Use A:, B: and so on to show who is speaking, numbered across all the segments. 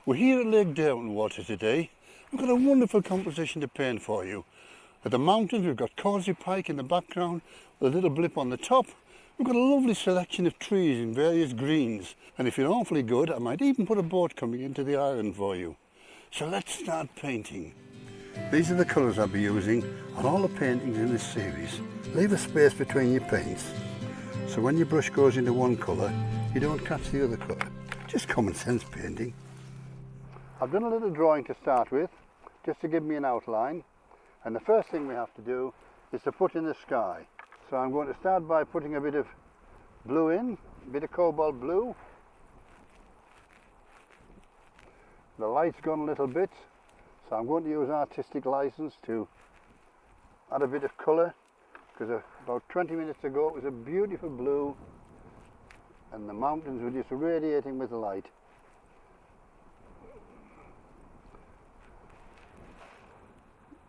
A: We're here at Lake Water today. We've got a wonderful composition to paint for you. At the mountains we've got Causey Pike in the background with a little blip on the top. We've got a lovely selection of trees in various greens, and if you're awfully good I might even put a boat coming into the island for you. So let's start painting. These are the colours I'll be using on all the paintings in this series. Leave a space between your paints so when your brush goes into one colour you don't catch the other colour. Just common sense painting. I've done a little drawing to start with, just to give me an outline, and the first thing we have to do is to put in the sky. So I'm going to start by putting a bit of blue in, a bit of cobalt blue. The light's gone a little bit, so I'm going to use artistic license to add a bit of colour, because about 20 minutes ago it was a beautiful blue and the mountains were just radiating with light.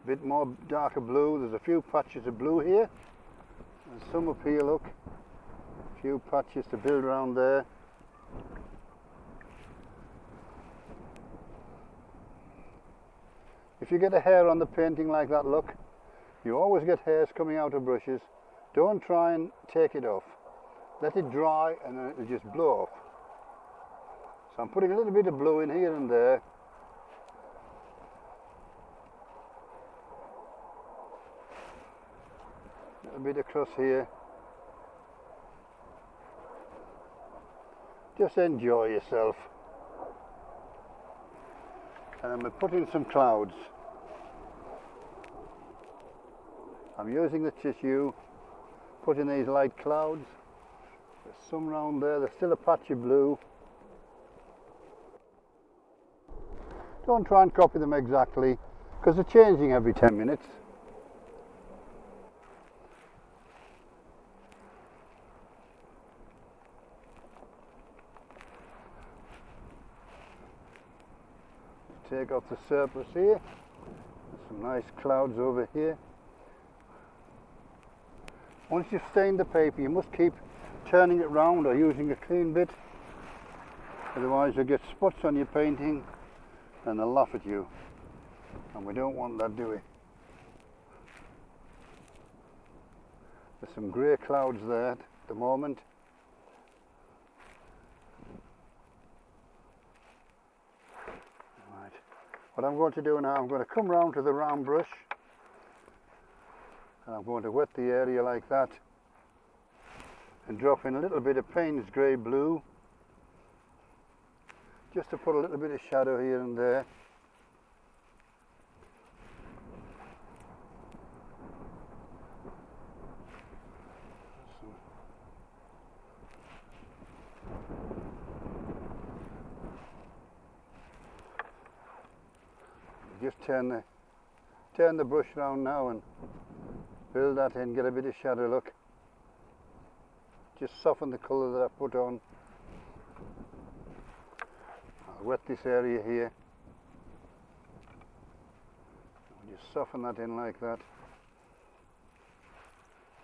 A: Bit more darker blue. There's a few patches of blue here and some up here, look, a few patches to build around there. If you get a hair on the painting like that, look, you always get hairs coming out of brushes. Don't try and take it off, let it dry and then it'll just blow off. So I'm putting a little bit of blue in here and there. A bit across here. Just enjoy yourself. And then we're putting some clouds. I'm using the tissue, putting these light clouds. There's some round there, there's still a patch of blue. Don't try and copy them exactly, because they're changing every 10 minutes. Take off the surface here. There's some nice clouds over here. Once you've stained the paper you must keep turning it round or using a clean bit, otherwise you'll get spots on your painting and they'll laugh at you, and we don't want that, do we? There's some grey clouds there at the moment. What I'm going to do now, I'm going to come round to the round brush and I'm going to wet the area like that and drop in a little bit of Payne's grey blue just to put a little bit of shadow here and there. Just turn the brush round now and build that in, get a bit of shadow, look. Just soften the colour that I put on. I'll wet this area here. I'll just soften that in like that.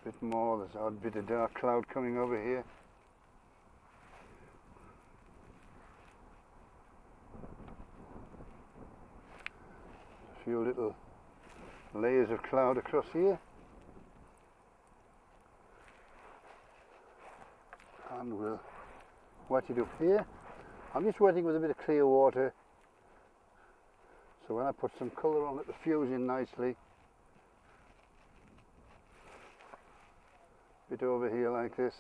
A: A bit more, there's a bit of dark cloud coming over here. Few little layers of cloud across here, and we'll wet it up here. I'm just wetting with a bit of clear water so when I put some colour on it, it'll fuse in nicely. Bit over here like this.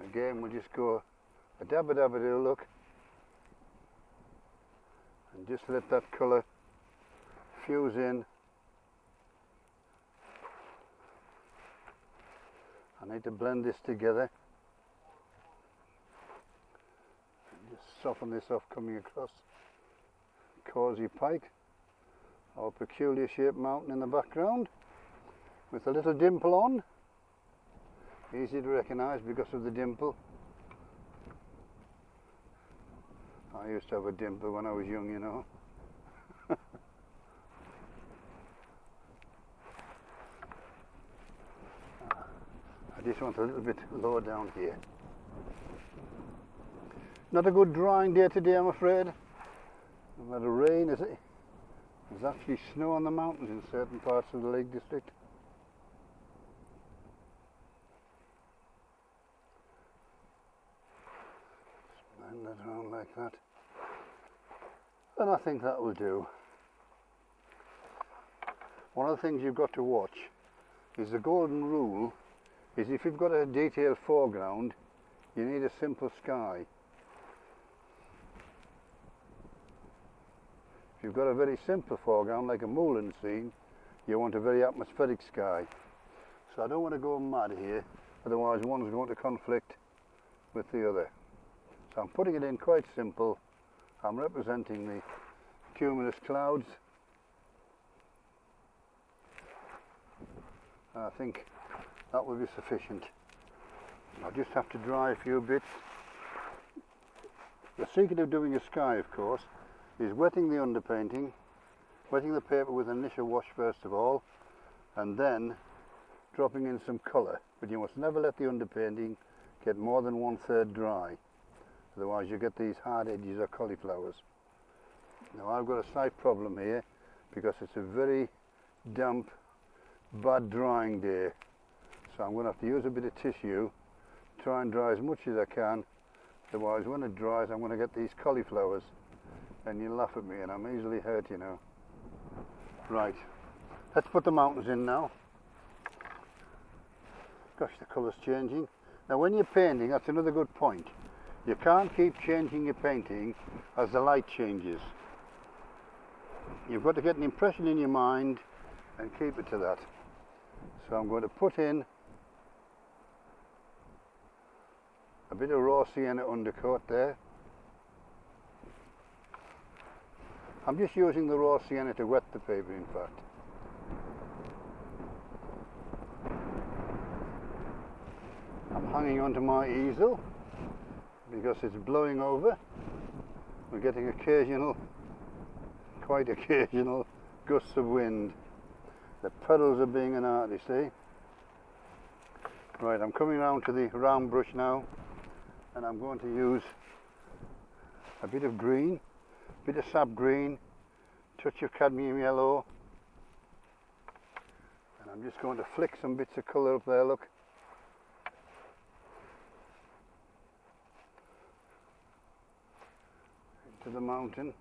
A: Again we'll just go a dabba-dabba-doo, look, and just let that colour fuse in. I need to blend this together and just soften this off coming across Causey Pike, our peculiar shaped mountain in the background with a little dimple on, easy to recognise because of the dimple. I used to have a dimple when I was young, you know. I just want a little bit lower down here. Not a good drying day today, I'm afraid. We've had a rain, is it? There's actually snow on the mountains in certain parts of the Lake District. Bend that around like that. And I think that will do. One of the things you've got to watch is the golden rule is if you've got a detailed foreground, you need a simple sky. If you've got a very simple foreground, like a moorland scene, you want a very atmospheric sky. So I don't want to go mad here, otherwise one's going to conflict with the other. So I'm putting it in quite simple. I'm representing the cumulus clouds. I think that will be sufficient. I'll just have to dry a few bits. The secret of doing a sky, of course, is wetting the underpainting, wetting the paper with an initial wash first of all, and then dropping in some colour. But you must never let the underpainting get more than 1/3 dry, otherwise you get these hard edges or cauliflowers. Now I've got a slight problem here because it's a very damp, bad drying day, so I'm going to have to use a bit of tissue, try and dry as much as I can, otherwise when it dries I'm going to get these cauliflowers and you'll laugh at me, and I'm easily hurt, you know. Right, let's put the mountains in now. Gosh, the colour's changing. Now when you're painting, that's another good point. You can't keep changing your painting as the light changes. You've got to get an impression in your mind and keep it to that. So I'm going to put in a bit of raw sienna undercoat there. I'm just using the raw sienna to wet the paper, in fact. I'm hanging onto my easel because it's blowing over. We're getting occasional, quite occasional gusts of wind. The pedals are being an art, you see. Right, I'm coming round to the round brush now, and I'm going to use a bit of green, a bit of sap green, touch of cadmium yellow, and I'm just going to flick some bits of colour up there, look. Into the mountain.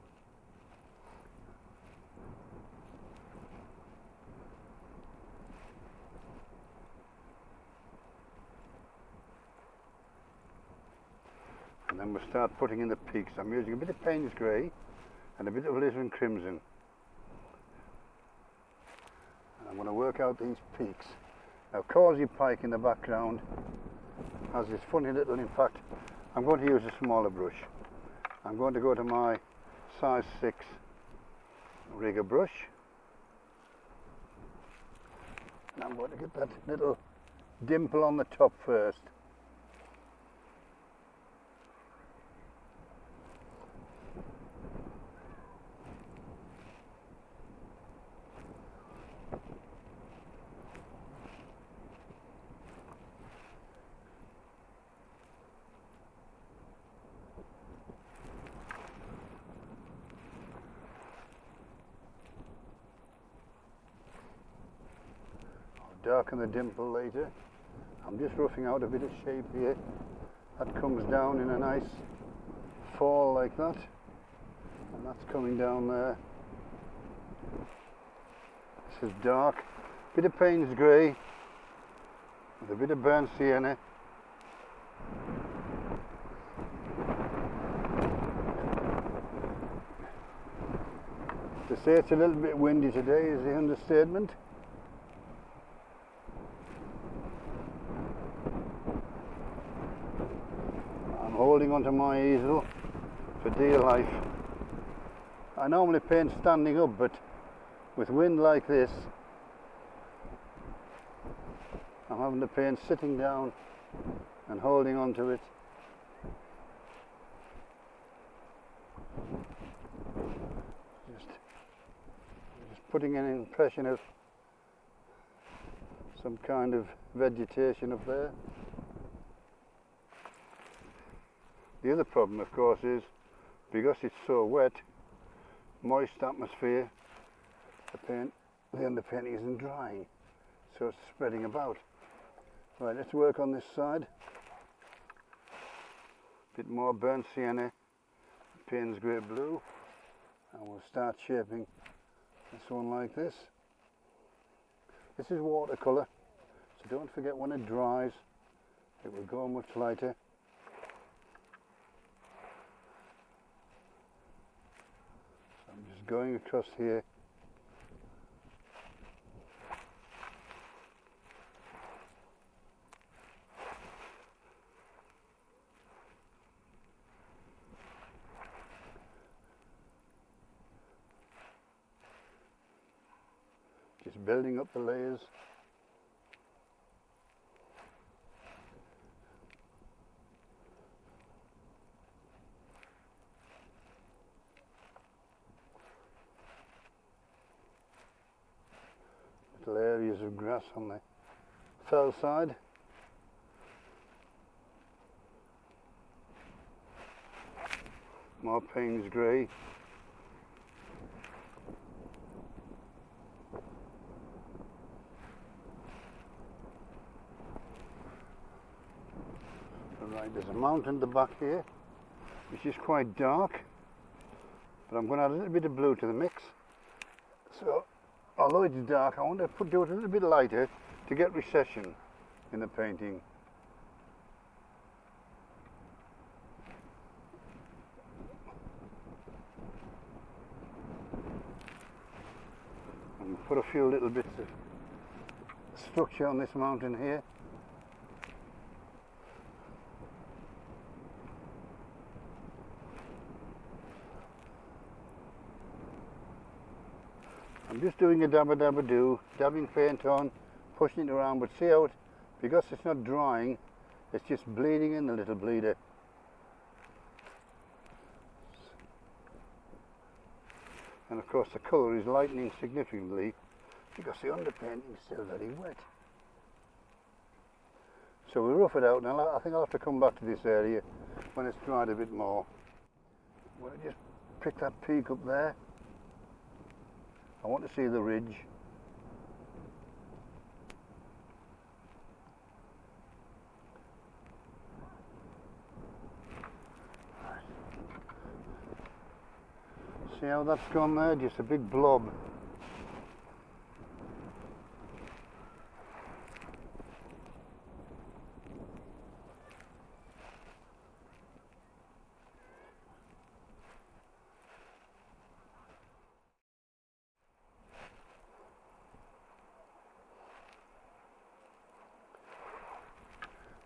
A: And then we'll start putting in the peaks. I'm using a bit of Payne's grey and a bit of Lisbon crimson. And I'm going to work out these peaks. Now Causey Pike in the background has this funny little, in fact, I'm going to use a smaller brush. I'm going to go to my size 6 rigger brush. And I'm going to get that little dimple on the top first. Darken the dimple later. I'm just roughing out a bit of shape here. That comes down in a nice fall like that, and that's coming down there. This is dark. Bit of Payne's grey with a bit of burnt sienna. To say it's a little bit windy today is the understatement. Holding onto my easel for dear life. I normally paint standing up, but with wind like this I'm having to paint sitting down and holding onto it. Just putting an impression of some kind of vegetation up there. The other problem, of course, is because it's so wet, moist atmosphere, the underpainting isn't drying, so it's spreading about. Right, let's work on this side. Bit more burnt sienna, Payne's grey blue, and we'll start shaping this one like this. This is watercolour, so don't forget when it dries it will go much lighter. So I'm just going across here. Just building up the layers. Little areas of grass on the fell side. More Payne's grey. Right, there's a mountain at the back here, which is quite dark, but I'm going to add a little bit of blue to the mix. So, although it's dark, I want to do it a little bit lighter to get recession in the painting. And put a few little bits of structure on this mountain here. I'm just doing a dabba-dabba-do, dabbing paint on, pushing it around, but see how it, because it's not drying, it's just bleeding in the little bleeder. And of course the colour is lightening significantly because the underpainting is still very wet. So we'll rough it out, and I think I'll have to come back to this area when it's dried a bit more. Well, just pick that peak up there. I want to see the ridge. See how that's gone there? Just a big blob.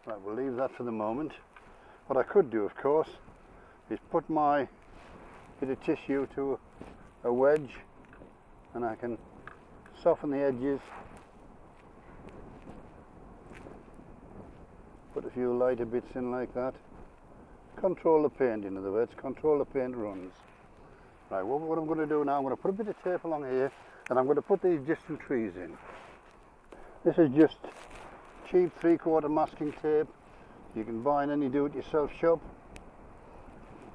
A: Right, we'll leave that for the moment. What I could do, of course, is put my bit of tissue to a wedge, and I can soften the edges, put a few lighter bits in like that. Control the paint, in other words, control the paint runs. Right, what I'm going to do now, I'm going to put a bit of tape along here, and I'm going to put these distant trees in. This is just cheap 3/4 masking tape you can buy in any do-it-yourself shop.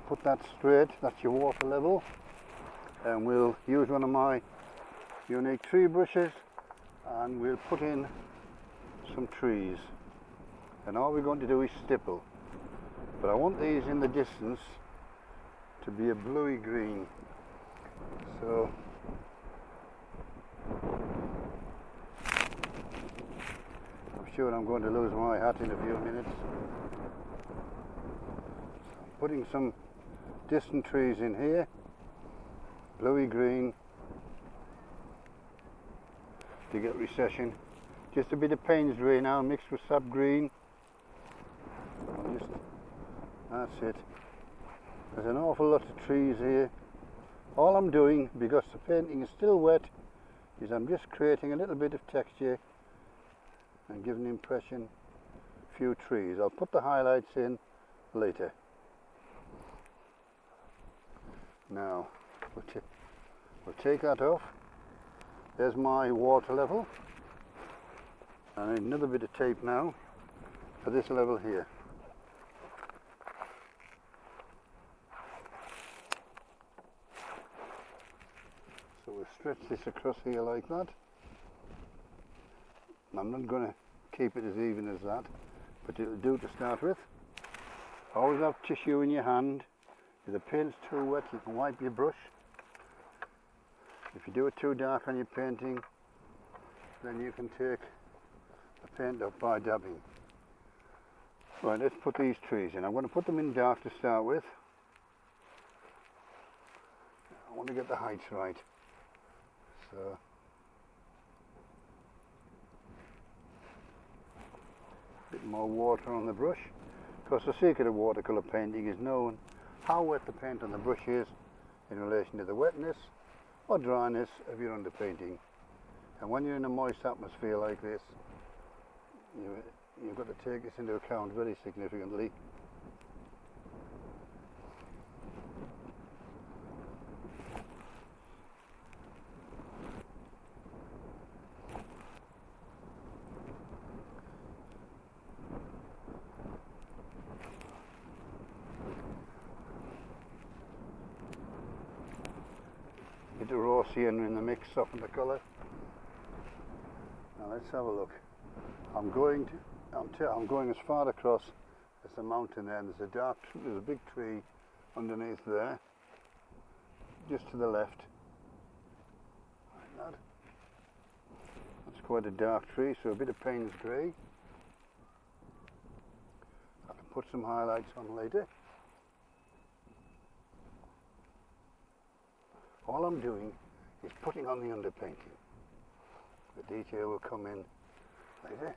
A: Put that straight, that's your water level, and we'll use one of my unique tree brushes and we'll put in some trees, and all we're going to do is stipple, but I want these in the distance to be a bluey green, so sure I'm going to lose my hat in a few minutes. Putting some distant trees in here, bluey green, to get recession. Just a bit of Payne's grey now mixed with sap green. That's it. There's an awful lot of trees here. All I'm doing, because the painting is still wet, is I'm just creating a little bit of texture and give an impression, few trees. I'll put the highlights in later. Now, we'll take that off. There's my water level. I need another bit of tape now for this level here. stretch this across here like that. I'm not going to keep it as even as that, but it'll do to start with. Always have tissue in your hand. If the paint's too wet, you can wipe your brush. If you do it too dark on your painting, then you can take the paint up by dabbing. Right, let's put these trees in. I'm going to put them in dark to start with. I want to get the heights right. So a bit more water on the brush. Because the secret of watercolour painting is knowing how wet the paint on the brush is in relation to the wetness or dryness of your underpainting. And when you're in a moist atmosphere like this, you've got to take this into account very significantly. Bit of raw sienna in the mix, soften the colour. Now let's have a look. I'm going as far across as the mountain there, and there's a big tree underneath there, just to the left. Like that. That's quite a dark tree, so a bit of Payne's grey. I can put some highlights on later. All I'm doing is putting on the underpainting. The detail will come in later.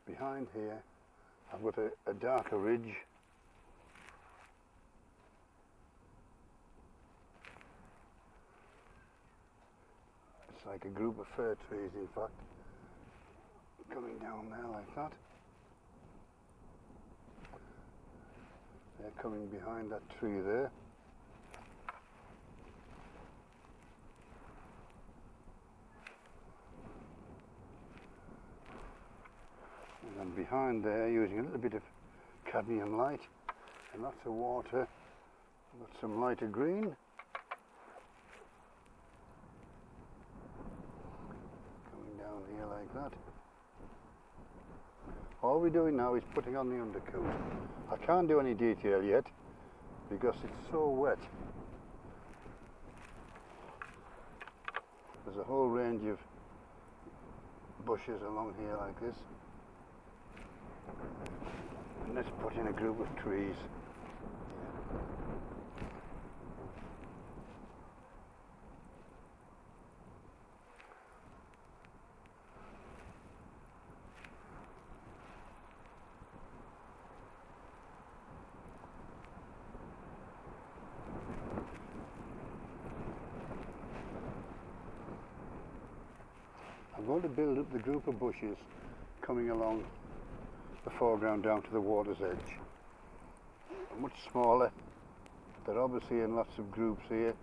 A: Behind here, I've got a darker ridge. It's like a group of fir trees, in fact, coming down there like that. They're coming behind that tree there. And then behind there, using a little bit of cadmium light and lots of water, I've got some lighter green. Coming down here like that. All we're doing now is putting on the undercoat. I can't do any detail yet because it's so wet. There's a whole range of bushes along here like this. And let's put in a group of trees. I'm going to build up the group of bushes coming along the foreground down to the water's edge. Much smaller. They're obviously in lots of groups here.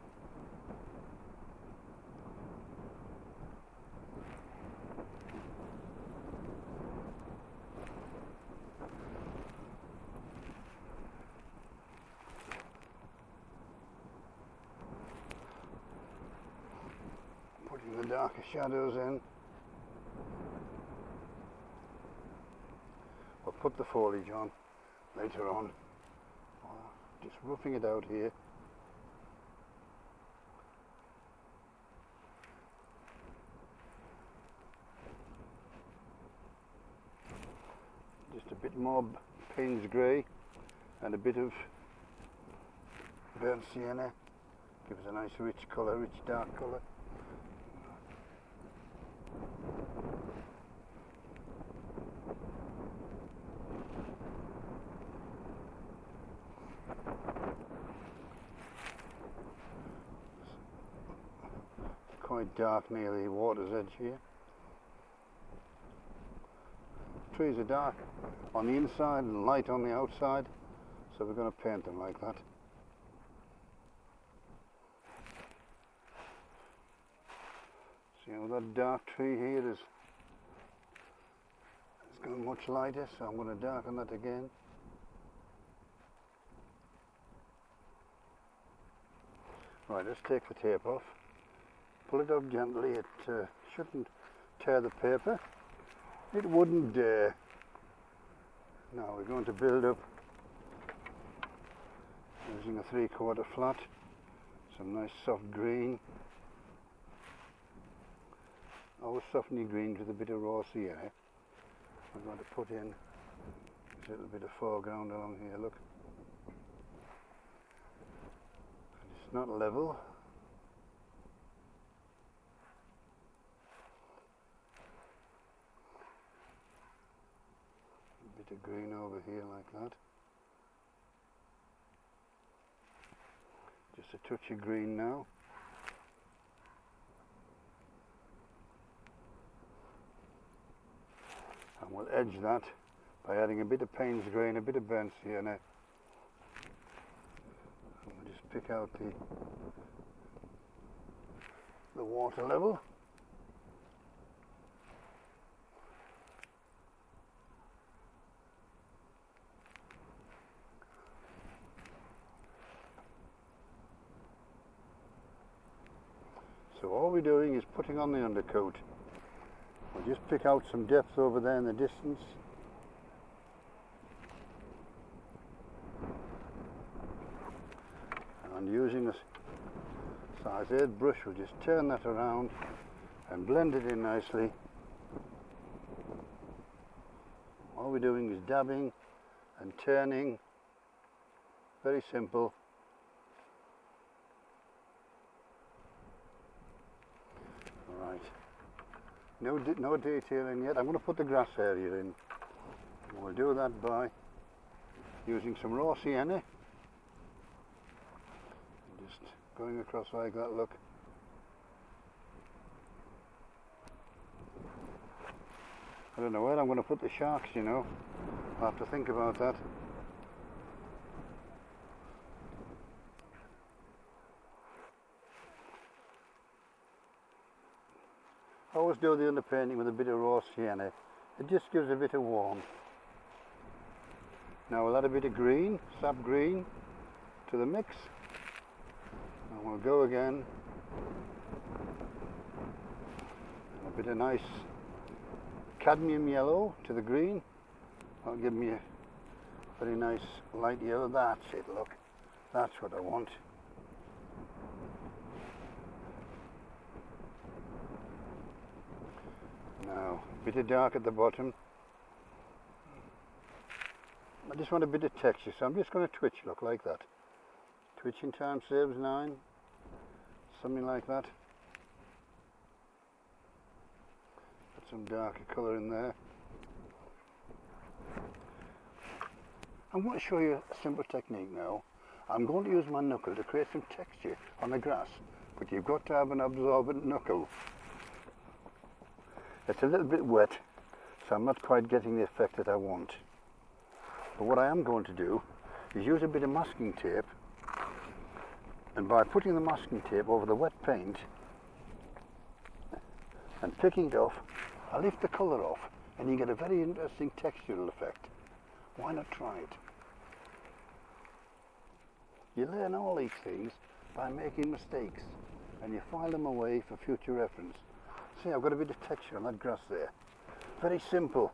A: Putting the darker shadows in. We'll put the foliage on later on. Just roughing it out here. Just a bit more Payne's grey and a bit of burnt sienna. Gives a nice rich colour, rich dark colour. Quite dark near the water's edge here. Trees are dark on the inside and light on the outside, so we're going to paint them like that. See how that dark tree here is? It's going much lighter, so I'm going to darken that again. Right, let's take the tape off. Pull it up gently. It shouldn't tear the paper. It wouldn't dare. Now we're going to build up using a 3/4 flat. Some nice soft green. Always softening greens with a bit of raw sienna. I'm going to put in a little bit of foreground along here, look. And it's not level. A bit of green over here like that. Just a touch of green now. And we'll edge that by adding a bit of Payne's grey and a bit of burnt sienna. And we'll just pick out the water level. So all we're doing is putting on the undercoat. We'll just pick out some depth over there in the distance. And using a size 8 brush, we'll just turn that around and blend it in nicely. All we're doing is dabbing and turning. Very simple. Right. No detailing yet. I'm going to put the grass area in. We'll do that by using some raw sienna. Just going across like that, look. I don't know where I'm going to put the sharks, you know. I'll have to think about that. I always do the underpainting with a bit of raw sienna. It just gives a bit of warmth. Now we'll add a bit of green, sap green, to the mix. And we'll go again. And a bit of nice cadmium yellow to the green. That'll give me a very nice light yellow. That's it, look. That's what I want. Now, a bit of dark at the bottom. I just want a bit of texture, so I'm just going to twitch, look, like that. Twitching time saves 9. Something like that. Put some darker colour in there. I'm going to show you a simple technique now. I'm going to use my knuckle to create some texture on the grass, but you've got to have an absorbent knuckle. It's a little bit wet, so I'm not quite getting the effect that I want. But what I am going to do is use a bit of masking tape, and by putting the masking tape over the wet paint and picking it off, I lift the colour off and you get a very interesting textural effect. Why not try it? You learn all these things by making mistakes, and you file them away for future reference. See, I've got a bit of texture on that grass there. Very simple,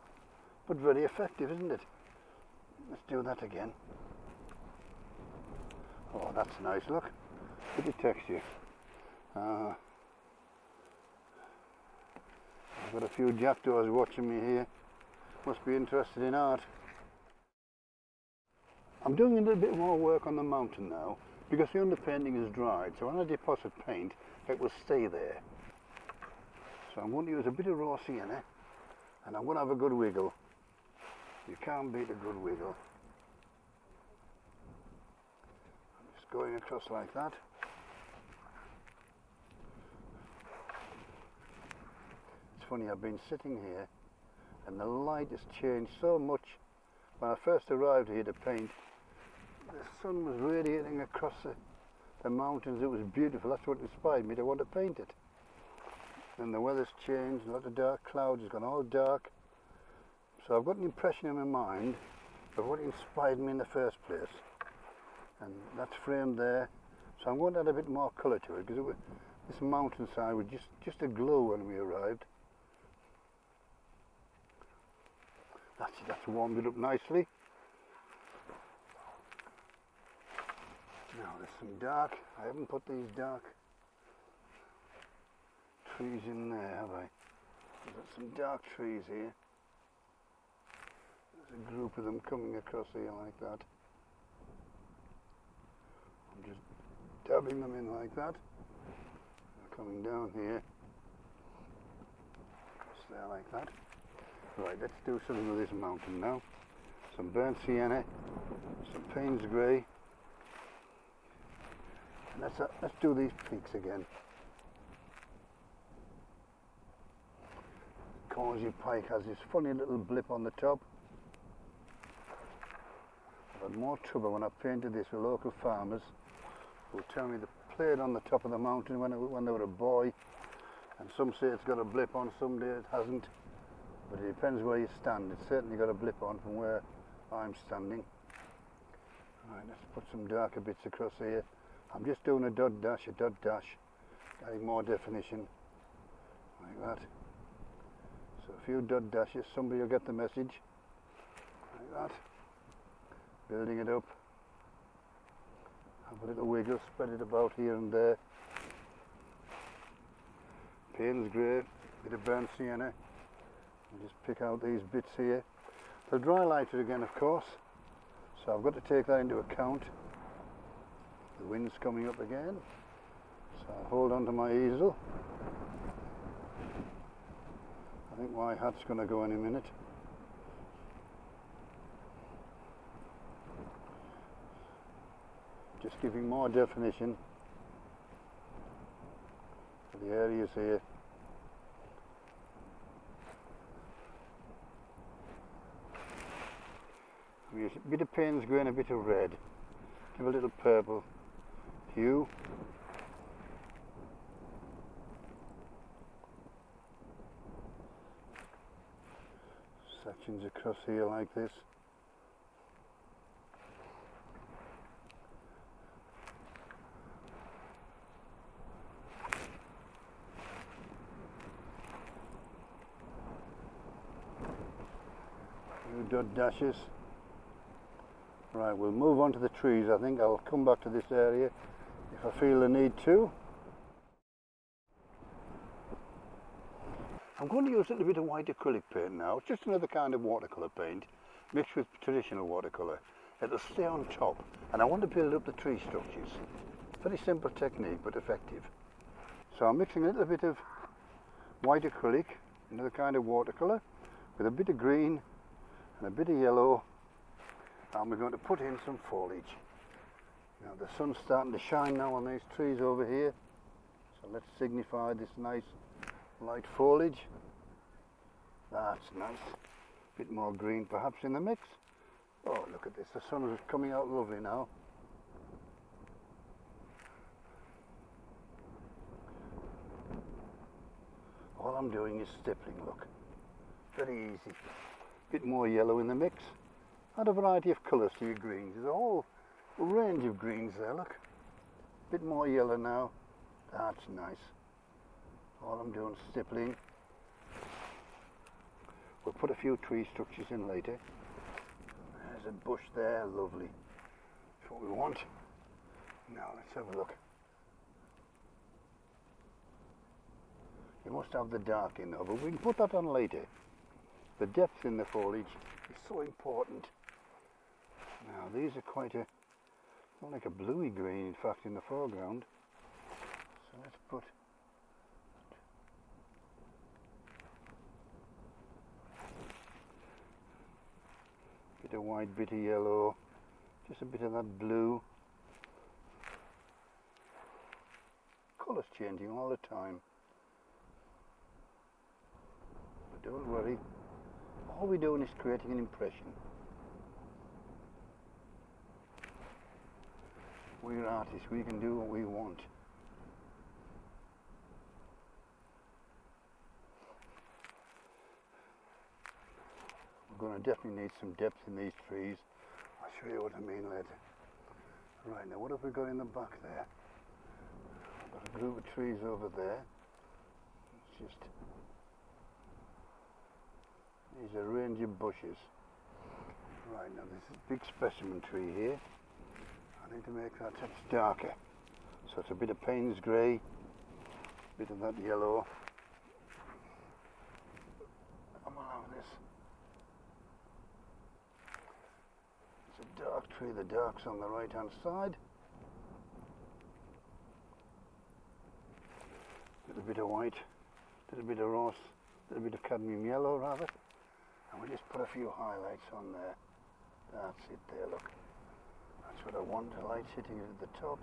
A: but very effective, isn't it? Let's do that again. Oh, that's nice, look. Bit of texture. I've got a few jackdaws watching me here. Must be interested in art. I'm doing a little bit more work on the mountain now, because the underpainting is dried, so when I deposit paint, it will stay there. So I'm going to use a bit of raw sienna, and I'm going to have a good wiggle. You can't beat a good wiggle. I'm just going across like that. It's funny, I've been sitting here, and the light has changed so much. When I first arrived here to paint, the sun was radiating across the mountains. It was beautiful. That's what inspired me to want to paint it. And the weather's changed, a lot of dark clouds, it's gone all dark. So I've got an impression in my mind of what inspired me in the first place. And that's framed there. So I'm going to add a bit more colour to it, because this mountainside was just a glow when we arrived. That's warmed it up nicely. Now there's some dark. I haven't put these dark trees in there, have I? We've got some dark trees here. There's a group of them coming across here like that. I'm just dabbing them in like that. They're coming down here. Across there like that. Right, let's do something with this mountain now. Some burnt sienna, some Payne's grey. And let's do these peaks again. Causey Pike has this funny little blip on the top. I've had more trouble when I painted this with local farmers who tell me they played on the top of the mountain when they were a boy, and some say it's got a blip on, some day it hasn't, but it depends where you stand. It's certainly got a blip on from where I'm standing. Right, let's put some darker bits across here. I'm just doing a dot dash, adding more definition, like that. So a few dot dashes, somebody will get the message, like that. Building it up. Have a little wiggle, spread it about here and there. Payne's grey, bit of burnt sienna. And just pick out these bits here. They'll dry lighter again, of course, so I've got to take that into account. The wind's coming up again, so I'll hold on to my easel. I think my hat's going to go any minute. Just giving more definition to the areas here. A bit of Payne's grey and a bit of red. Give a little purple hue. Sections across here like this. Dot dashes. Right, we'll move on to the trees. I think I'll come back to this area if I feel the need to. I'm going to use a little bit of white acrylic paint now. It's just another kind of watercolour paint mixed with traditional watercolour. It'll stay on top, and I want to build up the tree structures. Very simple technique but effective. So I'm mixing a little bit of white acrylic, another kind of watercolour, with a bit of green and a bit of yellow, and we're going to put in some foliage. Now the sun's starting to shine now on these trees over here, so let's signify this nice light foliage. That's nice. A bit more green perhaps in the mix. Oh, look at this, the sun is coming out lovely now. All I'm doing is stippling, look. Very easy. Bit more yellow in the mix. Add a variety of colours to your greens. There's a whole range of greens there, look. Bit more yellow now. That's nice. All I'm doing is stippling. We'll put a few tree structures in later. There's a bush there, lovely. That's what we want. Now let's have a look. You must have the dark in though, but we can put that on later. The depth in the foliage is so important. Now these are quite a, more like a bluey green in fact in the foreground. So let's put a bit of white, bit of yellow, just a bit of that blue. Colours changing all the time. But don't worry. All we're doing is creating an impression. We're artists, we can do what we want. We're going to definitely need some depth in these trees. I'll show you what I mean later. Right, now what have we got in the back there? Got a group of trees over there. It's just, these are a range of bushes. Right, now this is a big specimen tree here. I need to make that touch darker. So it's a bit of Payne's grey, a bit of that yellow. And we'll have this. It's a dark tree, the dark's on the right hand side. A little bit of white, a little bit of rose, a little bit of cadmium yellow rather. And we just put a few highlights on there. That's it there, look. That's what I want, the light hitting it at the top.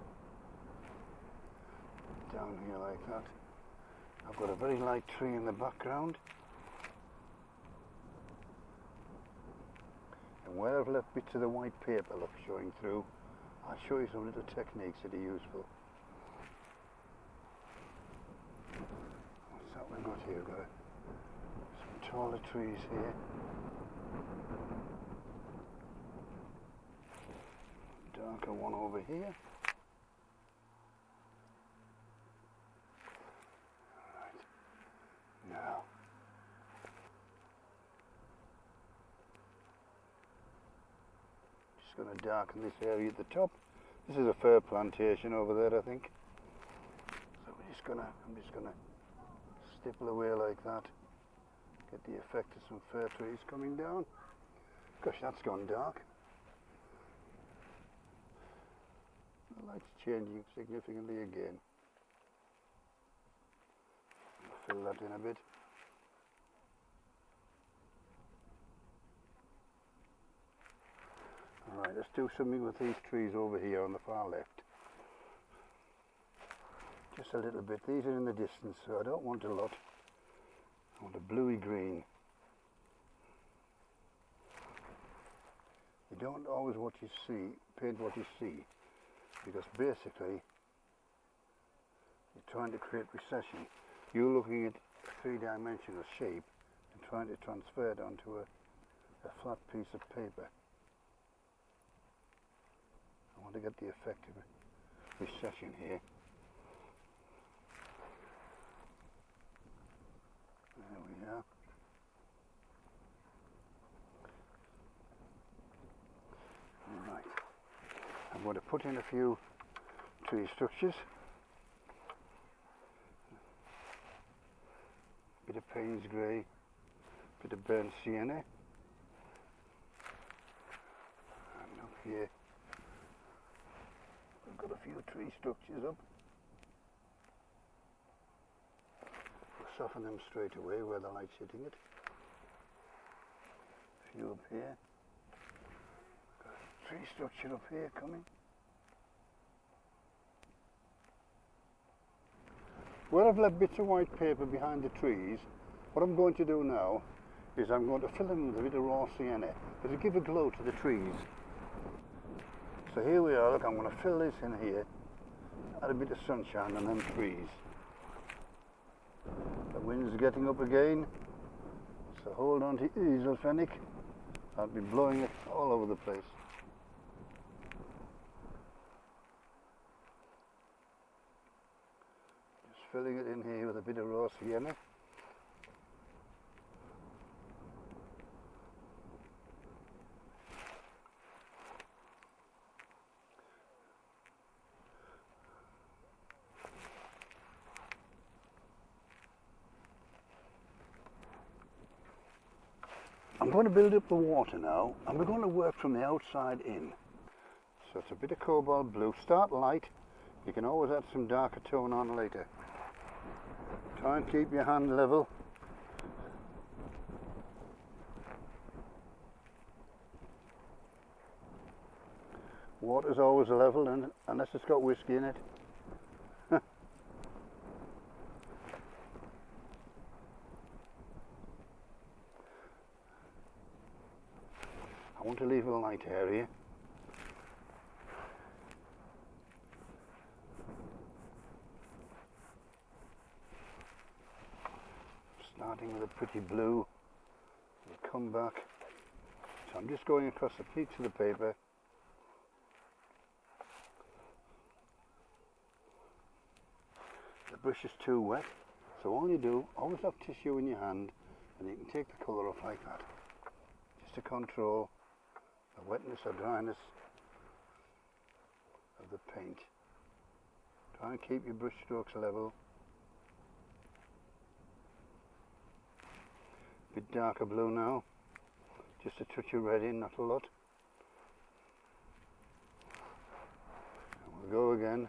A: Down here like that. I've got a very light tree in the background. And where I've left bits of the white paper, look, showing through, I'll show you some little techniques that are useful. What's that we've got here? We've got some taller trees here. Darker one over here. Right. Now, just going to darken this area at the top. This is a fir plantation over there, I think. So I'm just gonna stipple away like that. Get the effect of some fir trees coming down. Gosh, that's gone dark. The light's changing significantly again. Fill that in a bit. Alright, let's do something with these trees over here on the far left. Just a little bit. These are in the distance, so I don't want a lot. I want a bluey green. You don't always paint what you see, because basically you're trying to create recession. You're looking at a three-dimensional shape and trying to transfer it onto a flat piece of paper. I want to get the effect of recession here. There we are. Right. I'm going to put in a few tree structures. Bit of Payne's grey, bit of burnt sienna. And up here, I've got a few tree structures up. We'll soften them straight away where the light's hitting it. A few up here. Got a tree structure up here coming. Where I've left bits of white paper behind the trees, what I'm going to do now is I'm going to fill them with a bit of raw sienna. It'll give a glow to the trees. So here we are, look, I'm going to fill this in here, add a bit of sunshine on them trees. The wind's getting up again, so hold on to easel, Fenwick. I'll be blowing it all over the place. Filling it in here with a bit of raw sienna. I'm going to build up the water now, and we're going to work from the outside in. So it's a bit of cobalt blue. Start light. You can always add some darker tone on later. Try and keep your hand level. Water's always level, and unless it's got whiskey in it. I want to leave a light area. Starting with a pretty blue, we'll come back. So I'm just going across the pleats of the paper. brush is too wet, so all you do, always have tissue in your hand and you can take the colour off like that, just to control the wetness or dryness of the paint. Try and keep your brush strokes level. A bit darker blue now, just a touch of red in, not a lot. And we'll go again.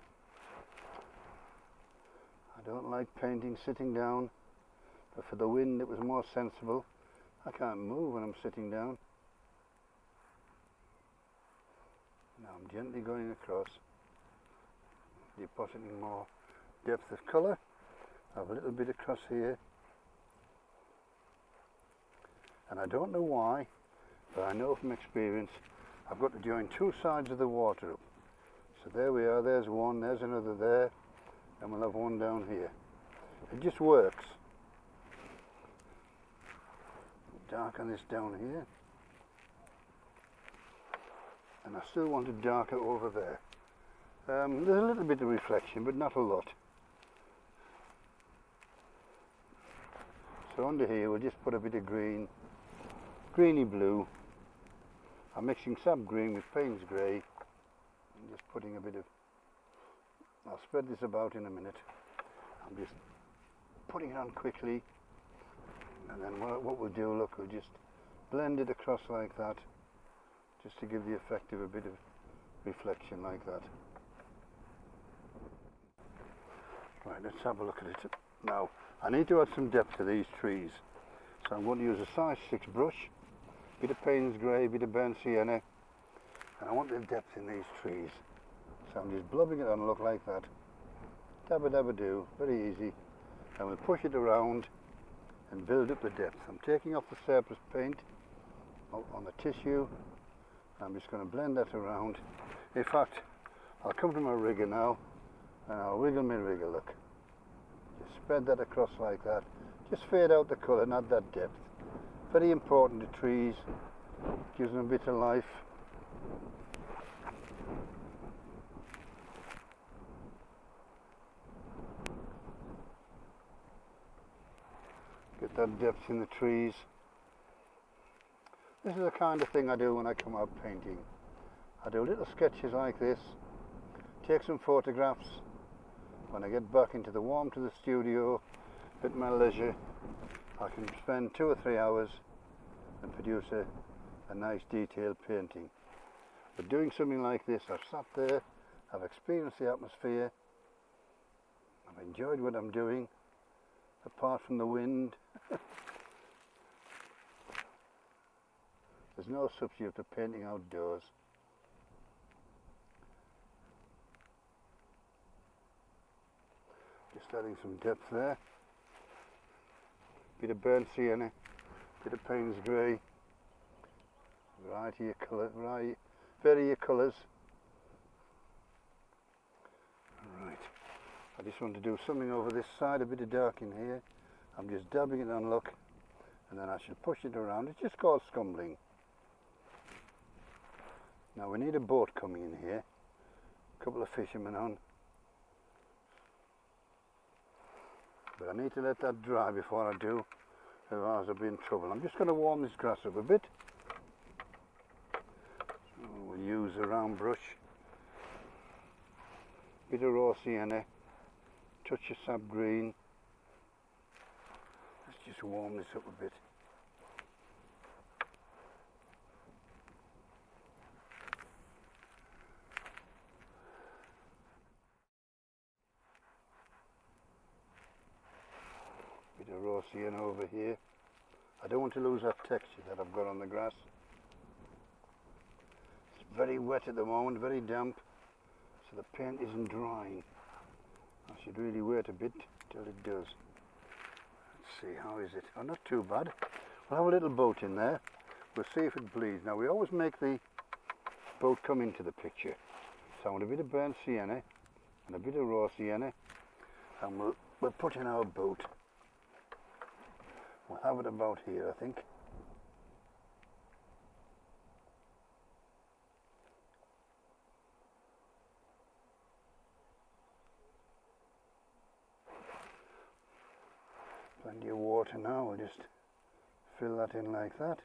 A: I don't like painting sitting down, but for the wind it was more sensible. I can't move when I'm sitting down. Now I'm gently going across, depositing more depth of colour. I have a little bit across here, and I don't know why, but I know from experience I've got to join two sides of the water up. So there we are, there's one, there's another there, and we'll have one down here. It just works. Darken this down here, and I still want to darken over there. There's a little bit of reflection, but not a lot. So under here we'll just put a bit of green, greeny blue. I'm mixing sap green with Payne's grey. I'm just putting a bit of, I'll spread this about in a minute. I'm just putting it on quickly, and then what we'll do, look, we'll just blend it across like that, just to give the effect of a bit of reflection like that. Right, let's have a look at it. Now, I need to add some depth to these trees, so I'm going to use a size 6 brush, bit of Payne's grey, bit of burnt sienna, and I want the depth in these trees. So I'm just blobbing it on, look like that. Dabba dabba do, very easy. And we'll push it around and build up the depth. I'm taking off the surplus paint on the tissue. I'm just going to blend that around. In fact, I'll come to my rigger now and I'll wiggle my rigger, look. Just spread that across like that. Just fade out the colour, not that depth. Very important to trees, gives them a bit of life. Get that depth in the trees. This is the kind of thing I do when I come out painting. I do little sketches like this, take some photographs. When I get back into the warmth of the studio at my leisure, I can spend 2 or 3 hours and produce a nice detailed painting. But doing something like this, I've sat there, I've experienced the atmosphere, I've enjoyed what I'm doing, apart from the wind. There's no substitute for painting outdoors. Just adding some depth there. Bit of burnt sienna, bit of Payne's grey, variety of colour, vary your colours. Right, I just want to do something over this side, a bit of dark in here. I'm just dabbing it on, look, and then I should push it around. It's just called scumbling. Now we need a boat coming in here, a couple of fishermen on, but I need to let that dry before I do, otherwise I'll be in trouble. I'm just going to warm this grass up a bit. So we'll use a round brush, bit of raw sienna, touch of sap green. Let's just warm this up a bit. Bit of raw sienna over here. I don't want to lose that texture that I've got on the grass. It's very wet at the moment, very damp, so the paint isn't drying. I should really wait a bit till it does. Let's see, how is it? Oh, not too bad. We'll have a little boat in there. We'll see if it bleeds. Now we always make the boat come into the picture. So I want a bit of burnt sienna and a bit of raw sienna, and we'll put in our boat. We'll have it about here, I think. water now. We'll just fill that in like that.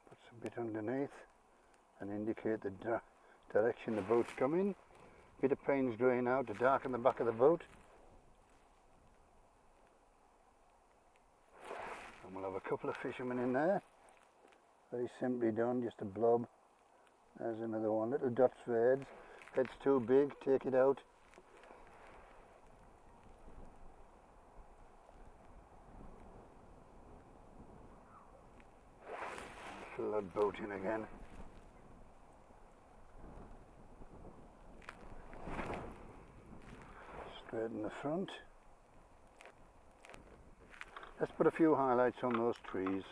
A: Put some bit underneath and indicate the direction the boat's coming. Bit of Payne's grey now to darken the back of the boat. And we'll have a couple of fishermen in there. Very simply done, just a blob. There's another one. Little dots for heads. Head's too big, take it out. Fill that boat in again. Straighten the front. Let's put a few highlights on those trees.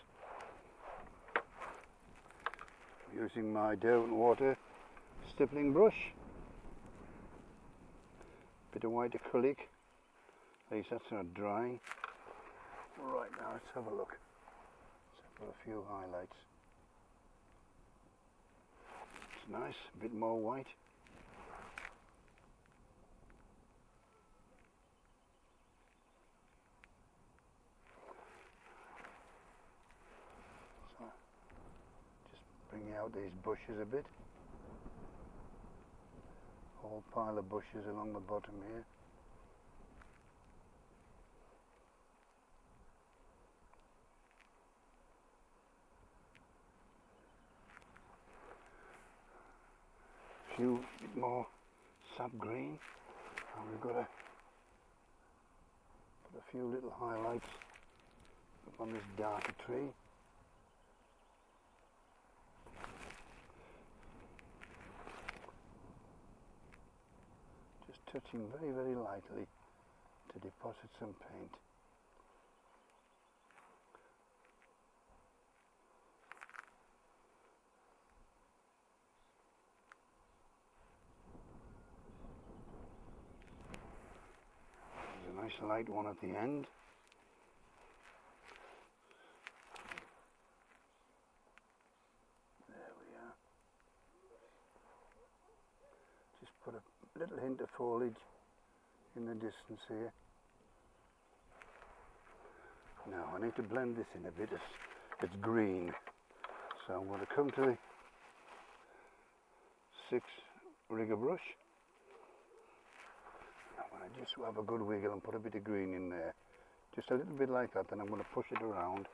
A: Using my Derwent Water stippling brush. Bit of white acrylic. At least that's not drying. Right, now let's have a look. Let's put a few highlights. It's nice, a bit more white. So, just bringing out these bushes a bit. Whole pile of bushes along the bottom here. Few bit more sap green, and we've got to put a few little highlights up on this darker tree. Just touching very, very lightly to deposit some paint. Nice light one at the end. There we are. Just put a little hint of foliage in the distance here. Now I need to blend this in a bit. It's green. So I'm going to come to the 6 rigger brush. I just have a good wiggle and put a bit of green in there. Just a little bit like that, then I'm going to push it around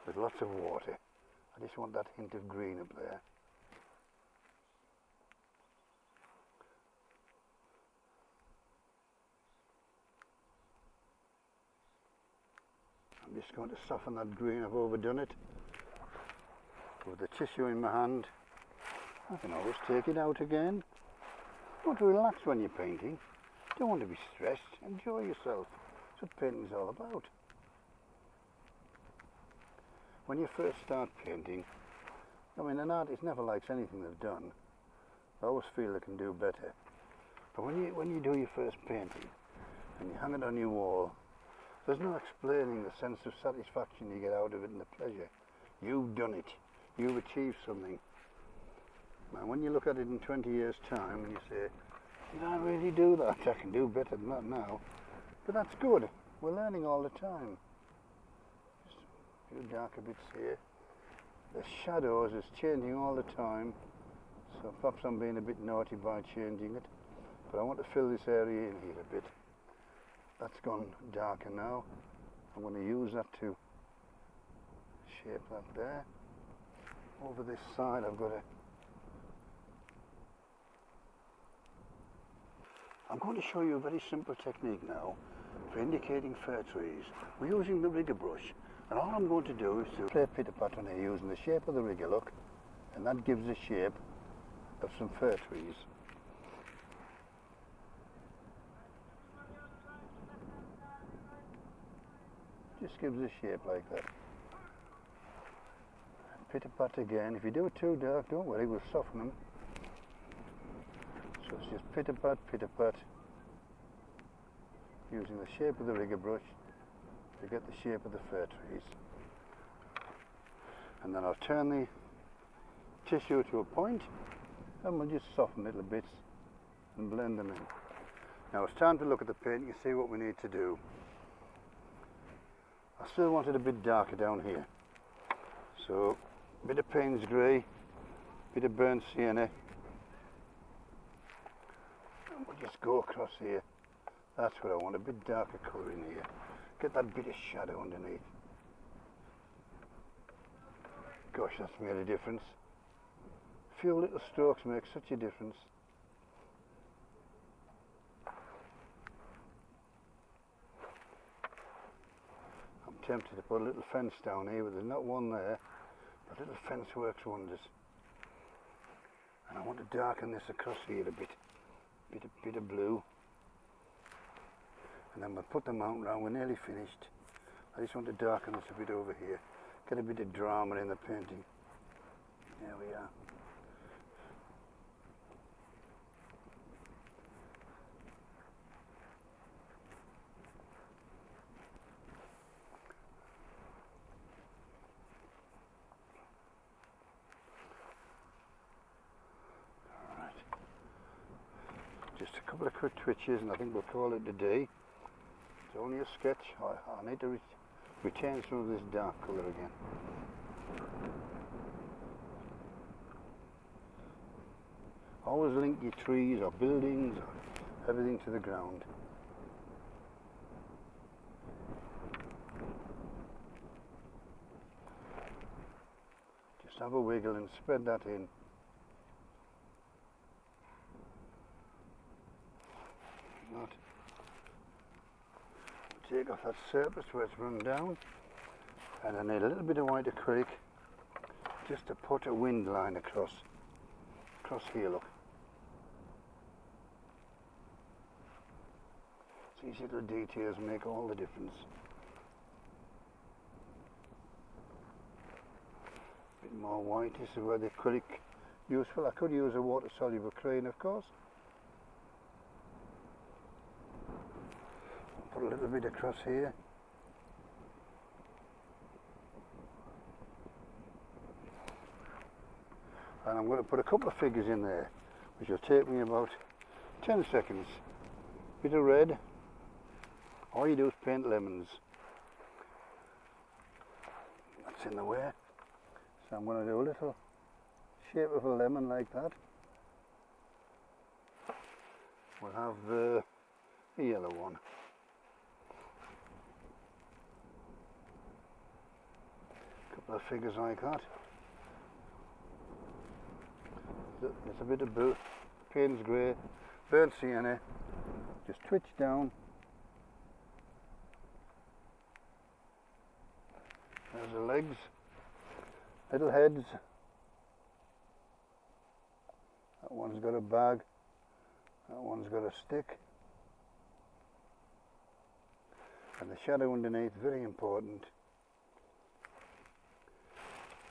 A: with lots of water. I just want that hint of green up there. I'm just going to soften that green. I've overdone it. With the tissue in my hand, I can always take it out again. You want to relax when you're painting. Don't want to be stressed, enjoy yourself. That's what painting's all about. When you first start painting, I mean, an artist never likes anything they've done. They always feel they can do better. But when you do your first painting and you hang it on your wall, there's no explaining the sense of satisfaction you get out of it and the pleasure. You've done it. You've achieved something. And when you look at it in 20 years' time and you say, did I really do that? I can do better than that now. But that's good. We're learning all the time. Just a few darker bits here. The shadows is changing all the time. So perhaps I'm being a bit naughty by changing it. But I want to fill this area in here a bit. That's gone darker now. I'm going to use that to shape that there. Over this side I've got a I'm going to show you a very simple technique now for indicating fir trees. We're using the rigger brush, and all I'm going to do is to play pitter pattern here using the shape of the rigger, look, and that gives the shape of some fir trees. Just gives a shape like that. Pitter pat again. If you do it too dark, don't worry, we'll soften them. So it's just pitter pat, using the shape of the rigger brush to get the shape of the fir trees. And then I'll turn the tissue to a point and we'll just soften little bits and blend them in. Now it's time to look at the paint and see what we need to do. I still wanted a bit darker down here. So, a bit of Payne's grey, bit of burnt sienna. And we'll just go across here. That's what I want, a bit darker colour in here. Get that bit of shadow underneath. Gosh, that's made a difference. A few little strokes make such a difference. I'm tempted to put a little fence down here, but there's not one there. But a little fence works wonders. And I want to darken this across here a bit. Bit of blue. And then we'll put the mountain round. We're nearly finished. I just want to darken this a bit over here. Get a bit of drama in the painting. There we are. Alright. Just a couple of quick twitches and I think we'll call it a day. It's only a sketch. I need to retain some of this dark colour again. Always link your trees or buildings or everything to the ground. Just have a wiggle and spread that in. Not. Take off that surface where it's run down, and I need a little bit of white acrylic just to put a wind line across here, look. These little details make all the difference. A bit more white, this is where the acrylic useful. I could use a water soluble crayon, of course. Put a little bit across here. And I'm going to put a couple of figures in there, which will take me about 10 seconds. Bit of red. All you do is paint lemons. That's in the way. So I'm going to do a little shape of a lemon like that. We'll have a yellow one. Couple of figures like that. There's a bit of blue, Payne's grey, burnt sienna. Just twitch down. There's the legs, little heads. That one's got a bag. That one's got a stick. And the shadow underneath, very important.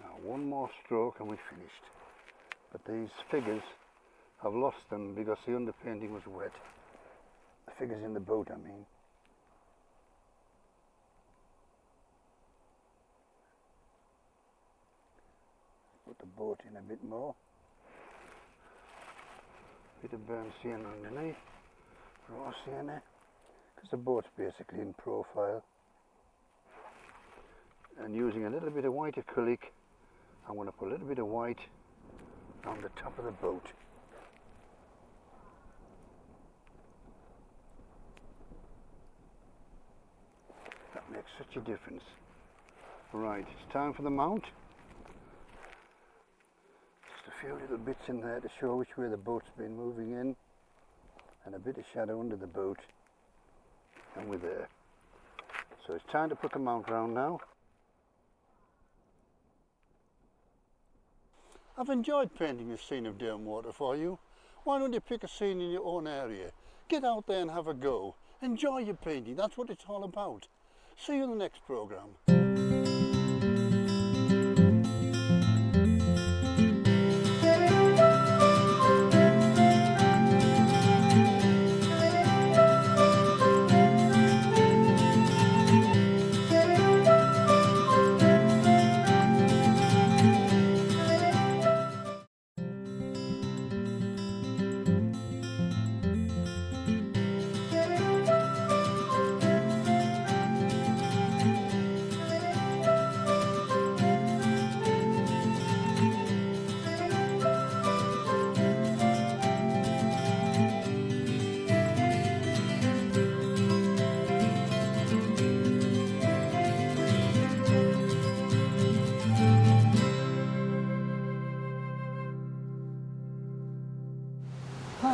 A: Now one more stroke and we're finished. But these figures, I've lost them because the underpainting was wet. The figures in the boat, I mean. Put the boat in a bit more. Bit of burnt sienna underneath, raw sienna, because the boat's basically in profile. And using a little bit of white acrylic, I'm going to put a little bit of white on the top of the boat. That makes such a difference. Right, it's time for the mount. Just a few little bits in there to show which way the boat's been moving in, and a bit of shadow under the boat, and we're there. So it's time to put the mount round now. I've enjoyed painting this scene of Down Water for you. Why don't you pick a scene in your own area? Get out there and have a go. Enjoy your painting, that's what it's all about. See you in the next programme.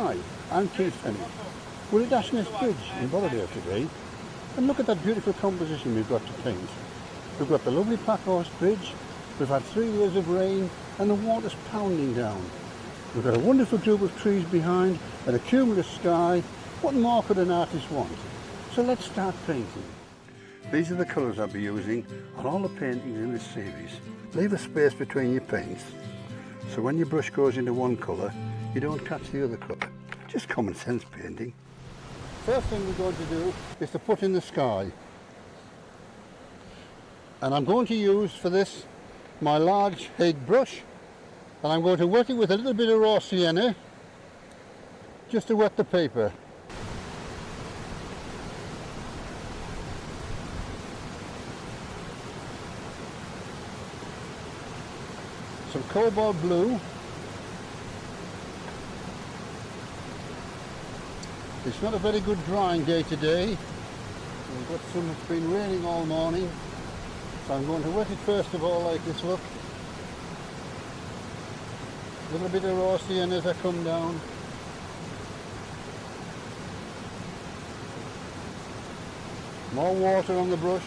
A: Hi, I'm Keith Fenwick. We're at Ashness Bridge in Borrowdale today, and look at that beautiful composition we've got to paint. We've got the lovely Packhorse Bridge, we've had 3 years of rain and the water's pounding down. We've got a wonderful group of trees behind and a cumulus sky. What more could an artist want? So let's start painting. These are the colours I'll be using on all the paintings in this series. Leave a space between your paints, so when your brush goes into one colour, you don't catch the other colour. Just common sense painting. First thing we're going to do is to put in the sky. And I'm going to use for this my large Hague brush, and I'm going to wet it with a little bit of raw sienna just to wet the paper. Some cobalt blue. It's not a very good drying day today. It's been raining all morning, so I'm going to wet it first of all like this, look. A little bit of raw sienna as I come down. More water on the brush.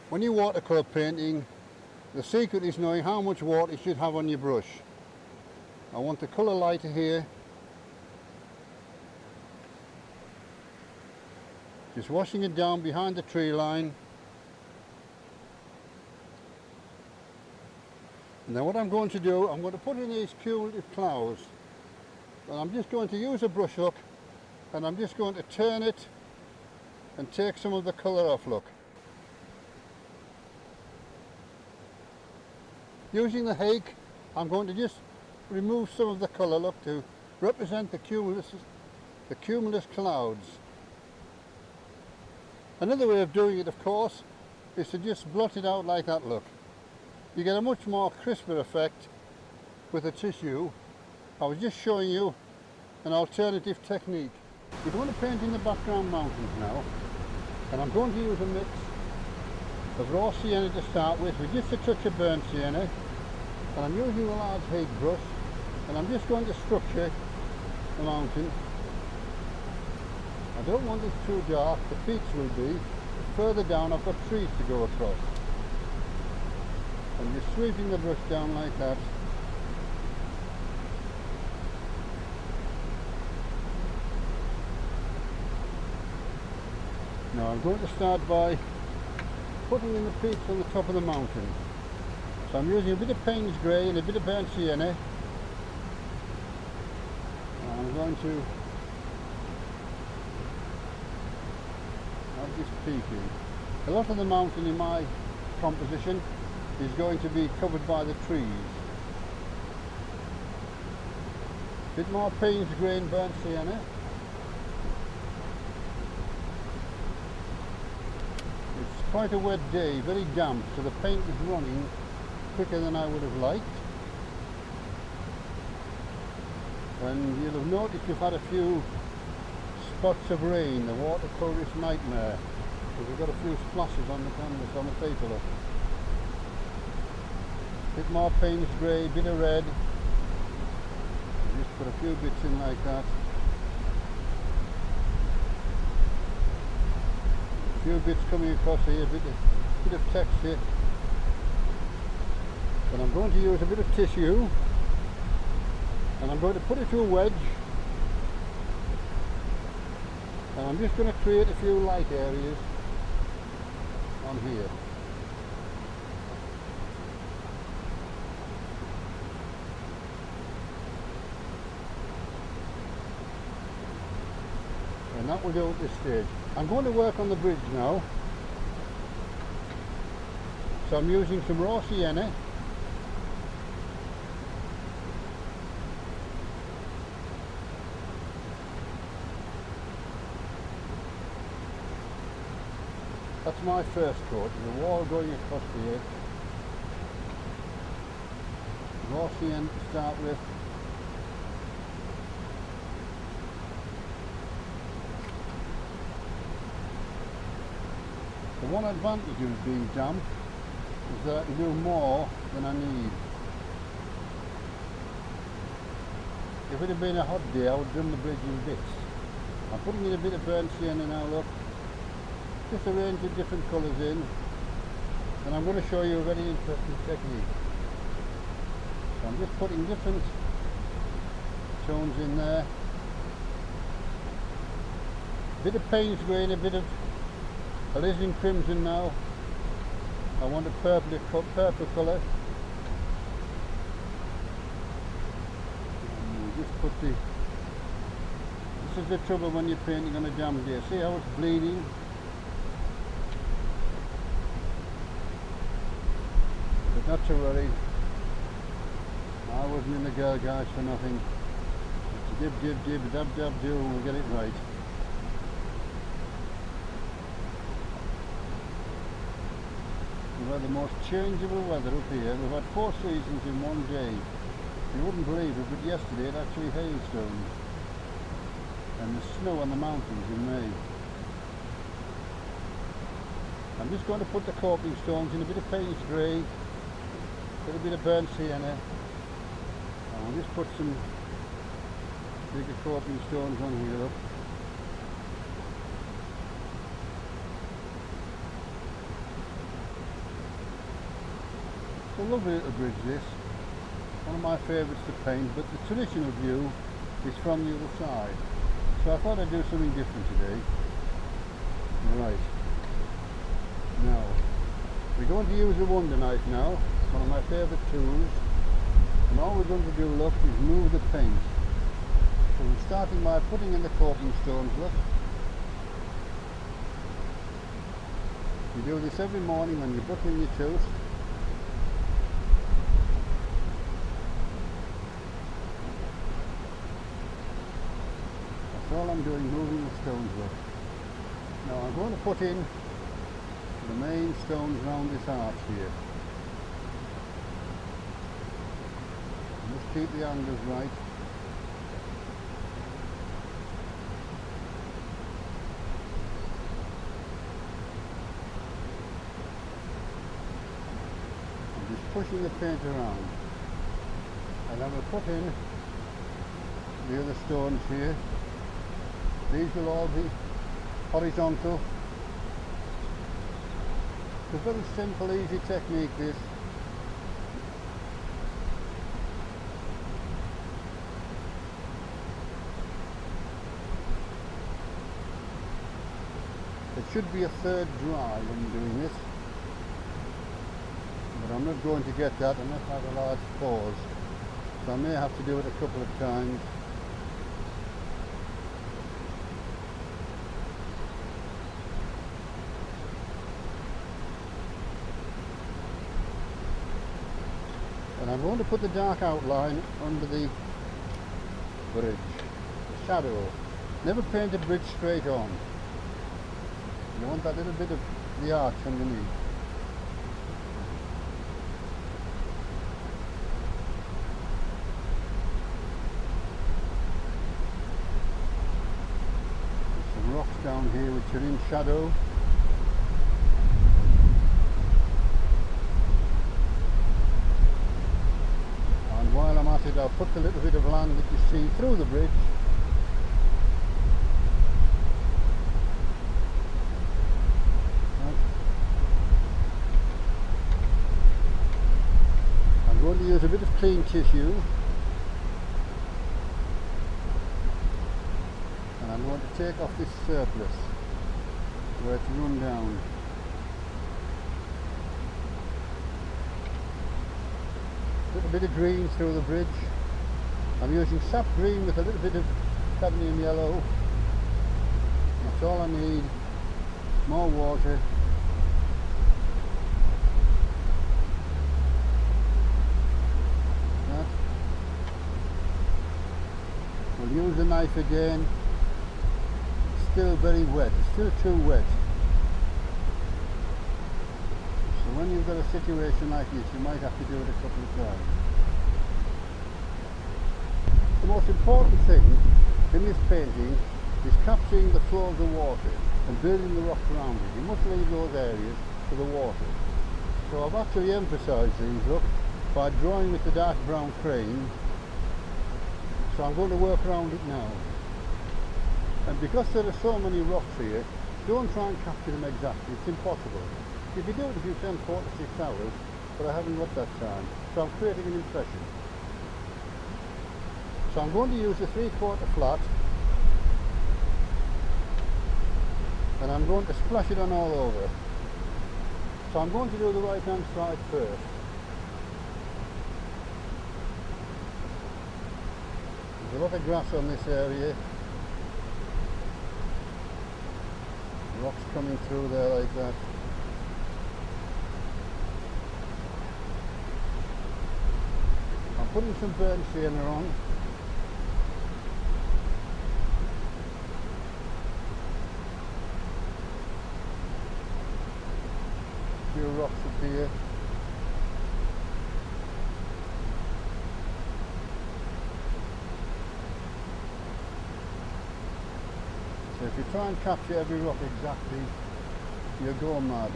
A: When you're watercolour painting, the secret is knowing how much water you should have on your brush. I want the colour lighter here. Just washing it down behind the tree line. And then what I'm going to do, I'm going to put in these cumulative clouds. And I'm just going to use a brush hook and I'm just going to turn it and take some of the colour off, look. Using the Hague, I'm going to just remove some of the colour, look, to represent the cumulus clouds. Another way of doing it, of course, is to just blot it out like that, look. You get a much more crisper effect with a tissue. I was just showing you an alternative technique. We're going to paint in the background mountains now, and I'm going to use a mix of raw sienna to start with just a touch of burnt sienna, and I'm using a large Hague brush, and I'm just going to structure the mountain. I don't want it too dark, the peaks will be. Further down I've got trees to go across. I'm just sweeping the brush down like that. Now I'm going to start by putting in the peaks on the top of the mountain. So I'm using a bit of Payne's grey and a bit of burnt sienna. And I'm going to have this peaking. A lot of the mountain in my composition is going to be covered by the trees. A bit more Payne's grey and burnt sienna. It's quite a wet day, very damp, so the paint is running quicker than I would have liked. And you'll have noticed you've had a few spots of rain, the watercolourist nightmare, because we've got a few splashes on the canvas, on the paper. Look. Bit more Payne's grey, bit of red. Just put a few bits in like that. A few bits coming across here, bit of texture. And I'm going to use a bit of tissue, and I'm going to put it to a wedge, and I'm just going to create a few light areas on here. And that will do at this stage. I'm going to work on the bridge now. So I'm using some raw sienna. That's my first coat, the wall going across here. Raw sienna to start with. The one advantage of being damp is that I can do more than I need. if it had been a hot day, I would have done the bridge in bits. I'm putting in a bit of burnt sienna now, look. Just a range of different colours in. And I'm going to show you a very interesting technique. So I'm just putting different tones in there. A bit of Payne's grey and a bit of alizarin crimson now. I want a purple colour. And just put the... This is the trouble when you're painting on a damp day. See how it's bleeding? But not to worry. I wasn't in the girl guides for nothing. It's dib dib dib dab dab do and we'll get it right. We've had the most changeable weather up here. We've had 4 seasons in one day. You wouldn't believe it, but yesterday it actually hailstormed. And the snow on the mountains in May. I'm just going to put the coping stones in a bit of Payne's grey, a little bit of burnt sienna, and we'll just put some bigger coping stones on here. It's a lovely little bridge this, one of my favourites to paint, but the traditional view is from the other side. So I thought I'd do something different today. Right. Now, we're going to use a Wonder Knife now, one of my favourite tools. And all we're going to do, look, is move the paint. So we're starting by putting in the coping stones, look. You do this every morning when you're buttering your toast. All I'm doing, moving the stones up. Now I'm going to put in the main stones round this arch here. Just keep the angles right. I'm just pushing the paint around. And then we'll put in the other stones here. These will all be horizontal. It's a very simple, easy technique this. It should be a third dry when you're doing this. But I'm not going to get that unless I have a large pause. So I may have to do it a couple of times. And I'm going to put the dark outline under the bridge, the shadow. Never paint a bridge straight on. You want that little bit of the arch underneath. There's some rocks down here which are in shadow. While I'm at it, I'll put the little bit of land that you see through the bridge. I'm going to use a bit of clean tissue. And I'm going to take off this surplus where it's run down. A bit of green through the bridge. I'm using sap green with a little bit of cadmium yellow. That's all I need. More water. That. We'll use the knife again. It's still very wet. It's still too wet. So when you've got a situation like this, you might have to do it a couple of times. The most important thing in this painting is capturing the flow of the water and building the rock around it. You must leave those areas for the water. So I've actually emphasised these, look, by drawing with the dark brown crayon. So I'm going to work around it now. And because there are so many rocks here, don't try and capture them exactly, it's impossible. You could do it if you spend 4 to 6 hours, but I haven't got that time. So I'm creating an impression. So I'm going to use a 3/4 flat, and I'm going to splash it on all over. So I'm going to do the right hand side first. There's a lot of grass on this area. Rocks coming through there like that. I'm putting some burnt sienna on. A few rocks up here. So if you try and capture every rock exactly, you'll go mad.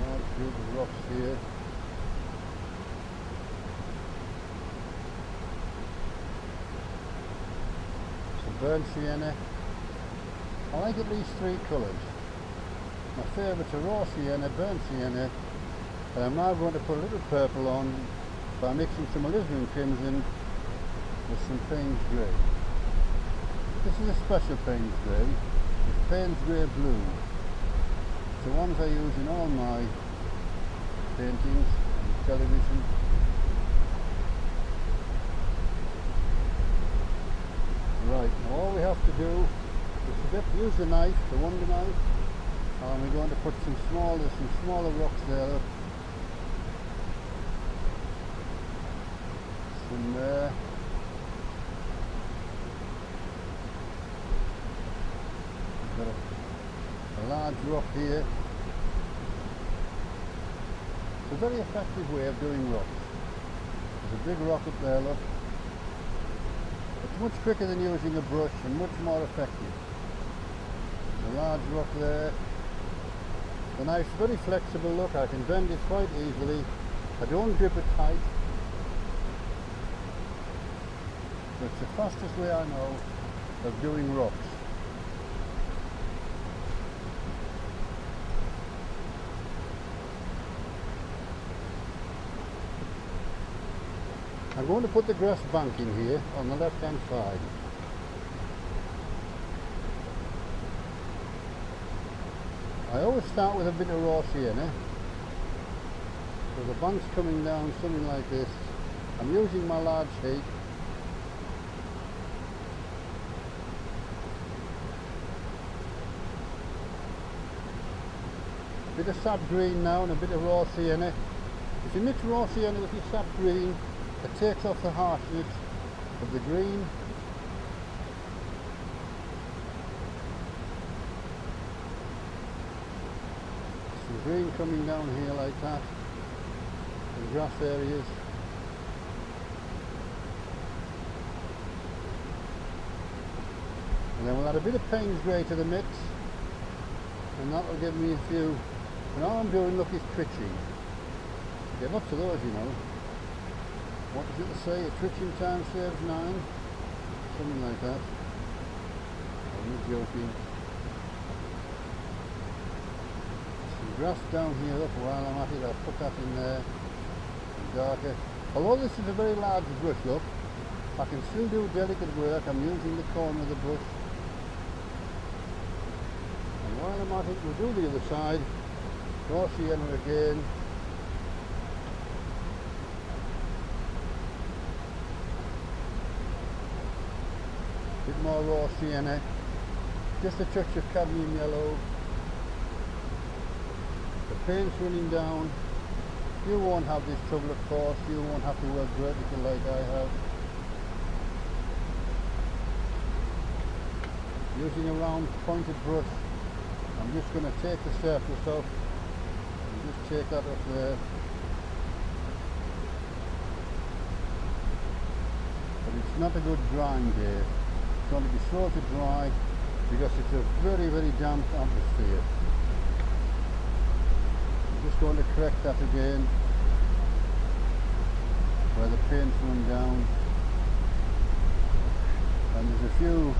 A: Large group of rocks here. Some burnt sienna. I like at least 3 colours. My favourites are raw sienna, burnt sienna, and I'm now going to put a little purple on by mixing some alizarin crimson with some Payne's grey. This is a special Payne's grey. It's Payne's grey blue. It's the ones I use in all my paintings and television. Right, now all we have to do is use the knife, the Wonder knife. And we're going to put some smaller rocks there. Some there. We've got a large rock here. It's a very effective way of doing rocks. There's a big rock up there, look. It's much quicker than using a brush and much more effective. There's a large rock there. The knife's very flexible, look, I can bend it quite easily. I don't grip it tight. But it's the fastest way I know of doing rocks. I'm going to put the grass bank in here on the left hand side. I always start with a bit of raw sienna. So the bank's coming down something like this. I'm using my large heat. A bit of sap green now and a bit of raw sienna. If you mix raw sienna with your sap green, it takes off the harshness of the green. Green coming down here like that, in grass areas. And then we'll add a bit of Payne's grey to the mix, and that will give me a few. And all I'm doing, look, is twitching. Get lots of those, you know. What does it say? A twitching time saves 9? Something like that. I'm not joking. Grass down here, look, while I'm at it, I'll put that in there, darker. Although this is a very large brush, look, I can still do delicate work. I'm using the corner of the brush. And while I'm at it, we'll do the other side. Raw sienna again. Bit more raw sienna. Just a touch of cadmium yellow. The paint's running down. You won't have this trouble, of course. You won't have to work vertical like I have. Using a round pointed brush, I'm just going to take the surface off and just take that off there. But it's not a good drying day. It's going to be slow to dry, because it's a very, very damp atmosphere. I'm just going to correct that again, where the paint's run down, and there's a few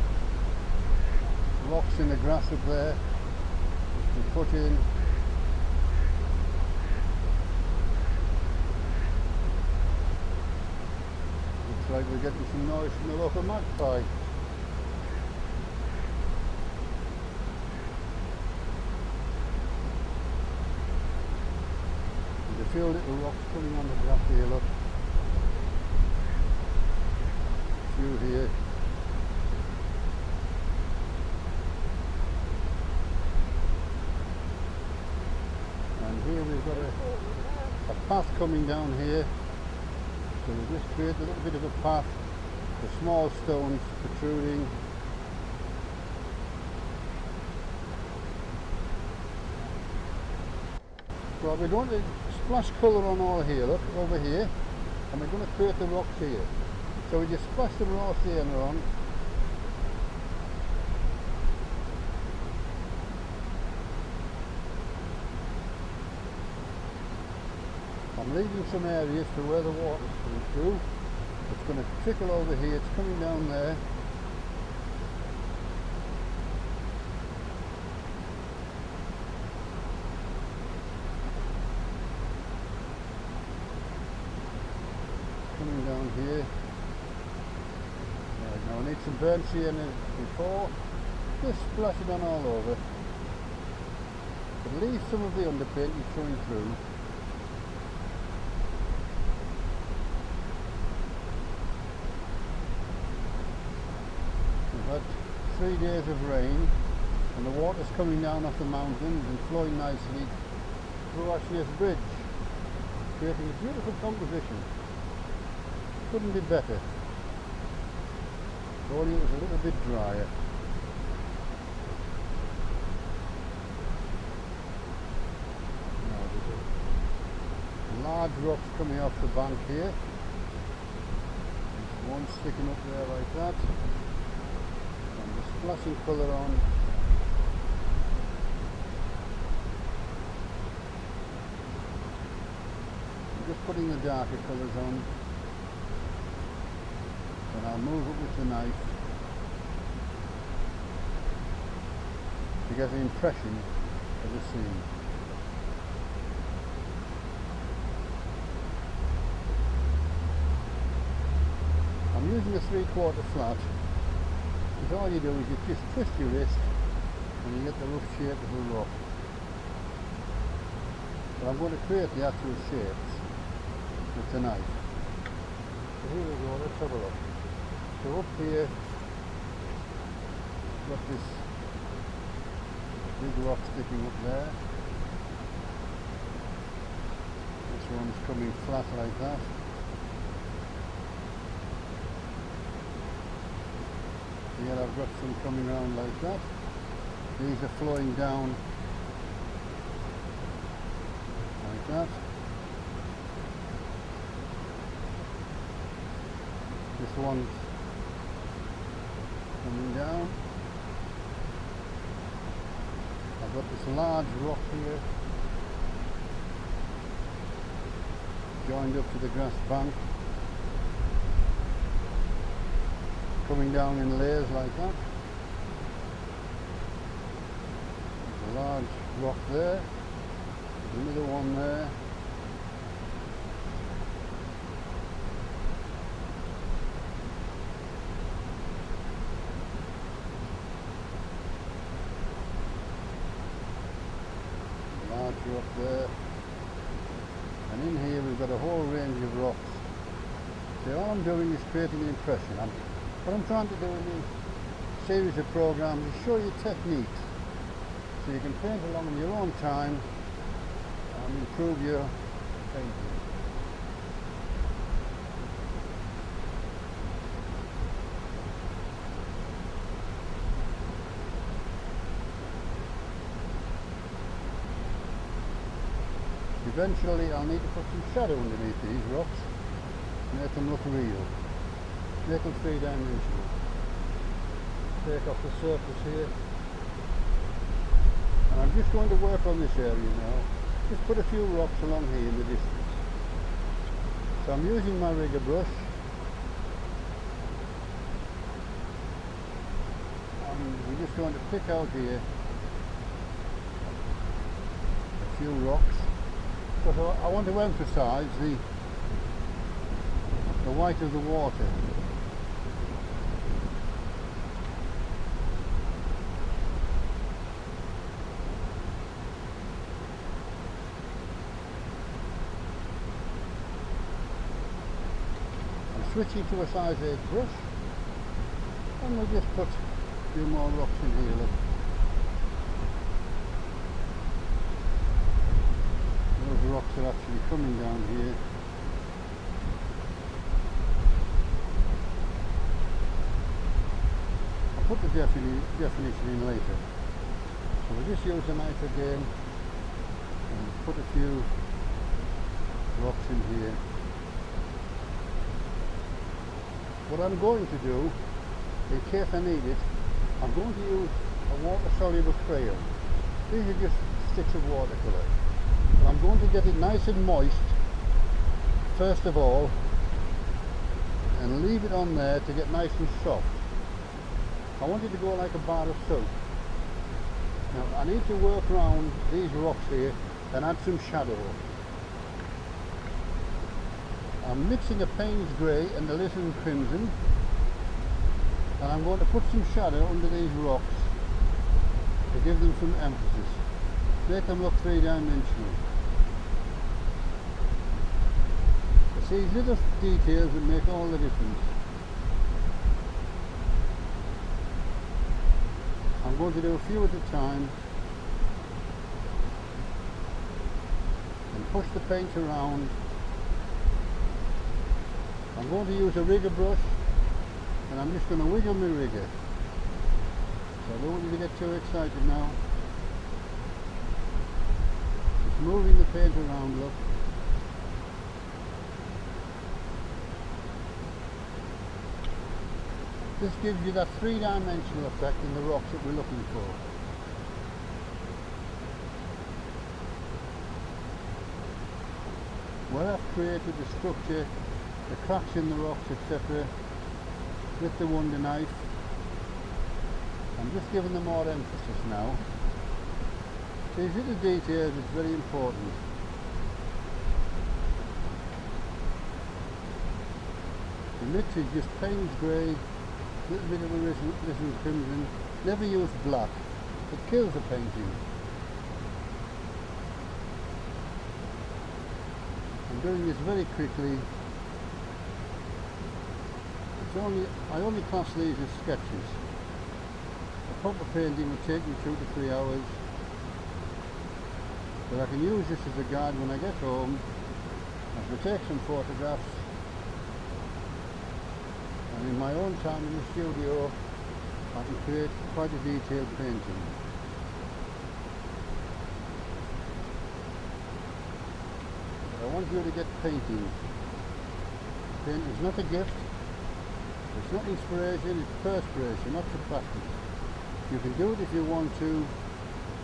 A: rocks in the grass up there which we put in. Looks like we're getting some noise from the local magpie. There's a few little rocks coming on the grass here, look. A few here. And here we've got a path coming down here. So we just create a little bit of a path with small stones protruding. So we're going to splash colour on all here, look, over here, and we're going to create the rocks here. So we just splash the raw sienna on. I'm leaving some areas for where the water's coming through. It's going to trickle over here, it's coming down there. Coming down here. Right, now I need some burnt sienna before. Just splash it on all over. But leave some of the underpaint showing through. We've had 3 days of rain and the water's coming down off the mountains and flowing nicely through Ashness Bridge, creating a beautiful composition. Couldn't be better. Only it was a little bit drier. Now there's large rocks coming off the bank here. There's one sticking up there like that. And just splashing colour on. I'm just putting the darker colours on. And I'll move it with the knife to get an impression of the scene. I'm using a 3/4 flat, because all you do is you just twist your wrist and you get the rough shape of the rock. But I'm going to create the actual shapes with the knife. So here we go, let's have a look. So up here, got this big rock sticking up there. This one's coming flat like that. Here I've got some coming around like that. These are flowing down like that. This one's coming down. I've got this large rock here joined up to the grass bank, coming down in layers like that. There's a large rock there, there's another one there. Up there, and in here we've got a whole range of rocks. So all I'm doing is creating an impression. What I'm trying to do in this series of programs is show you techniques so you can paint along in your own time and improve your painting. Eventually I'll need to put some shadow underneath these rocks, make them look real, make them 3-dimensional. take off the surface here. And I'm just going to work on this area now. Just put a few rocks along here in the distance. So I'm using my rigger brush. And we're just going to pick out here a few rocks. So I want to emphasise the white of the water. I'm switching to a size 8 brush, and we'll just put a few more rocks in here. Look. Those rocks are actually coming down here. I'll put the definition in later. So we'll just use the knife again and put a few rocks in here. What I'm going to do, in case I need it, I'm going to use a water-soluble crayon. These are just sticks of watercolour. But I'm going to get it nice and moist, first of all, and leave it on there to get nice and soft. I want it to go like a bar of soap. Now I need to work around these rocks here and add some shadow. I'm mixing a Payne's Grey and the Lisson Crimson, and I'm going to put some shadow under these rocks to give them some emphasis, make them look three-dimensional. It's these little details that make all the difference. I'm going to do a few at a time and push the paint around. I'm going to use a rigger brush, and I'm just going to wiggle my rigger. So I don't want you to get too excited now. Just moving the paint around, look. This gives you that three-dimensional effect in the rocks that we're looking for. Where I've created the structure, the cracks in the rocks, etc., with the Wonder Knife, I'm just giving them more emphasis now. These little details is very important. The mix is just Payne's Grey, a little bit of a Lisson Crimson. Never use black, it kills the painting. I'm doing this very quickly. I only class these as sketches. A proper painting will take me 2 to 3 hours, but I can use this as a guide when I get home, as we take some photographs, and in my own time in the studio I can create quite a detailed painting. But I want you to get painting. Painting is not a gift. It's not inspiration, it's perspiration, not to practice. You can do it if you want to.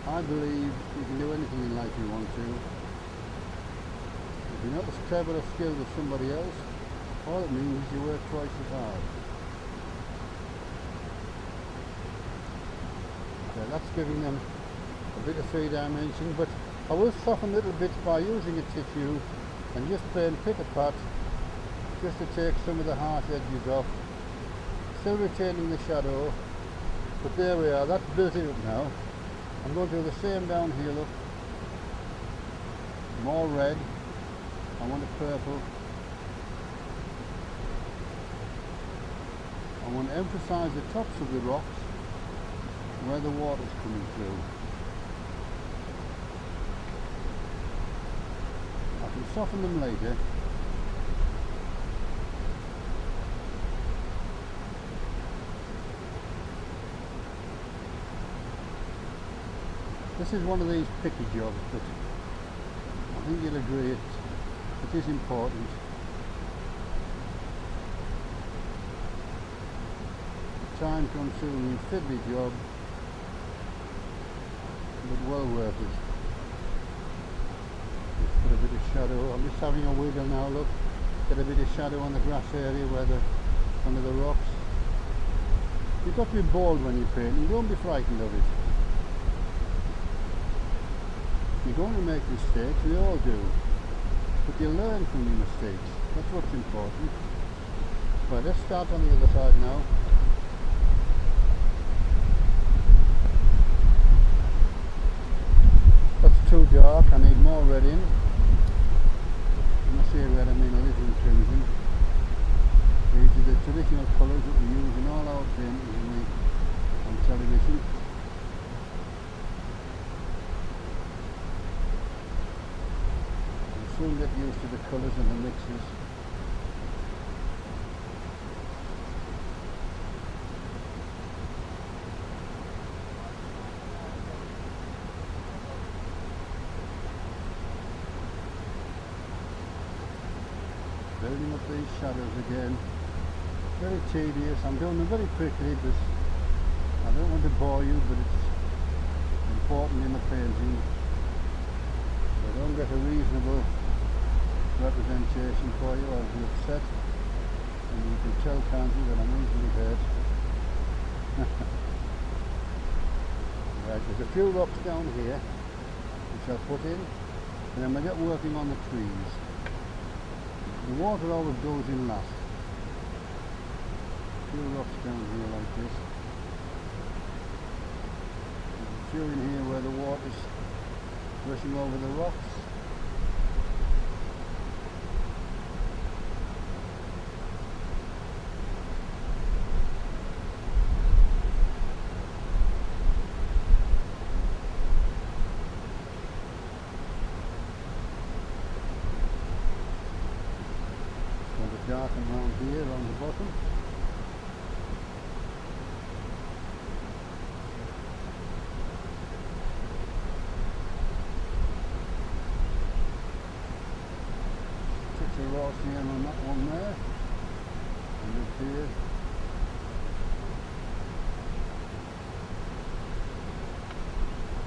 A: I believe you can do anything in life you want to. If you're not as clever or skilled as somebody else, all it means is you work twice as hard. Okay, that's giving them a bit of three-dimension, but I will soften little bits by using a tissue and just plain pick-a-pat, just to take some of the harsh edges off. Still retaining the shadow, but there we are, that's built it up now. I'm going to do the same down here, look. More red, I want a purple. I want to emphasise the tops of the rocks where the water's coming through. I can soften them later. This is one of these picky jobs, but I think you'll agree it is important. time consuming, fiddly job, but well worth it. Just put a bit of shadow. I'm just having a wiggle now, look. Get a bit of shadow on the grass area where under the rocks. You've got to be bold when you're painting, don't be frightened of it. You're going to make mistakes, we all do. But you learn from your mistakes, that's what's important. Right, let's start on the other side now. That's too dark, I need more red in. When I say red I mean a little crimson. These are the traditional colours that we use in all our paintings on television. You'll soon get used to the colours and the mixes. Building up these shadows again. Very tedious. I'm doing them very quickly because I don't want to bore you, but it's important in the painting. So I don't get a reasonable representation for you, I'll be upset. And you can tell, can't you, that I'm easily hurt. Right, there's a few rocks down here which I'll put in, and then we'll get working on the trees. The water always goes in last. A few rocks down here like this. There's a few in here where the water's rushing over the rocks. Darken around here, around the bottom. Touch of raw cyan on that one there, and up here.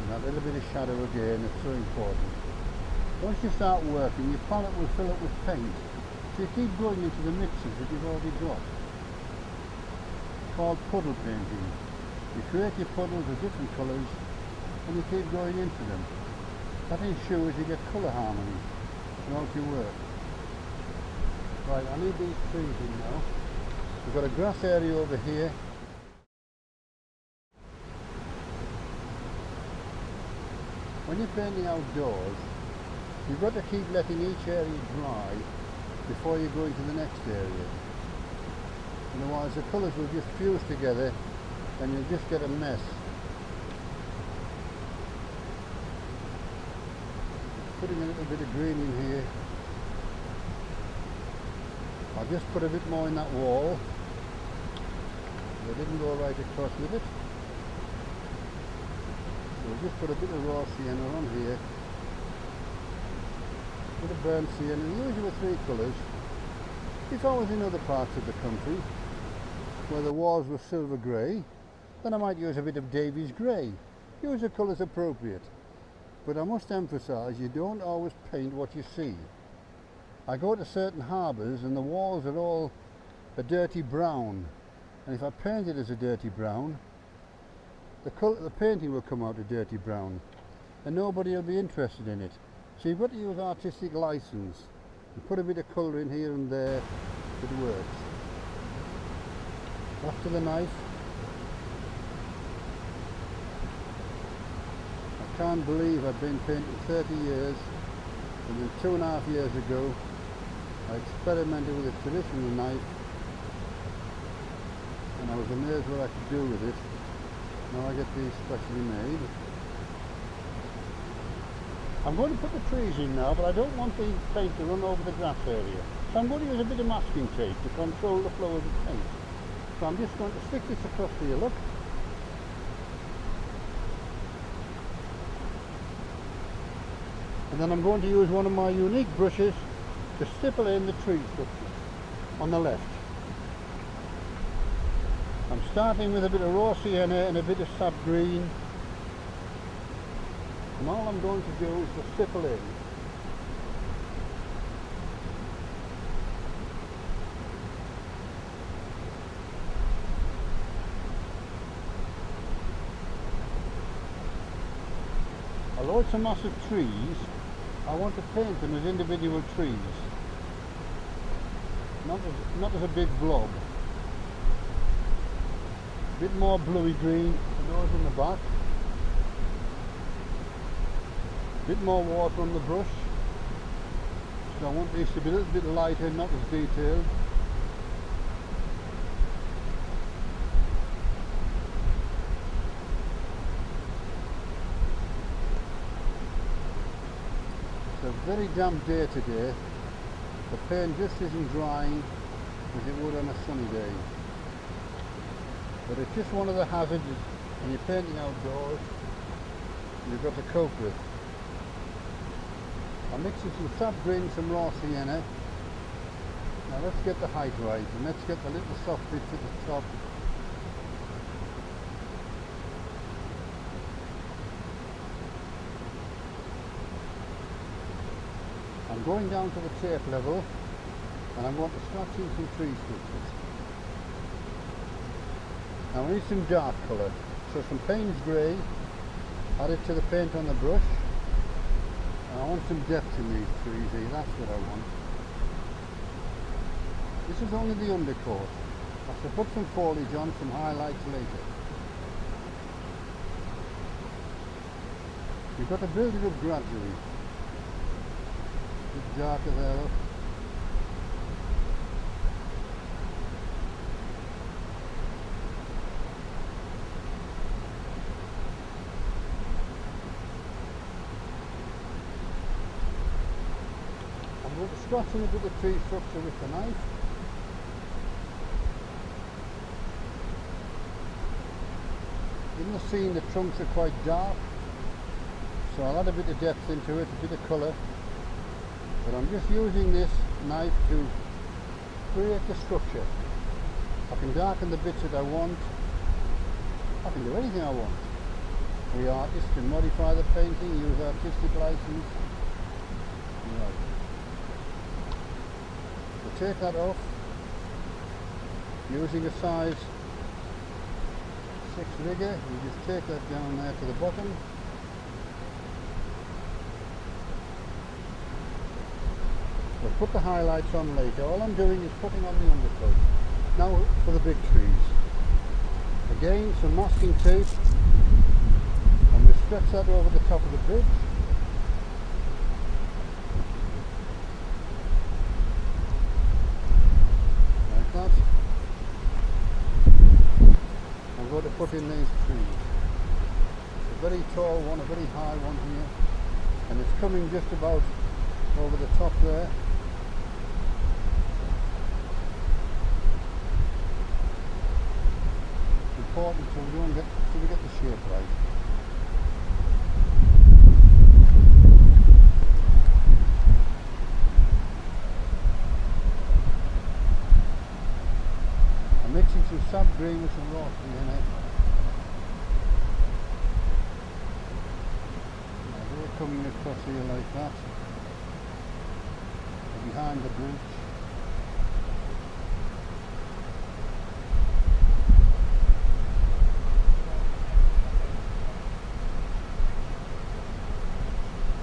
A: And that little bit of shadow again, it's so important. Once you start working, your palette will fill up with paint. So you keep going into the mixes that you've already got. It's called puddle painting. You create your puddles of different colours and you keep going into them. That ensures you get colour harmony throughout your work. Right, I need these trees in now. We've got a grass area over here. When you're painting outdoors, you've got to keep letting each area dry before you go into the next area. Otherwise the colours will just fuse together and you'll just get a mess. Putting a little bit of green in here. I'll just put a bit more in that wall. I didn't go right across with it. So we'll just put a bit of raw sienna on here. Bit of burnt sienna, usually three colours. If I was in other parts of the country where the walls were silver grey, then I might use a bit of Davies grey. Use the colours appropriate. But I must emphasise, you don't always paint what you see. I go to certain harbours and the walls are all a dirty brown, and if I paint it as a dirty brown, the painting will come out a dirty brown and nobody will be interested in it. So you've got to use artistic license and put a bit of colour in here and there, it works. Back to the knife. I can't believe I've been painting 30 years, and then 2.5 years ago I experimented with a traditional knife and I was amazed what I could do with it. Now I get these specially made. I'm going to put the trees in now, but I don't want the paint to run over the grass area. So I'm going to use a bit of masking tape to control the flow of the paint. So I'm just going to stick this across here, look. And then I'm going to use one of my unique brushes to stipple in the tree structure on the left. I'm starting with a bit of raw sienna and a bit of sap green, and all I'm going to do is just stipple in. Although it's a mass of trees, I want to paint them as individual trees, not as a big blob. A bit more bluey green for those in the back. A bit more water on the brush. So I want these to be a little bit lighter, not as detailed. It's a very damp day today. The paint just isn't drying as it would on a sunny day. But it's just one of the hazards when you're painting outdoors you've got to cope with. I'm mixing some sap green, some raw sienna. Now let's get the height right, and let's get the little soft bits at the top. I'm going down to the tape level, and I'm going to scratch in some tree structures. Now I need some dark colour, so some Payne's grey, add it to the paint on the brush. And I want some depth in these trees here, that's what I want. This is only the undercoat. I have to put some foliage on, some highlights later. You've got to build it up gradually. A bit darker there. I'm going to scratch in a bit of tree structure with the knife. In the scene the trunks are quite dark, so I'll add a bit of depth into it, a bit of colour. But I'm just using this knife to create the structure. I can darken the bits that I want. I can do anything I want. We artists can modify the painting, use artistic license. Right. So take that off using a size 6 rigger. You just take that down there to the bottom. We'll put the highlights on later. All I'm doing is putting on the undercoat. Now for the big trees. Again, some masking tape, and we stretch that over the top of the bridge. Like that. I'm going to put in these trees. A very tall one, a very high one here, and it's coming just about over the top there. Important so we get the shape right. I'm mixing some sap green with some raw sienna. Now they're coming across here like that, behind the bridge.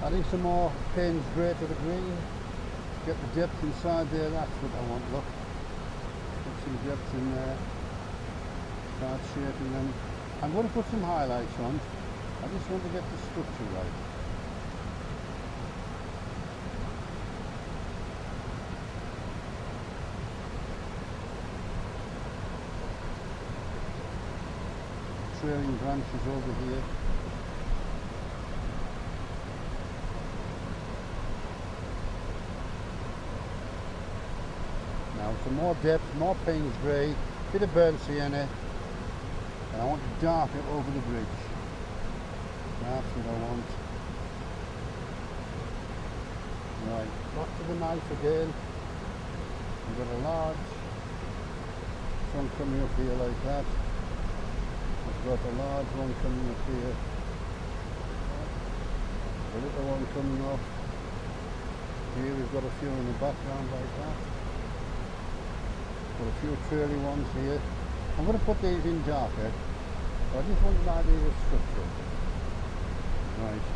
A: Adding some more Payne's grey to the green, get the depth inside there, that's what I want, look. Put some depth in there, start shaping them. I'm going to put some highlights on, I just want to get the structure right. Trailing branches over here. Now some more depth, more Payne's grey, bit of burnt sienna, and I want to dark it over the bridge. That's what I want. Right, back to the knife again. We've got a large one coming up here like that. I've got a large one coming up here. A little one coming off. Here we've got a few in the background like that. Got a few traily ones here. I'm going to put these in darker. I just want an idea of structure. Right.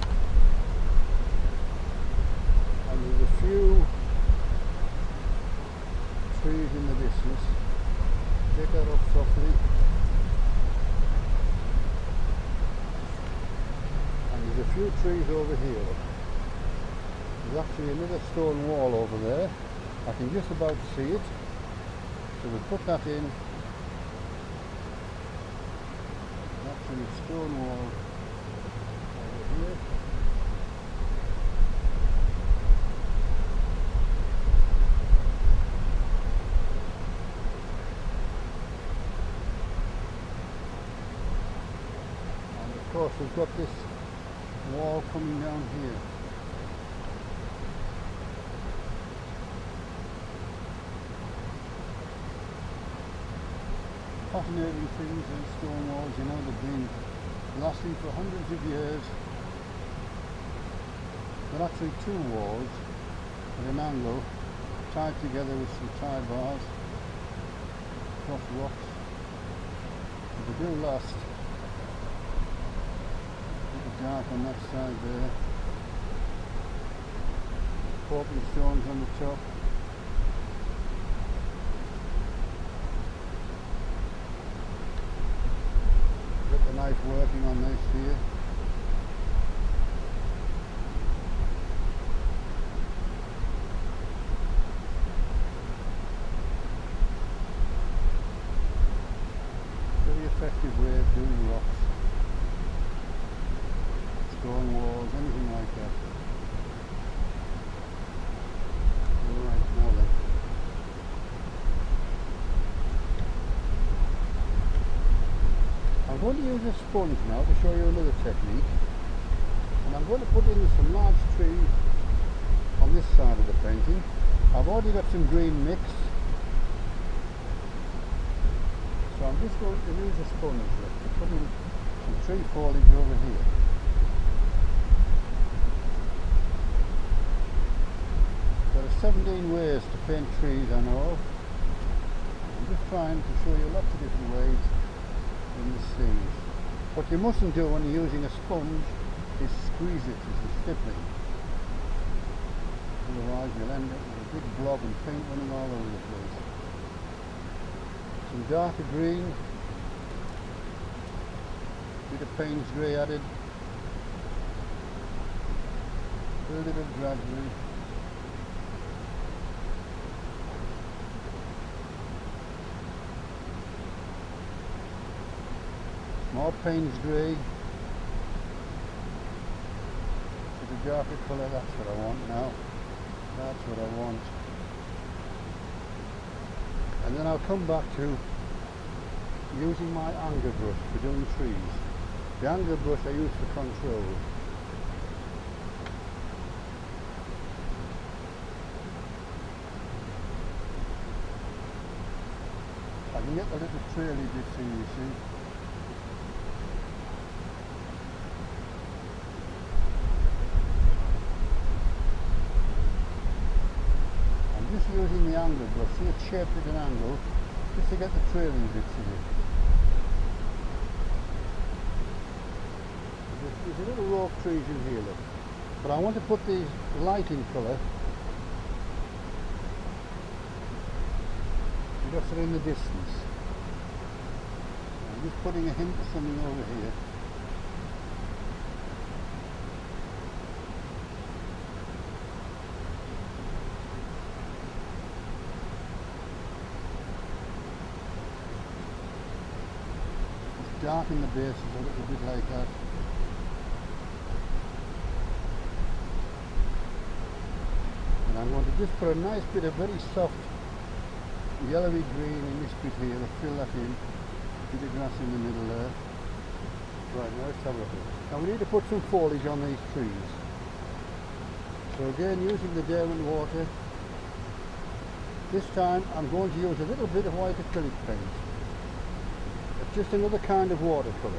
A: And there's a few trees in the distance. Take that up softly. And there's a few trees over here. There's actually another stone wall over there. I can just about see it. So we'll put that in. Actually stone wall over here. And of course we've got this wall coming down here. Fascinating things in stone walls, you know, they've been lasting for hundreds of years. They're actually two walls at an angle, tied together with some tie bars across rocks. But they do last. A bit dark on that side there. Coping stones on the top. Knife working on this here. Very effective way of doing rocks, stone walls, anything like that. Alright, now then. I'm going to use a sponge now to show you another technique, and I'm going to put in some large trees on this side of the painting. I've already got some green mix, so I'm just going to use a sponge to put in some tree foliage over here. There are 17 ways to paint trees, I know. I'm just trying to show you lots of different ways in this series. What you mustn't do when you're using a sponge is squeeze it as you're stippling. Otherwise you'll end up with a big blob and paint running all over the place. Some darker green, bit of Payne's grey added, build it up gradually. More Payne's grey, with a darker colour. That's what I want now. That's what I want. And then I'll come back to using my anger brush for doing trees. The anger brush I use for control. I can get the little traily bits in, you see. Using the angle brush, see it's shaped at an angle, just to get the trailing bits in it. There's a little row of trees in here, look. But I want to put these light in colour because they're in the distance. I'm just putting a hint of something over here. Darken the bases a little bit like that. And I'm going to just put a nice bit of very soft yellowy green in this bit here, to fill that in. Bit of grass in the middle there. Right, now let's have a look. Now we need to put some foliage on these trees. So again, using the Derwent water. This time I'm going to use a little bit of white acrylic paint. just another kind of watercolour.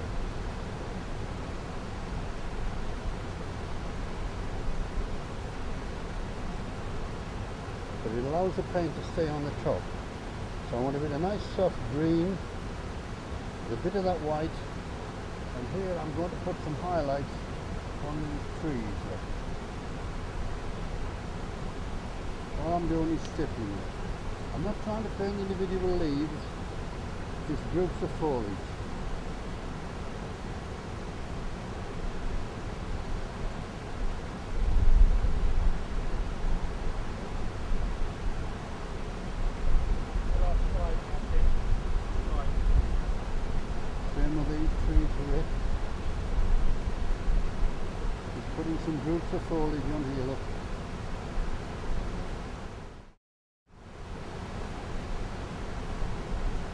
A: But it allows the paint to stay on the top. So I want a bit of nice soft green with a bit of that white, and here I'm going to put some highlights on these trees. All I'm doing is stippling it. I'm not trying to paint individual leaves, just groups of foliage. Same with these trees here. Just putting some groups of foliage on here, look.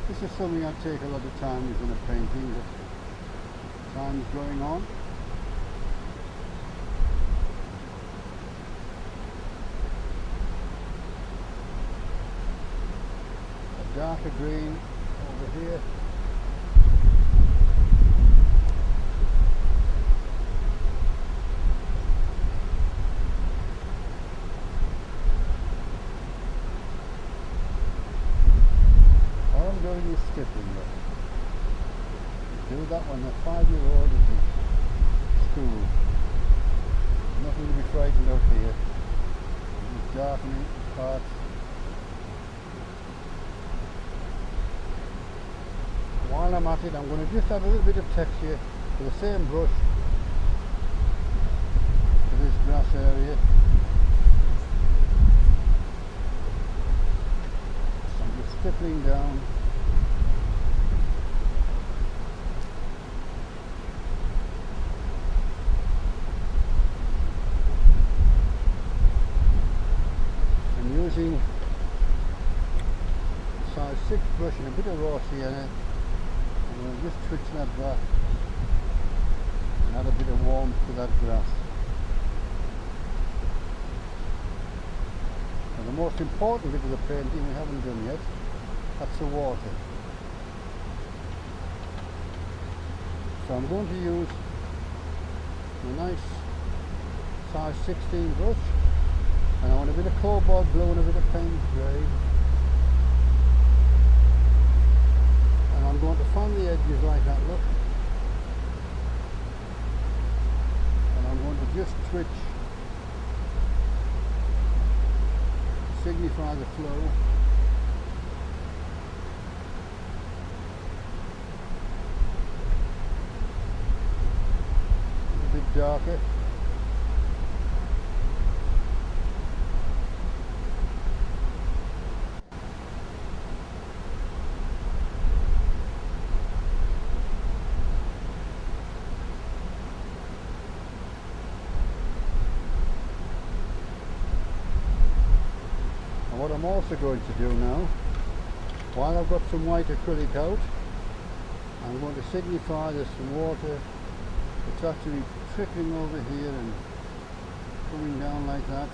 A: This is something I take a lot of time in a painting, but time's going on. A darker green over here. Doing is stippling it. Do that when a 5-year-old is in school. Nothing to be frightened of here. Just darkening parts. While I'm at it, I'm going to just add a little bit of texture with the same brush to this grass area. I'm just stippling down. Using size 6 brush and a bit of raw sienna, and we'll just twitch that back and add a bit of warmth to that grass. And the most important bit of the painting we haven't done yet, that's the water. So I'm going to use a nice size 16 brush. And I want a bit of cobalt blue and a bit of Payne's grey. And I'm going to fan the edges like that, look. And I'm going to just twitch to signify the flow. A bit darker. What I'm also going to do now, while I've got some white acrylic out, I'm going to signify there's some water that's actually trickling over here and coming down like that.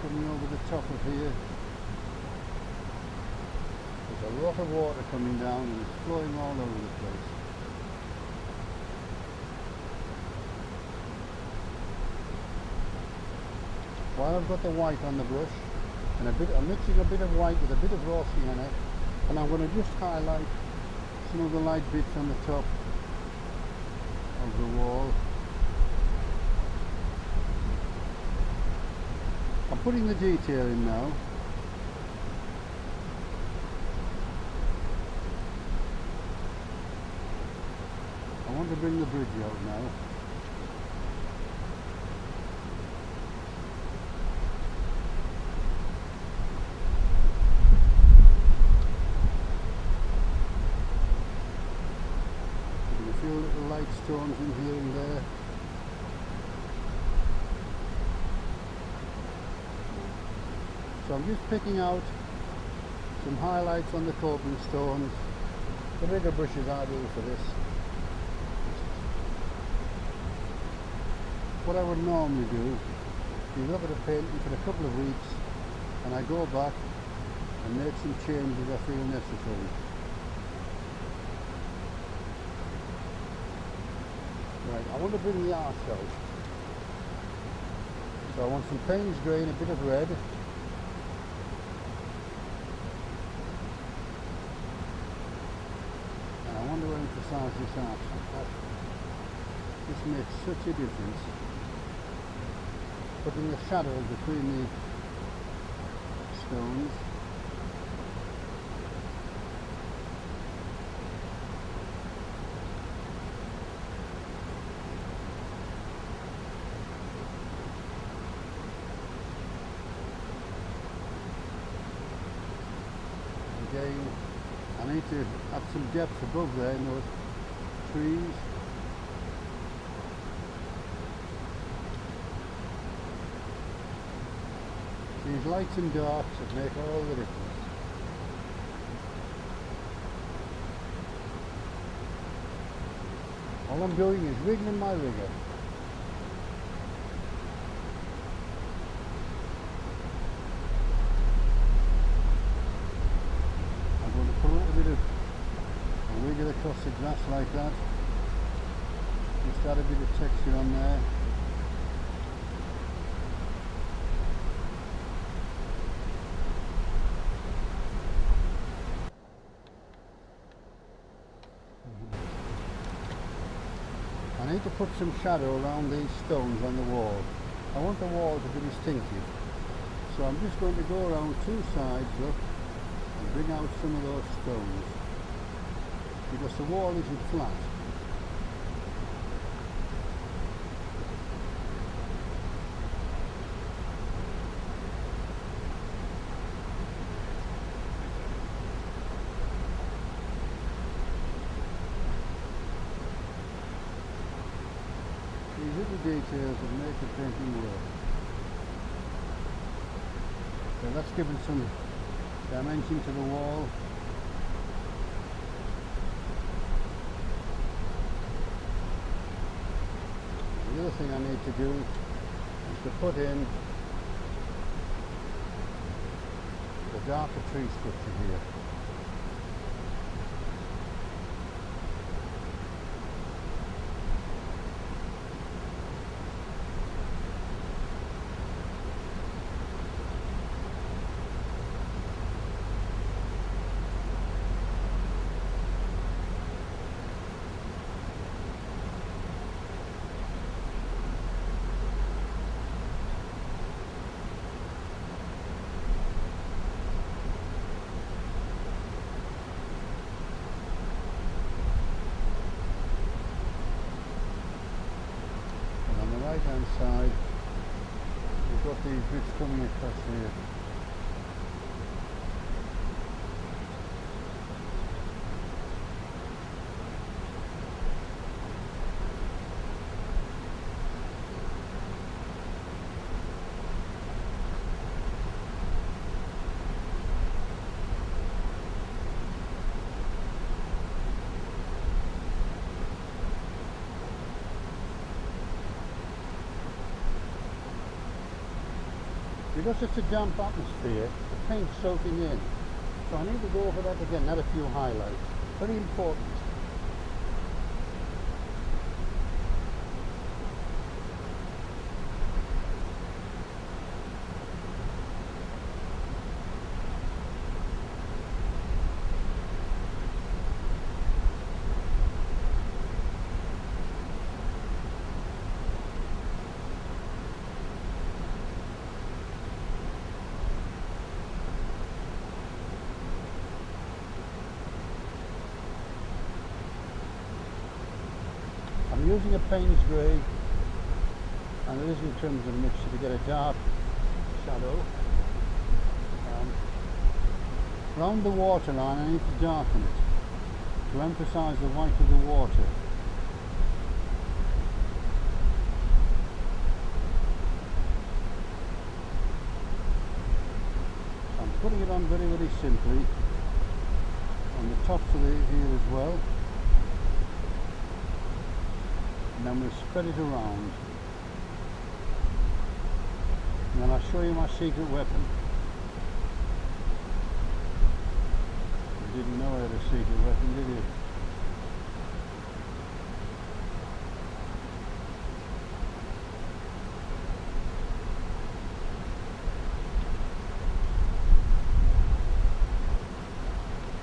A: Coming over the top of here. There's a lot of water coming down and it's flowing all over the place. While I've got the white on the brush, and I'm mixing a bit of white with a bit of raw sienna, and I'm going to just highlight some of the light bits on the top of the wall. I'm putting the detail in now. I want to bring the bridge out now. Little light stones in here and there. So I'm just picking out some highlights on the coping stones. The bigger brushes I do for this. What I would normally do, you look at a painting for a couple of weeks and I go back and make some changes I feel necessary. Right, I want to bring the arse out. So I want some Payne's grey and a bit of red. And I want to emphasise this arse. This makes such a difference. Putting the shadow between the stones. Again, I need to add some depth above there in those trees. These lights and darks that make all the difference. All I'm doing is wiggling my rigger. I'm going to put a little bit of a wiggle across the grass like that. Just add a bit of texture on there. I need to put some shadow around these stones on the wall. I want the wall to be distinctive. So I'm just going to go around two sides, look, and bring out some of those stones. Because the wall isn't flat. These little details that make the painting work. So that's given some dimension to the wall. The other thing I need to do is to put in the darker tree structure here. Right hand side, we've got these bits coming across here. Because it's a damp atmosphere, the paint's soaking in. So I need to go over that again, add a few highlights. Very important. I'm using a Payne's grey and it isn't crimson mixture to get a dark shadow. Round the water line I need to darken it to emphasise the white of the water. So I'm putting it on very, very simply on the tops of the here as well. And then we'll spread it around. And then I'll show you my secret weapon. didn't know how to see the weapon, did you?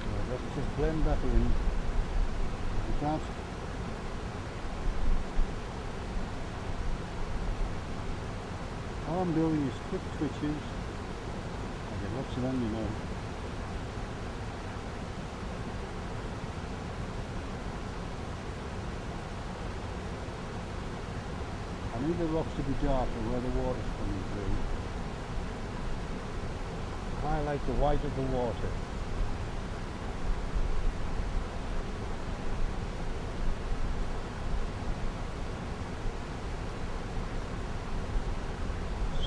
A: Well, let's just blend that in like that. All I'm doing is quick twitches. I get lots of them, you know. I need the rocks to be darker where the water's coming through. Highlight the white of the water.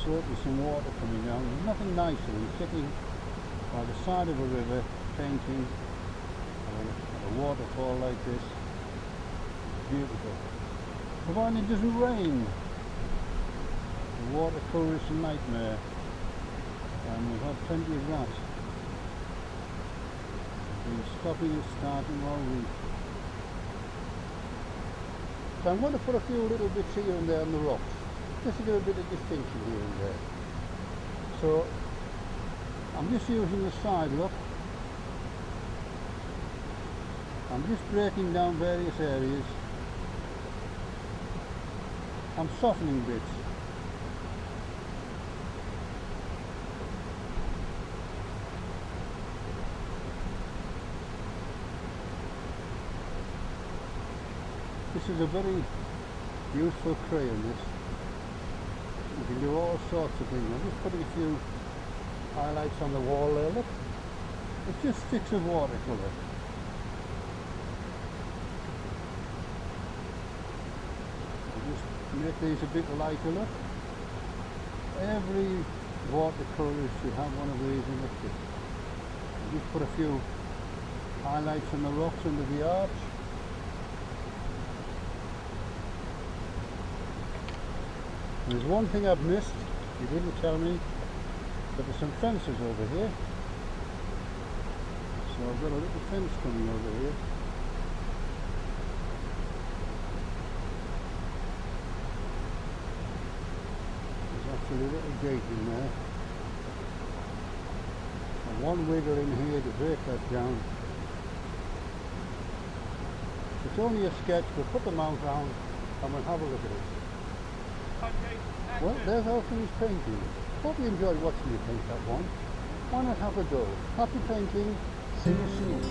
A: Certainly some water coming down. There's nothing nicer than sitting by the side of a river painting at a waterfall like this. It's beautiful. Provided it doesn't rain. The watercolour is a nightmare, and we've had plenty of that. We've been stopping and starting all week. So I'm going to put a few little bits here and there on the rocks, just to give a bit of distinction here and there. So I'm just using the side look. I'm just breaking down various areas. I'm softening bits. This is a very useful crayon, this. You can do all sorts of things. I'm just putting a few highlights on the wall there, look. It's just sticks of watercolour. Make these a bit lighter, look. Every watercolour should have one of these in the kit. Just put a few highlights on the rocks under the arch. There's one thing I've missed, you didn't tell me, but there's some fences over here. So I've got a little fence coming over here. A little gate in there, and one wiggle in here to break that down. It's only a sketch, but put the mount round and we'll have a look at it. Okay, well, there's our finished painting. Hope you enjoyed watching me paint that one. Why not have a go? Happy painting. See you soon.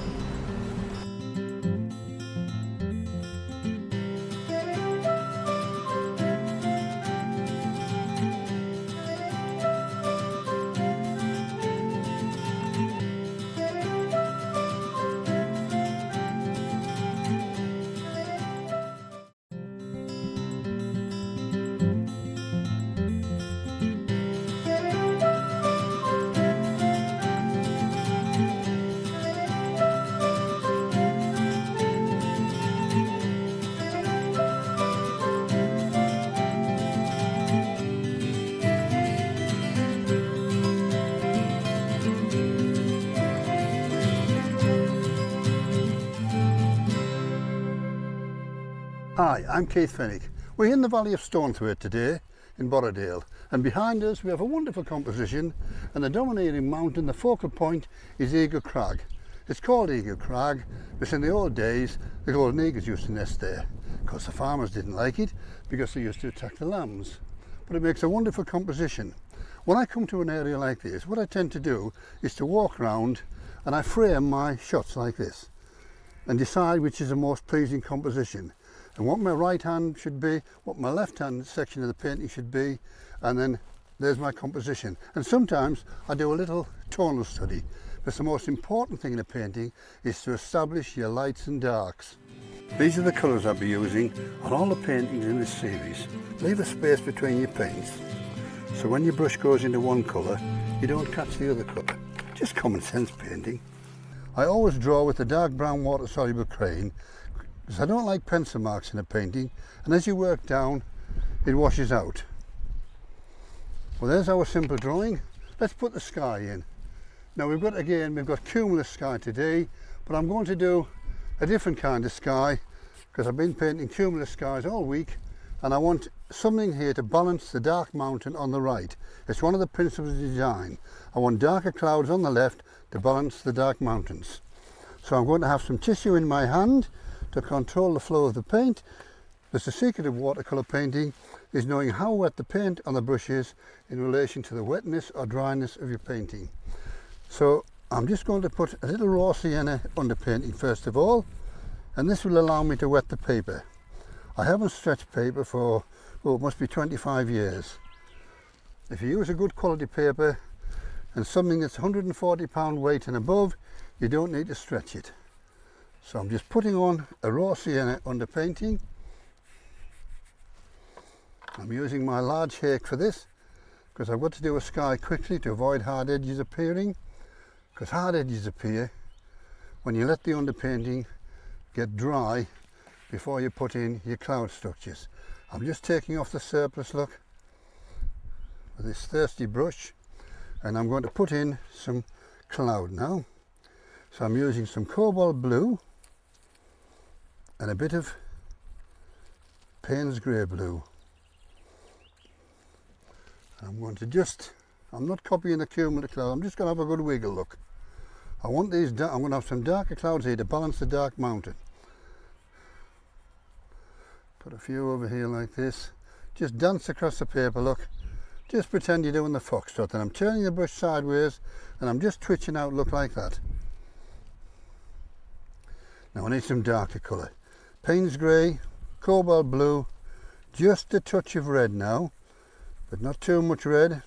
A: Hi, I'm Keith Fenwick. We're in the Valley of Stonethwaite today in Borrowdale, and behind us we have a wonderful composition, and the dominating mountain, the focal point, is Eagle Crag. It's called Eagle Crag because in the old days the golden eagles used to nest there. Of course the farmers didn't like it because they used to attack the lambs, but it makes a wonderful composition. When I come to an area like this, what I tend to do is to walk around and I frame my shots like this and decide which is the most pleasing composition, and what my right hand should be, what my left hand section of the painting should be, and then there's my composition. And sometimes I do a little tonal study, but the most important thing in a painting is to establish your lights and darks. These are the colours I'll be using on all the paintings in this series. Leave a space between your paints, so when your brush goes into one colour, you don't catch the other colour. Just common sense painting. I always draw with a dark brown water soluble crayon because I don't like pencil marks in a painting, and as you work down it washes out. Well, there's our simple drawing. Let's put the sky in. Now we've got cumulus sky today, but I'm going to do a different kind of sky because I've been painting cumulus skies all week, and I want something here to balance the dark mountain on the right. It's one of the principles of design. I want darker clouds on the left to balance the dark mountains. So I'm going to have some tissue in my hand to control the flow of the paint. Because the secret of watercolour painting is knowing how wet the paint on the brush is in relation to the wetness or dryness of your painting. So I'm just going to put a little raw sienna underpainting first of all, and this will allow me to wet the paper. I haven't stretched paper for, oh, it must be 25 years. If you use a good quality paper and something that's 140 pound weight and above, you don't need to stretch it. So I'm just putting on a raw sienna underpainting. I'm using my large hake for this because I've got to do a sky quickly to avoid hard edges appearing, because hard edges appear when you let the underpainting get dry before you put in your cloud structures. I'm just taking off the surplus, look, with this thirsty brush, and I'm going to put in some cloud now. So I'm using some cobalt blue and a bit of Payne's grey blue. I'm going to I'm not copying the cumulative cloud, I'm just going to have a good wiggle look. I want these, I'm going to have some darker clouds here to balance the dark mountain. Put a few over here like this. Just dance across the paper, look. Just pretend you're doing the foxtrot, and I'm turning the brush sideways and I'm just twitching out, look like that. Now I need some darker colour. Payne's grey, cobalt blue, just a touch of red now, but not too much red.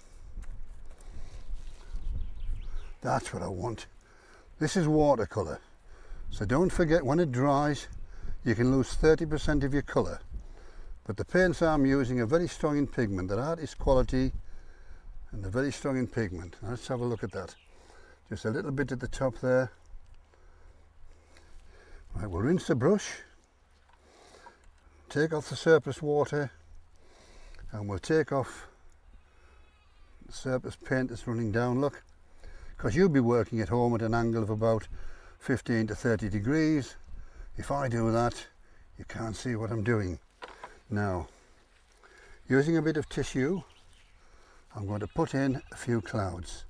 A: That's what I want. This is watercolour, so don't forget when it dries you can lose 30% of your colour. But the paints I'm using are very strong in pigment. They're artist quality and they're very strong in pigment. Now let's have a look at that. Just a little bit at the top there. Right, we'll rinse the brush, take off the surplus water, and we'll take off the surplus paint that's running down, look, because you'll be working at home at an angle of about 15 to 30 degrees. If I do that, you can't see what I'm doing. Now, using a bit of tissue, I'm going to put in a few clouds.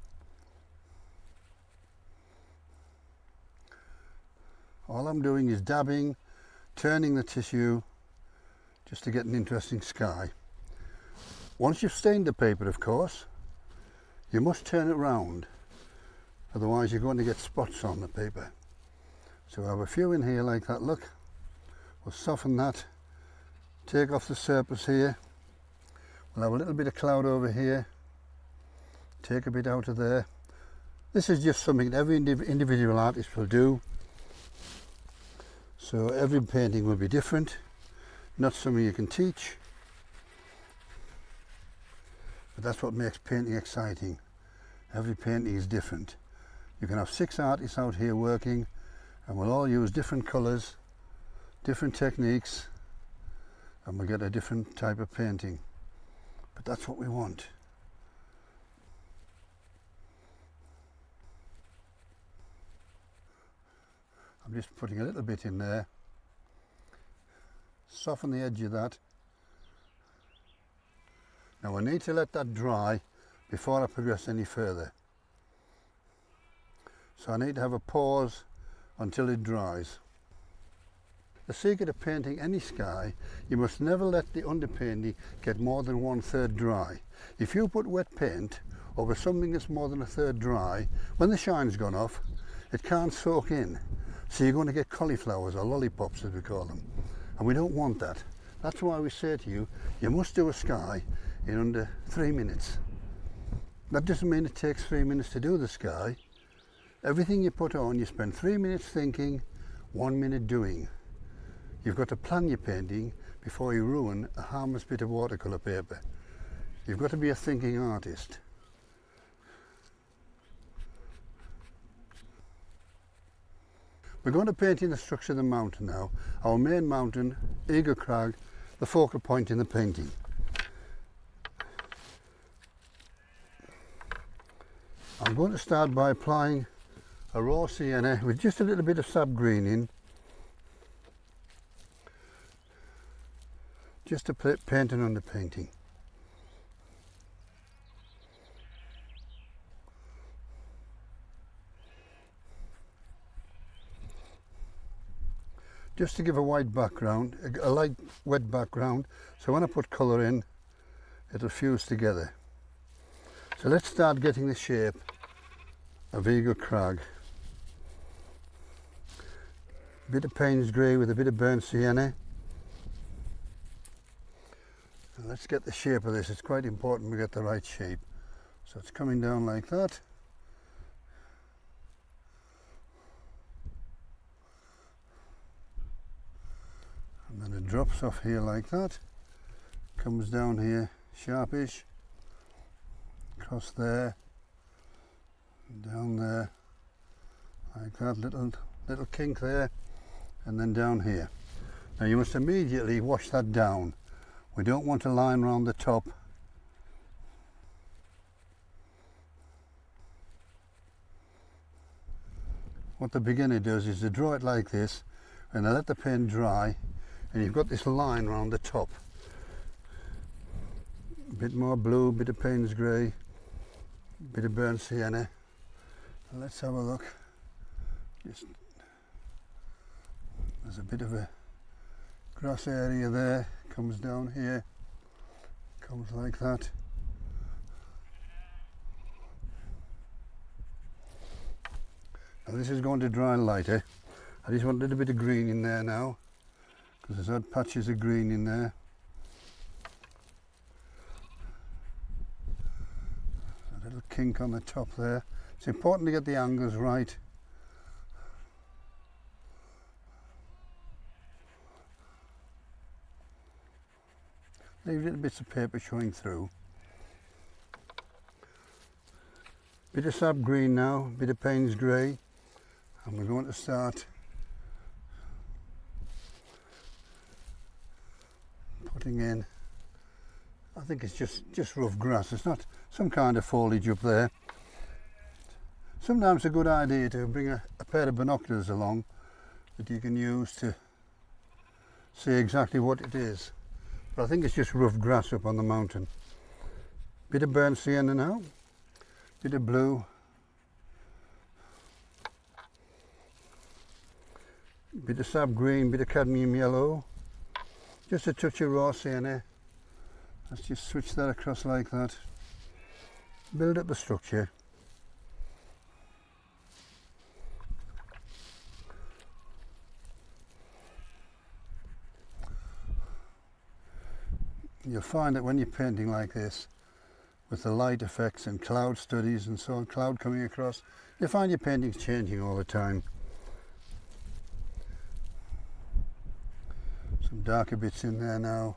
A: All I'm doing is dabbing, turning the tissue, just to get an interesting sky. Once you've stained the paper, of course, you must turn it round, otherwise you're going to get spots on the paper. So I have a few in here like that, look. We'll soften that, take off the surplus here. We'll have a little bit of cloud over here, take a bit out of there. This is just something that every individual artist will do. So every painting will be different, not something you can teach. But that's what makes painting exciting. Every painting is different. You can have 6 artists out here working, and we'll all use different colours, different techniques, and we'll get a different type of painting. But that's what we want. I'm just putting a little bit in there, soften the edge of that. Now I need to let that dry before I progress any further. So I need to have a pause until it dries. The secret of painting any sky, you must never let the underpainting get more than 1/3 dry. If you put wet paint over something that's more than 1/3 dry, when the shine's gone off, it can't soak in. So you're going to get cauliflowers or lollipops, as we call them. And we don't want that. That's why we say to you, you must do a sky in under 3 minutes. That doesn't mean it takes 3 minutes to do the sky. Everything you put on, you spend 3 minutes thinking, 1 minute doing. You've got to plan your painting before you ruin a harmless bit of watercolour paper. You've got to be a thinking artist. We're going to paint in the structure of the mountain now. Our main mountain, Eagle Crag, the focal point in the painting. I'm going to start by applying a raw sienna with just a little bit of sap green in, just to paint and underpainting. Just to give a white background, a light wet background, so when I put colour in, it'll fuse together. So let's start getting the shape of Eagle Crag. A bit of Payne's grey with a bit of burnt sienna. And let's get the shape of this. It's quite important we get the right shape. So it's coming down like that. And then it drops off here like that, comes down here sharpish, across there, down there, like that, little kink there, and then down here. Now you must immediately wash that down. We don't want a line around the top. What the beginner does is to draw it like this, and then let the paint dry, and you've got this line around the top. A bit more blue, a bit of Payne's grey, a bit of burnt sienna. And let's have a look. There's a bit of a grass area there, comes down here, comes like that. Now this is going to dry lighter. I just want a little bit of green in there now, because there's odd patches of green in there. A little kink on the top there. It's important to get the angles right. Leave little bits of paper showing through. Bit of sap green now, bit of Payne's grey, and we're going to start putting in, I think it's just rough grass. It's not some kind of foliage up there. Sometimes it's a good idea to bring a pair of binoculars along that you can use to see exactly what it is. But I think it's just rough grass up on the mountain. Bit of burnt sienna now, bit of blue, bit of sap green, bit of cadmium yellow, just a touch of raw sienna. Let's just switch that across like that. Build up the structure. You'll find that when you're painting like this, with the light effects and cloud studies and so on, cloud coming across, you'll find your painting's changing all the time. Some darker bits in there now.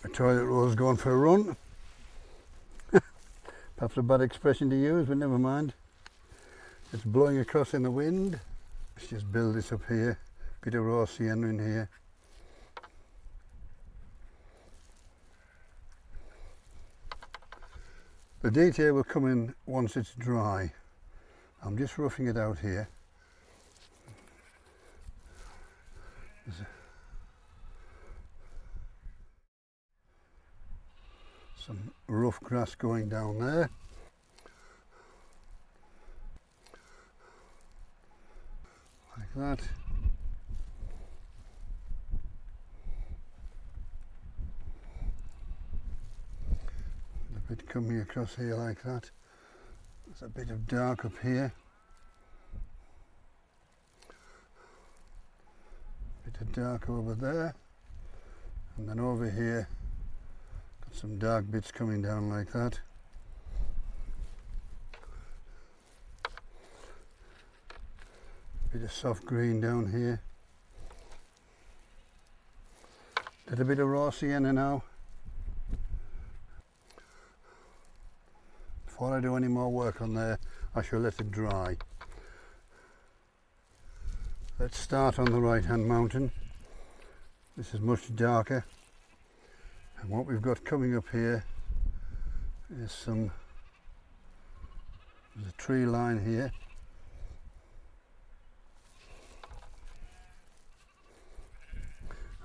A: A toilet roll's going for a run. Perhaps a bad expression to use, but never mind. It's blowing across in the wind. Let's just build this up here. Bit of raw sienna in here. The detail will come in once it's dry. I'm just roughing it out here. Some rough grass going down there. Like that. A bit coming across here like that. There's a bit of dark up here. Bit of dark over there. And then over here, got some dark bits coming down like that. Bit of soft green down here. Little bit of raw sienna now. Before I do any more work on there, I shall let it dry. Let's start on the right hand mountain. This is much darker, and what we've got coming up here is there's a tree line here.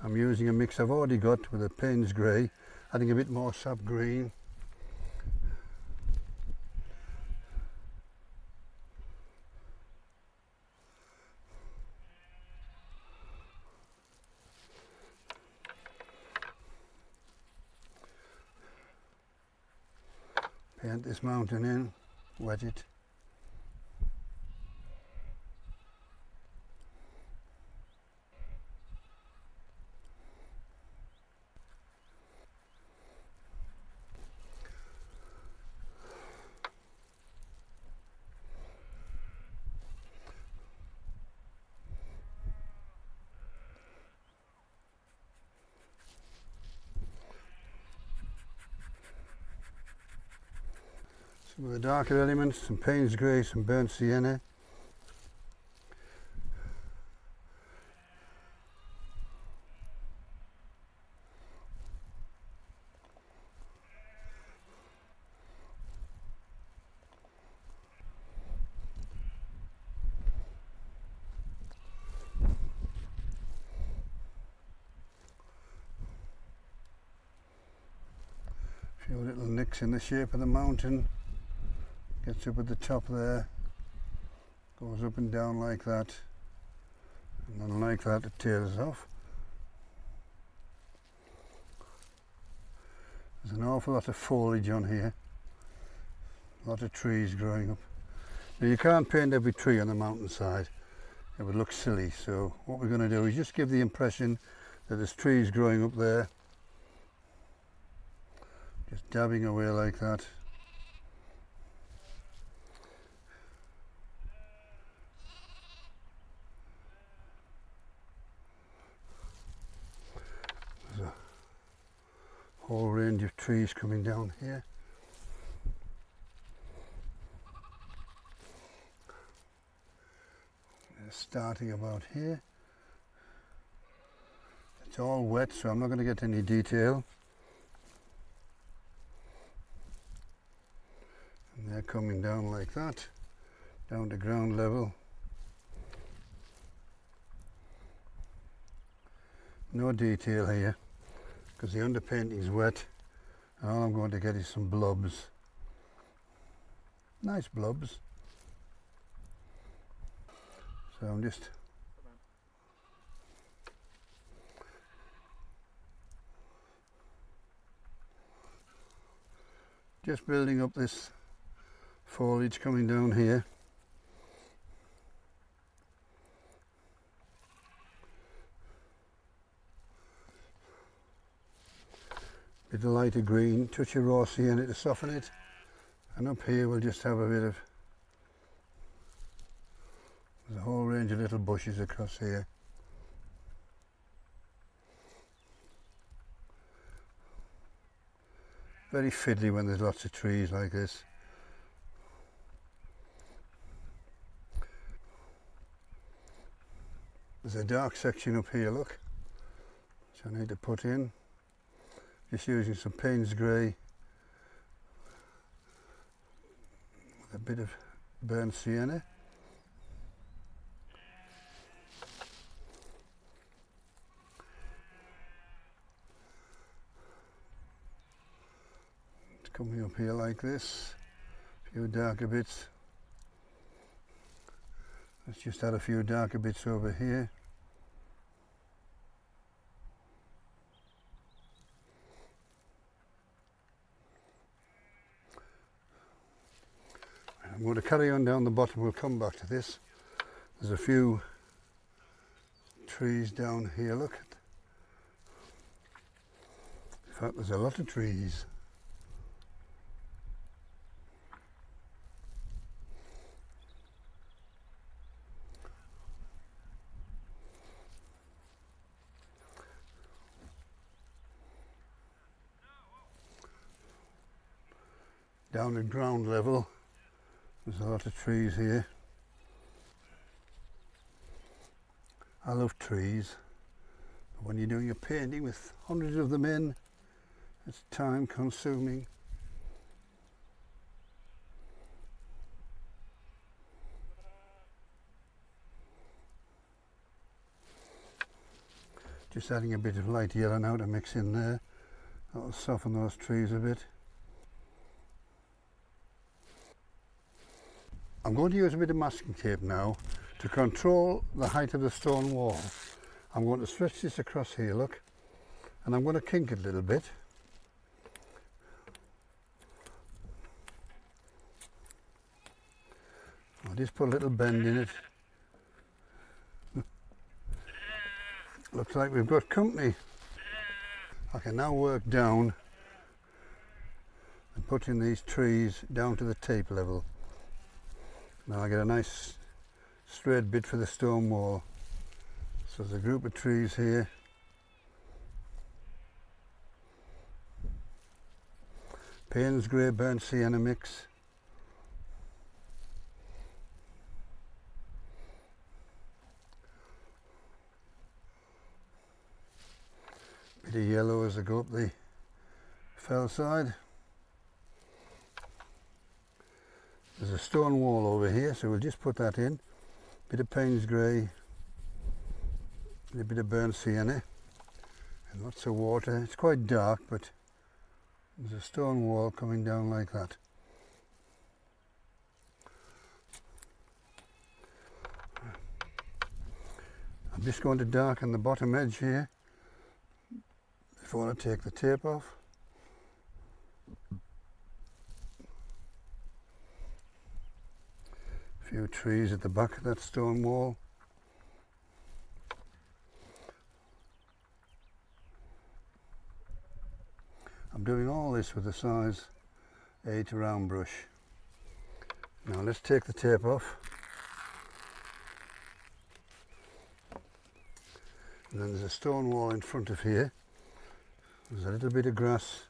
A: I'm using a mix I've already got with a Payne's grey, adding a bit more sap green. Paint this mountain in, wet it. Some of the darker elements, some Payne's grey, some burnt sienna. A few little nicks in the shape of the mountain. Gets up at the top there, goes up and down like that, and then like that it tails off. There's an awful lot of foliage on here, a lot of trees growing up. Now you can't paint every tree on the mountainside, it would look silly, so what we're going to do is just give the impression that there's trees growing up there, just dabbing away like that. Whole range of trees coming down here. They're starting about here. It's all wet, so I'm not going to get any detail. And they're coming down like that, down to ground level. No detail here, because the underpainting is wet, and all I'm going to get is some blobs. Nice blobs. So I'm just building up this foliage coming down here. Bit of lighter green, touch of raw sienna to soften it, and up here we'll just have a bit of, there's a whole range of little bushes across here. Very fiddly when there's lots of trees like this. There's a dark section up here, look, which I need to put in. Just using some Payne's grey with a bit of burnt sienna. It's coming up here like this, a few darker bits. Let's just add a few darker bits over here. I'm going to carry on down the bottom, we'll come back to this. There's a few trees down here, look. In fact, there's a lot of trees. Down at ground level, there's a lot of trees here. I love trees, When you're doing a painting with hundreds of them in, it's time consuming. Just adding a bit of light yellow now to mix in there. That'll soften those trees a bit. I'm going to use a bit of masking tape now to control the height of the stone wall. I'm going to stretch this across here, look, and I'm going to kink it a little bit. I'll just put a little bend in it. Looks like we've got company. I can now work down and put in these trees down to the tape level. Now I get a nice straight bit for the stone wall. So there's a group of trees here. Payne's grey burnt sienna mix. Bit of yellow as I go up the fell side. There's a stone wall over here, so we'll just put that in. Bit of Payne's grey, a bit of burnt sienna, and lots of water. It's quite dark, but there's a stone wall coming down like that. I'm just going to darken the bottom edge here before I take the tape off. A few trees at the back of that stone wall. I'm doing all this with a size 8 round brush. Now let's take the tape off. And then there's a stone wall in front of here. There's a little bit of grass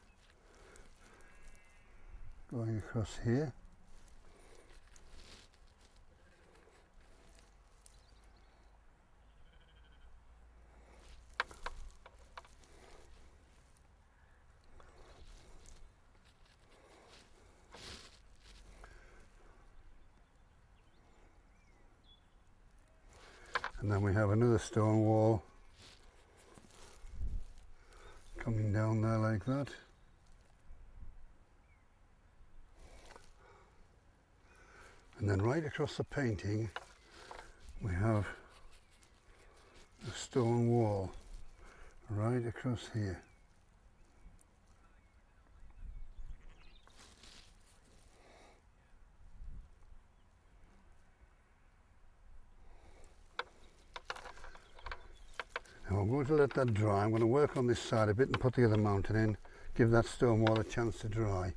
A: going across here. And then we have another stone wall coming down there like that. And then right across the painting we have a stone wall right across here. Now I'm going to let that dry. I'm going to work on this side a bit and put the other mountain in, give that stone wall a chance to dry.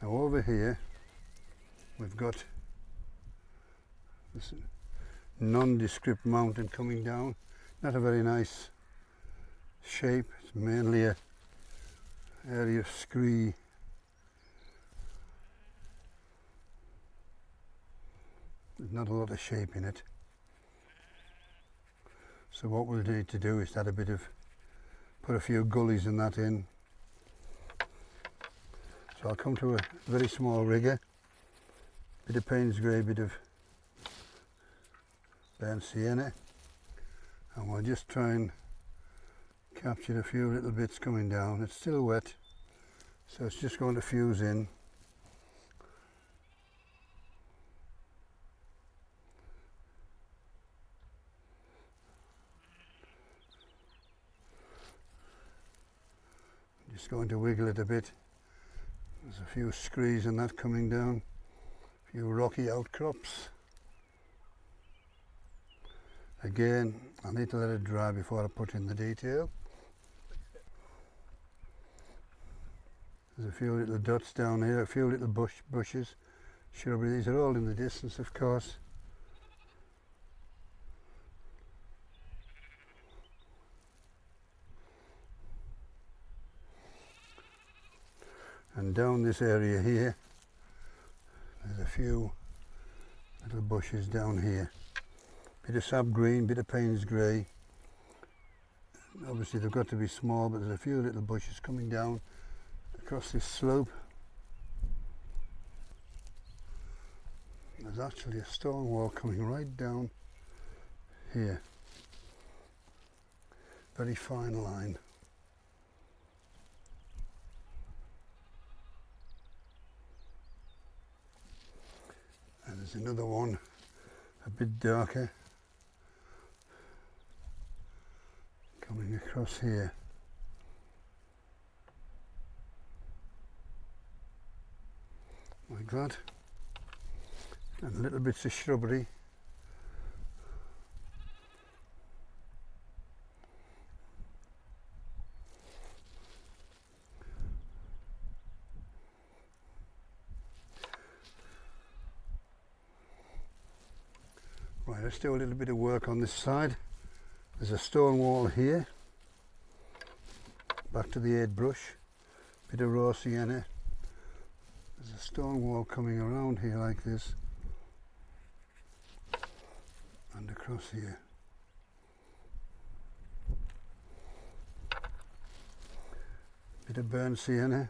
A: Now over here we've got this nondescript mountain coming down. Not a very nice shape. It's mainly an area of scree. There's not a lot of shape in it. So what we'll need to do is add a bit of, put a few gullies and that in. So I'll come to a very small rigger, bit of Payne's grey, bit of burnt sienna, and we'll just try and capture a few little bits coming down. It's still wet, so it's just going to fuse in. Just going to wiggle it a bit. There's a few screes and that coming down, a few rocky outcrops. Again, I need to let it dry before I put in the detail. There's a few little dots down here, a few little bushes, shrubbery. These are all in the distance, of course. And down this area here, there's a few little bushes down here. Bit of sap green, bit of Payne's grey, Obviously they've got to be small, but there's a few little bushes coming down across this slope. There's actually a stone wall coming right down here. Very fine line. And there's another one a bit darker coming across here. Like that. And little bits of shrubbery. Right, let's do a little bit of work on this side. There's a stone wall here. Back to the 8 brush. Bit of raw sienna. There's a stone wall coming around here like this. And across here. Bit of burnt sienna.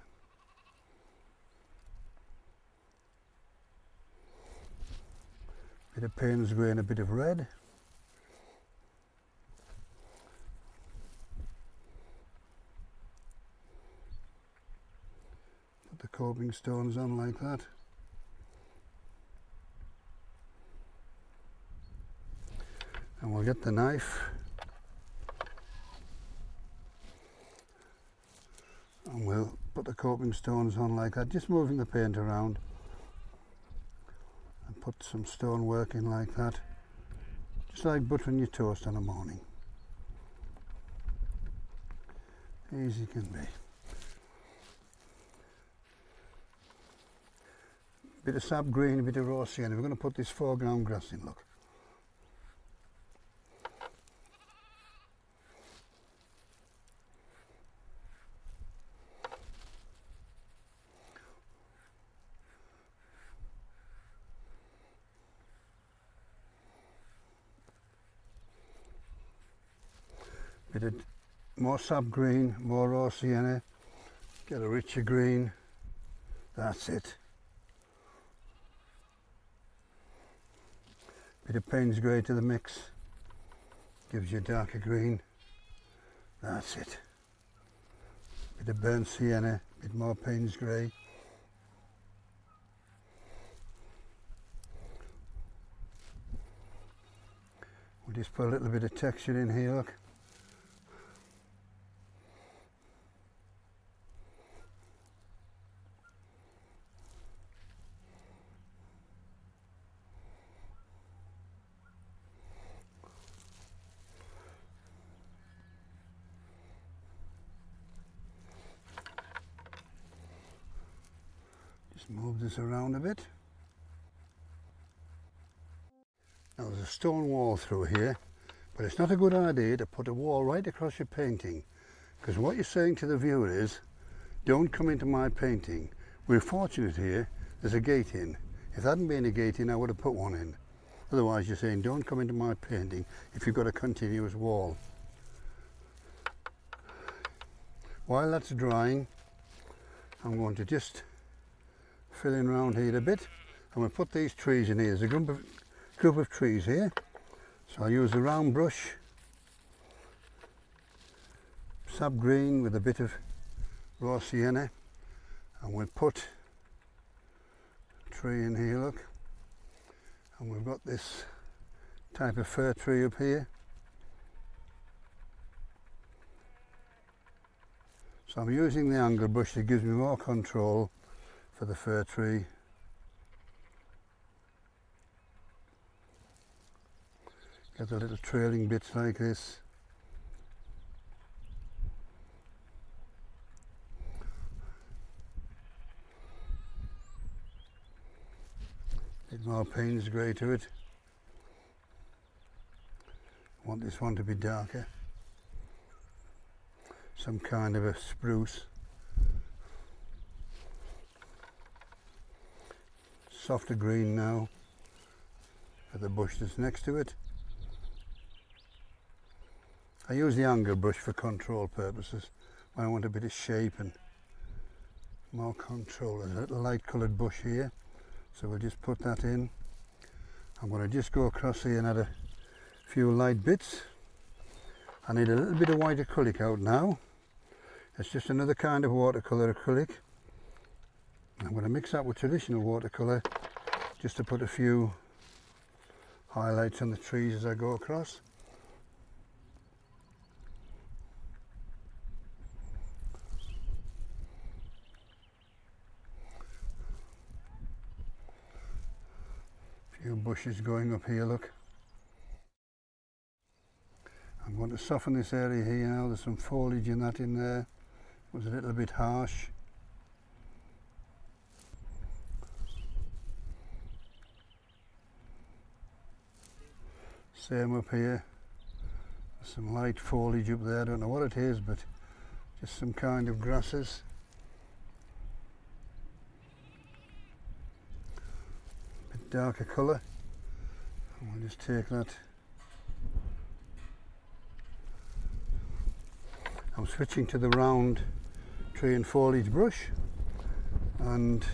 A: Bit of Payne's grey and a bit of red. Put the coping stones on like that. And we'll get the knife and we'll put the coping stones on like that, just moving the paint around. Put some stone work in like that, just like buttering your toast in the morning. Easy can be. Bit of sap green, a bit of raw sienna. We're going to put this foreground grass in, look. Bit of more sap green, more raw sienna, get a richer green, that's it. Bit of Payne's grey to the mix, gives you a darker green, that's it. Bit of burnt sienna, bit more Payne's grey. We'll just put a little bit of texture in here, look. Just move this around a bit. Now there's a stone wall through here, but it's not a good idea to put a wall right across your painting, because what you're saying to the viewer is, don't come into my painting. We're fortunate here, there's a gate in. If there hadn't been a gate in, I would have put one in. Otherwise you're saying, don't come into my painting if you've got a continuous wall. While that's drying, I'm going to just fill in around here a bit, and we'll put these trees in here. There's a group of trees here, so I'll use a round brush, sap green with a bit of raw sienna, and we'll put a tree in here, look, and we've got this type of fir tree up here. So I'm using the angle brush that gives me more control for the fir tree. Get the little trailing bits like this. Bit more Payne's grey to it. I want this one to be darker. Some kind of a spruce. Softer green now for the bush that's next to it. I use the angle brush for control purposes when I want a bit of shape and more control. There's a little light coloured bush here, so we'll just put that in. I'm going to just go across here and add a few light bits. I need a little bit of white acrylic out now. It's just another kind of watercolour acrylic. I'm going to mix that with traditional watercolour just to put a few highlights on the trees as I go across. Few bushes going up here, look. I'm going to soften this area here now. There's some foliage and that in there. It was a little bit harsh. Same up here. There's some light foliage up there. I don't know what it is, but just some kind of grasses. Bit darker colour. And we'll just take that. I'm switching to the round tree and foliage brush and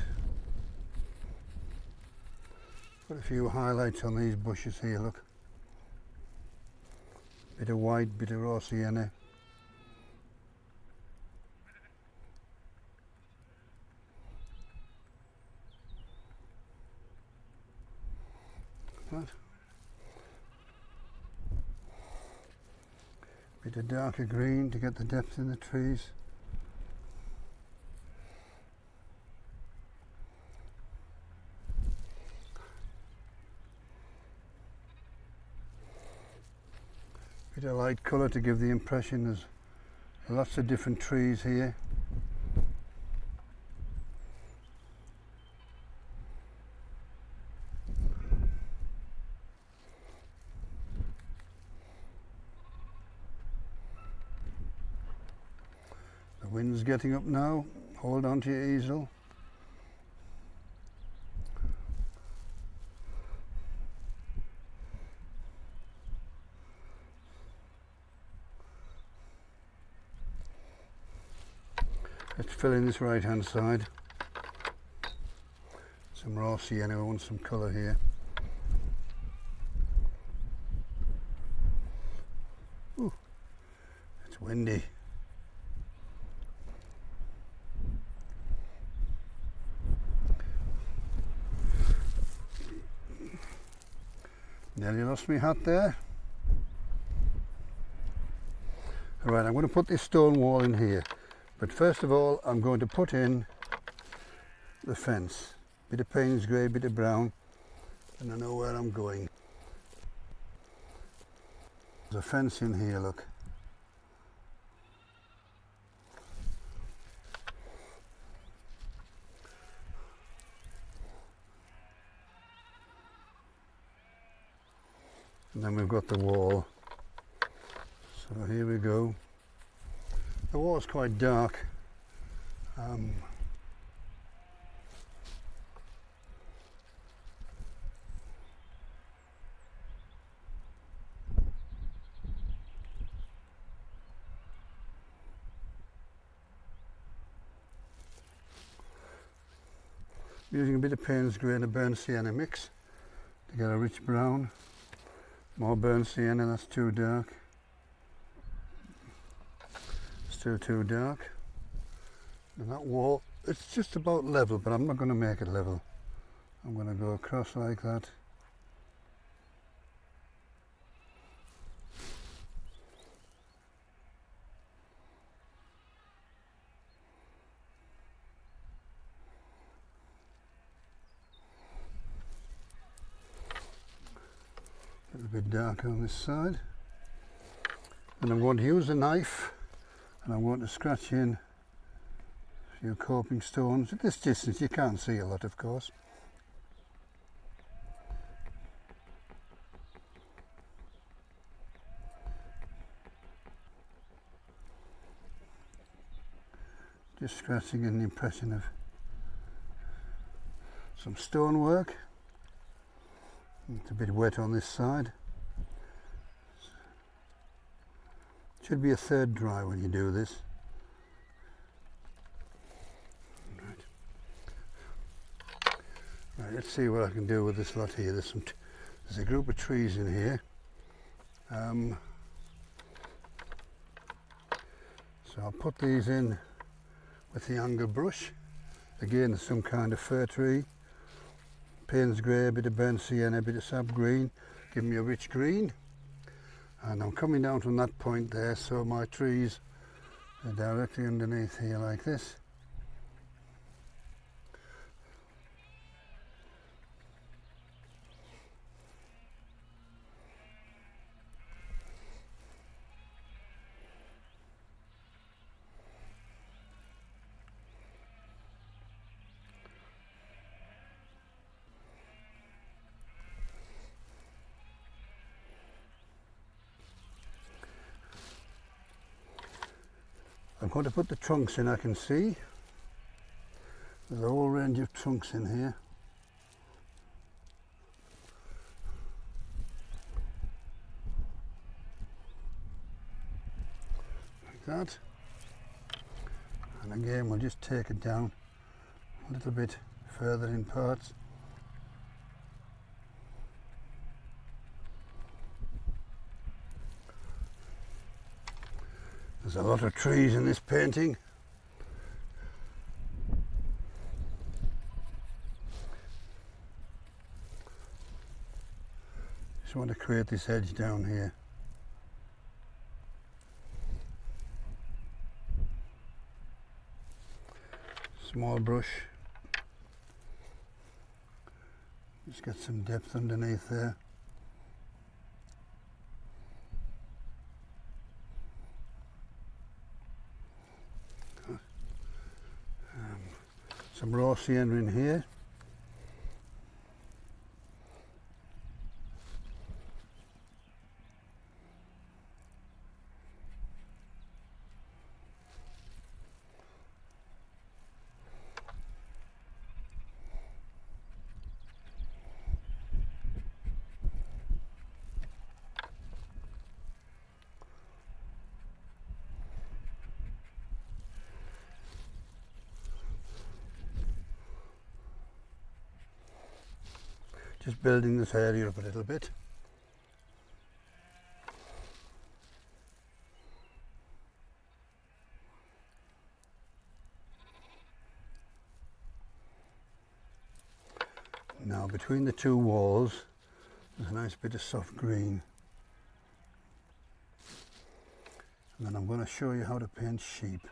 A: put a few highlights on these bushes here, look. Bit of white, bit of raw sienna. That. Bit of darker green to get the depth in the trees. Bit of light colour to give the impression there's lots of different trees here. The wind's getting up now. Hold on to your easel. Let's fill in this right hand side. Some raw sienna, I want some colour here. Ooh, it's windy. Nearly lost my hat there. Alright, I'm going to put this stone wall in here. But first of all, I'm going to put in the fence. Bit of Payne's grey, bit of brown, and I know where I'm going. There's a fence in here, look. And then we've got the wall. So here we go. The wall's quite dark. Using a bit of Payne's grey and a burnt sienna mix to get a rich brown. More burnt sienna, that's too dark. Still too dark. And that wall, it's just about level, but I'm not going to make it level. I'm going to go across like that. A little bit darker on this side. And I'm going to use a knife and I'm going to scratch in a few coping stones. At this distance you can't see a lot, of course. Just scratching an impression of some stonework. It's a bit wet on this side. Should be a third dry when you do this. Right, let's see what I can do with this lot here. There's a group of trees in here. So I'll put these in with the angle brush. Again, there's some kind of fir tree. Payne's grey, a bit of burnt sienna, a bit of sap green, give me a rich green. And I'm coming down from that point there, so my trees are directly underneath here like this. I'm going to put the trunks in. I can see there's a whole range of trunks in here. Like that. And again, we'll just take it down a little bit further in parts. There's a lot of trees in this painting. Just want to create this edge down here. Small brush. Just get some depth underneath there. Some raw sienna in here. Just building this area up a little bit. Now between the two walls there's a nice bit of soft green. And then I'm going to show you how to paint sheep.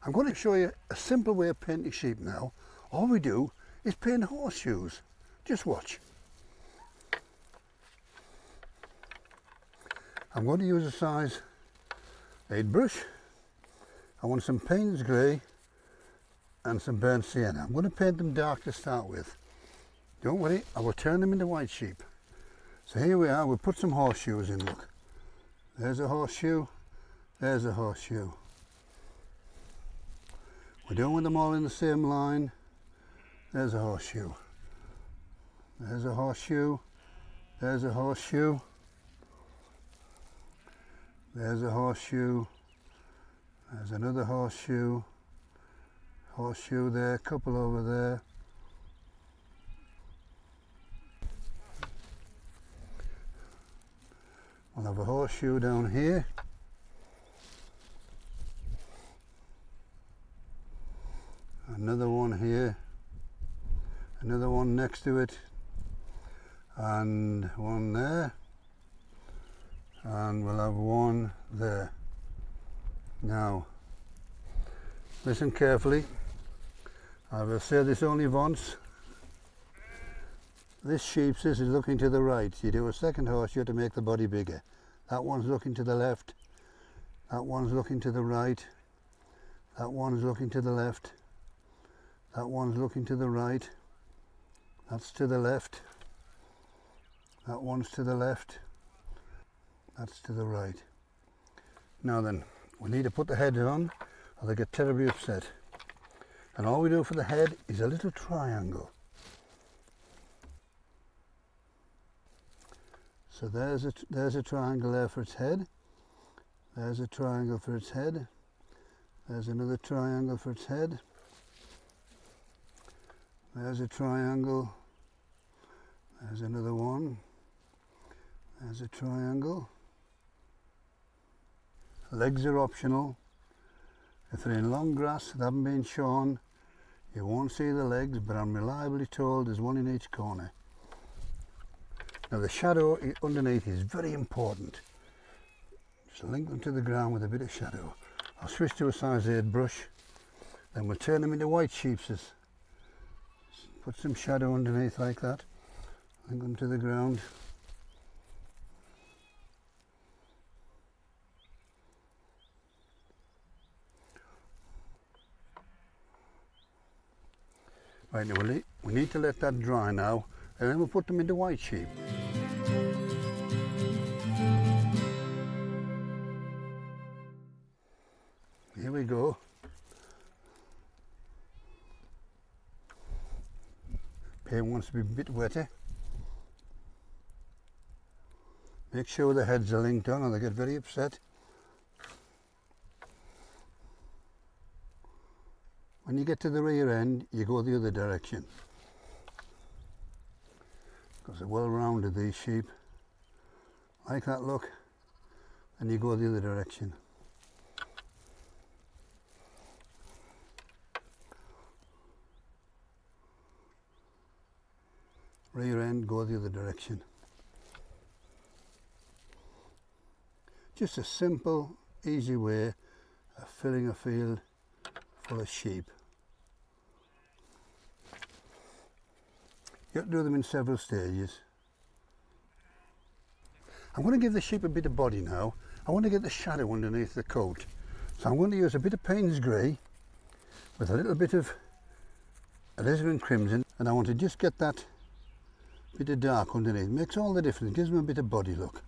A: I'm going to show you a simple way of painting sheep now. All we do is paint horseshoes. Just watch. I'm going to use a size 8 brush. I want some Payne's grey and some burnt sienna. I'm going to paint them dark to start with. Don't worry, I will turn them into white sheep. So here we are, we'll put some horseshoes in, look. There's a horseshoe, there's a horseshoe. We don't want them all in the same line. There's a horseshoe. There's a horseshoe. There's a horseshoe. There's a horseshoe. There's another horseshoe. Horseshoe there, couple over there. We'll have a horseshoe down here. Another one here, another one next to it, and one there, and we'll have one there. Now, listen carefully. I will say this only once. This sheep's is looking to the right. You do a second horseshoe to make the body bigger. That one's looking to the left. That one's looking to the right. That one's looking to the left. That one's looking to the right. That's to the left. That one's to the left. That's to the right. Now then, we need to put the head on or they get terribly upset. And all we do for the head is a little triangle. So there's a triangle there for its head. There's a triangle for its head. There's another triangle for its head. There's a triangle. There's another one. There's a triangle. Legs are optional. If they're in long grass that haven't been shorn, you won't see the legs, but I'm reliably told there's one in each corner. Now the shadow underneath is very important. Just link them to the ground with a bit of shadow. I'll switch to a size 8 brush, then we'll turn them into white sheepses. Put some shadow underneath like that, link them to the ground. Right, now we need to let that dry now, and then we'll put them into white sheep. Here we go. Paint wants to be a bit wetter. Make sure the heads are linked on or they get very upset. When you get to the rear end, you go the other direction. Because they're well rounded, these sheep. Like that look, and you go the other direction. Rear end, go the other direction. Just a simple, easy way of filling a field full of sheep. You have to do them in several stages. I'm going to give the sheep a bit of body now. I want to get the shadow underneath the coat. So I'm going to use a bit of Payne's Grey with a little bit of alizarin crimson, and I want to just get that bit of dark underneath. It makes all the difference, it gives them a bit of body look.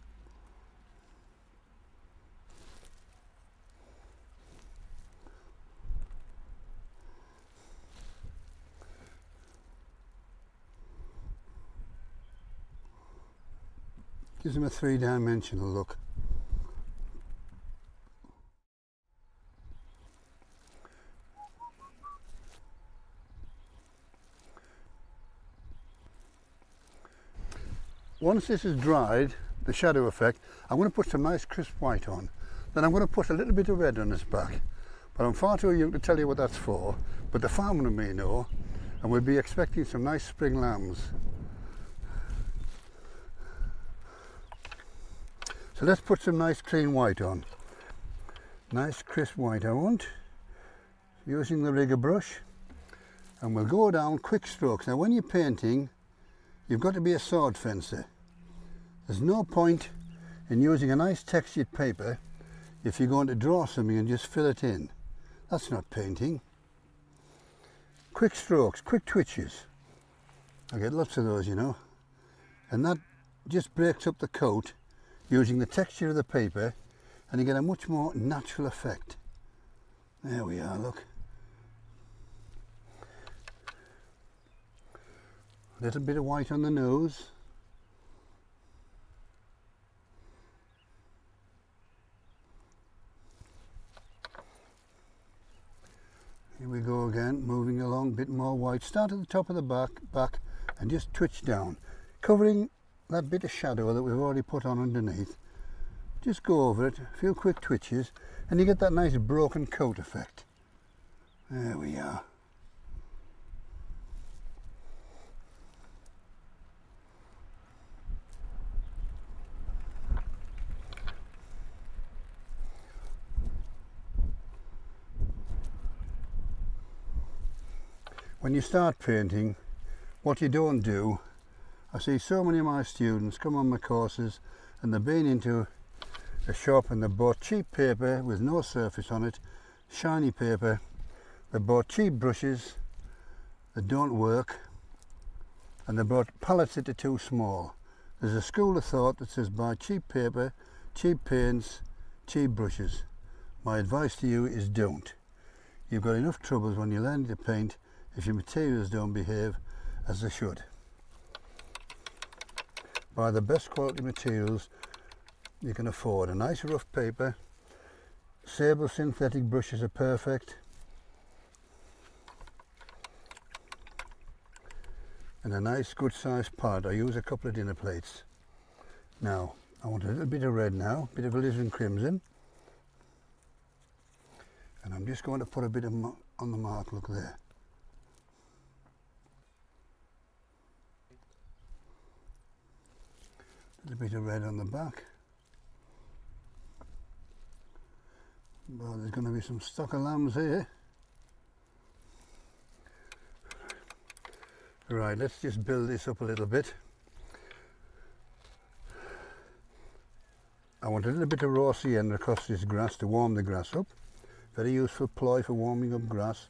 A: Gives them a three-dimensional look. Once this is dried, the shadow effect, I'm going to put some nice crisp white on. Then I'm going to put a little bit of red on this back. But I'm far too young to tell you what that's for, but the farmer may know, and we'll be expecting some nice spring lambs. So let's put some nice clean white on. Nice crisp white I want, using the rigger brush, and we'll go down quick strokes. Now when you're painting, you've got to be a sword fencer. There's no point in using a nice textured paper if you're going to draw something and just fill it in. That's not painting. Quick strokes, quick twitches. I get lots of those, you know. And that just breaks up the coat using the texture of the paper, and you get a much more natural effect. There we are, look. A little bit of white on the nose. Here we go again, moving along, a bit more white. Start at the top of the back and just twitch down, covering that bit of shadow that we've already put on underneath. Just go over it, a few quick twitches, and you get that nice broken coat effect. There we are. When you start painting, what you don't do, I see so many of my students come on my courses and they've been into a shop and they've bought cheap paper with no surface on it, shiny paper, they've bought cheap brushes that don't work, and they brought pallets that are too small. There's a school of thought that says buy cheap paper, cheap paints, cheap brushes. My advice to you is don't. You've got enough troubles when you're learning to paint if your materials don't behave as they should. Buy the best quality materials you can afford. A nice rough paper, sable synthetic brushes are perfect, and a nice good sized palette. I use a couple of dinner plates. Now I want a little bit of red now, a bit of alizarin crimson, and I'm just going to put a bit of on the mark, look there. A little bit of red on the back. Well, there's going to be some stock of lambs here. Right, let's just build this up a little bit. I want a little bit of raw sienna across this grass to warm the grass up. Very useful ploy for warming up grass.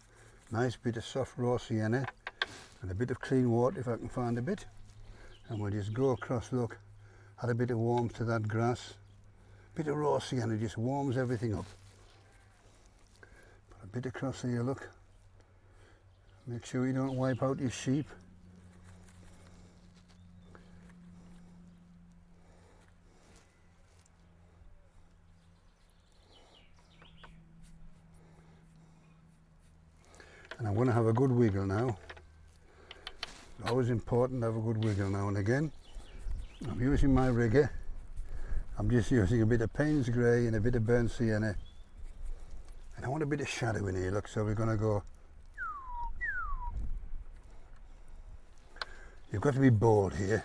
A: Nice bit of soft raw sienna and a bit of clean water if I can find a bit. And we'll just go across, look, add a bit of warmth to that grass. A bit of raw sienna just warms everything up. Put a bit across here, look. Make sure you don't wipe out your sheep. And I'm going to have a good wiggle now. It's always important to have a good wiggle now and again. I'm using my rigger. I'm just using a bit of Payne's Grey and a bit of burnt sienna. And I want a bit of shadow in here, look, so we're going to go. You've got to be bold here.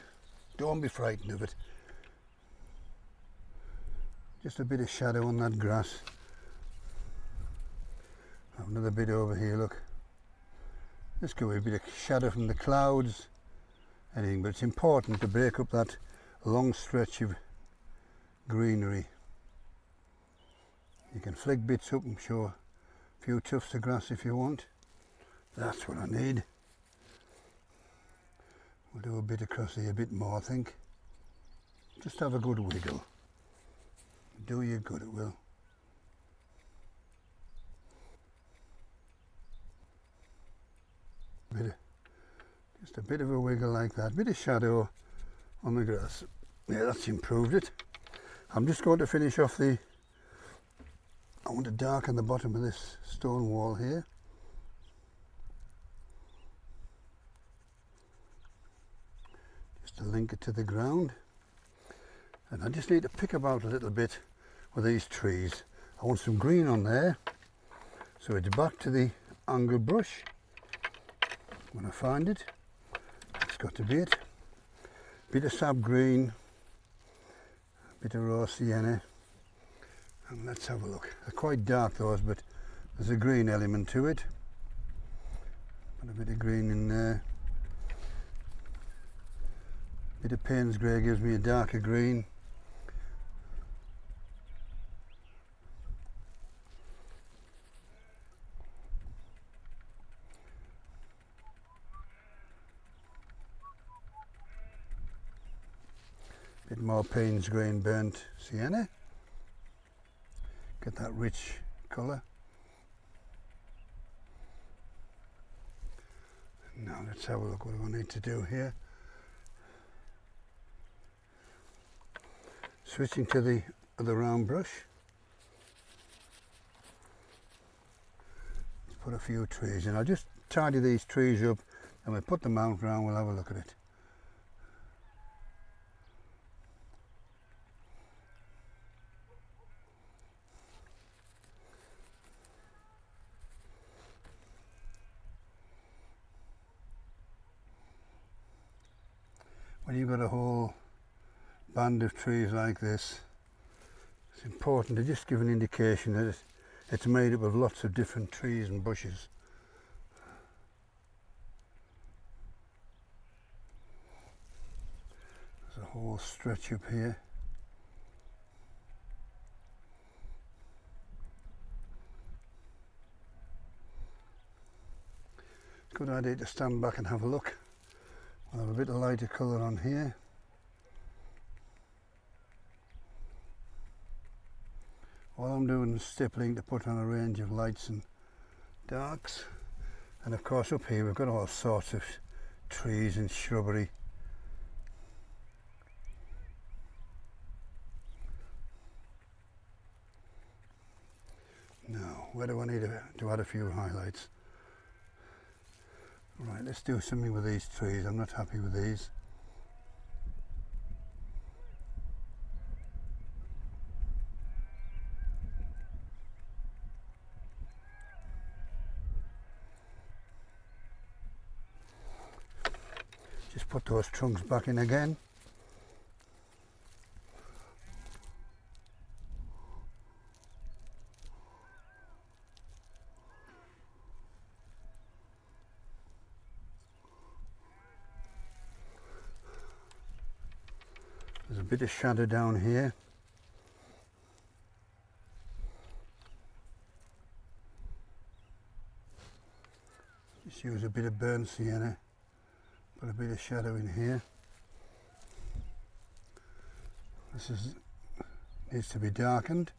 A: Don't be frightened of it. Just a bit of shadow on that grass. Have another bit over here, look. Let's go with a bit of shadow from the clouds, anything, but it's important to break up that long stretch of greenery. You can flick bits up and show a few tufts of grass if you want. That's what I need. We'll do a bit across here, a bit more I think. Just have a good wiggle. Do you good, it will. Just a bit of a wiggle like that, bit of shadow on the grass. Yeah, that's improved it. I'm just going to finish off I want to darken the bottom of this stone wall here. Just to link it to the ground. And I just need to pick about a little bit with these trees. I want some green on there. So it's back to the angle brush. When I find it, it's got to be it. Bit of sap green, bit of raw sienna, and let's have a look. They're quite dark those, but there's a green element to it. Put a bit of green in there. Bit of Payne's Grey gives me a darker green. Bit more Payne's Grey and burnt sienna. Get that rich colour. Now let's have a look what I need to do here. Switching to the other round brush. Let's put a few trees in. I'll just tidy these trees up and we'll put the mount round, we'll have a look at it. When you've got a whole band of trees like this, it's important to just give an indication that it's made up of lots of different trees and bushes. There's a whole stretch up here. Good idea to stand back and have a look. I'll have a bit of lighter colour on here. All I'm doing is stippling to put on a range of lights and darks. And of course up here we've got all sorts of trees and shrubbery. Now, where do I need to add a few highlights? Right, let's do something with these trees. I'm not happy with these. Just put those trunks back in again. There's a bit of shadow down here. Just use a bit of burnt sienna, put a bit of shadow in here. Needs to be darkened.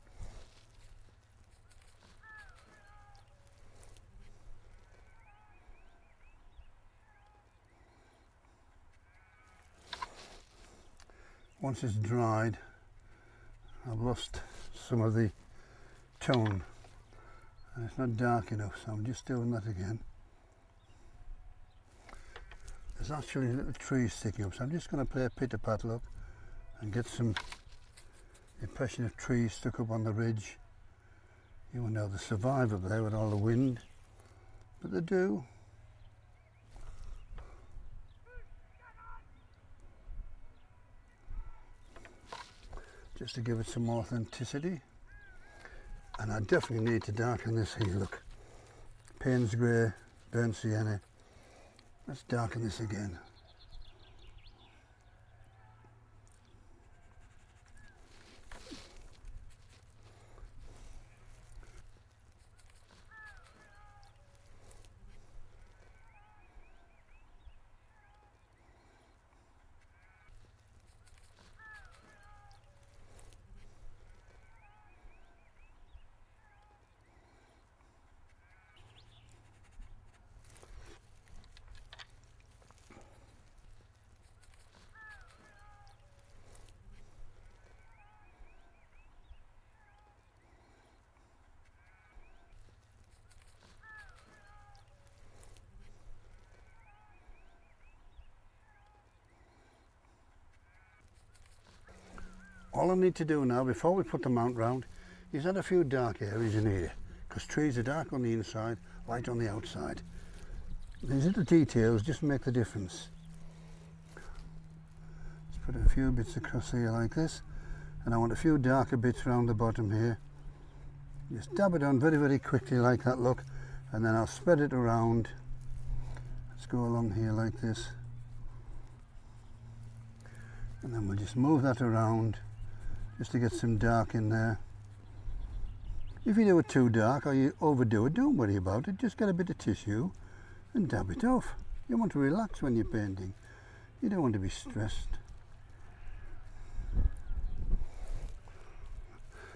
A: Once it's dried, I've lost some of the tone and it's not dark enough, so I'm just doing that again. There's actually little trees sticking up, so I'm just going to play a pitter-pat look and get some impression of trees stuck up on the ridge. You won't know they survive up there with all the wind, but they do. Just to give it some authenticity. And I definitely need to darken this here, look. Payne's grey, burnt sienna. Let's darken this again. All I need to do now, before we put the mount round, is add a few dark areas in here, because trees are dark on the inside, light on the outside. These little details just make the difference. Let's put a few bits across here like this, and I want a few darker bits around the bottom here. Just dab it on very, very quickly like that, look, and then I'll spread it around. Let's go along here like this, and then we'll just move that around just to get some dark in there. If you do it too dark or you overdo it, don't worry about it. Just get a bit of tissue and dab it off. You want to relax when you're painting. You don't want to be stressed.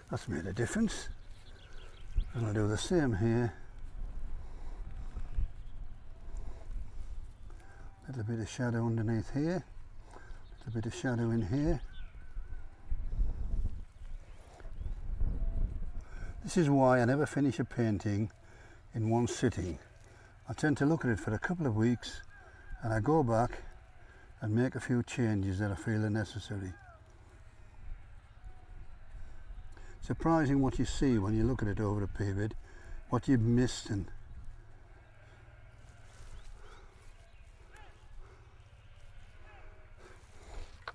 A: That's made a difference. And I'll do the same here. A little bit of shadow underneath here. A little bit of shadow in here. This is why I never finish a painting in one sitting. I tend to look at it for a couple of weeks and I go back and make a few changes that I feel are necessary. Surprising what you see when you look at it over a period, what you've missed. And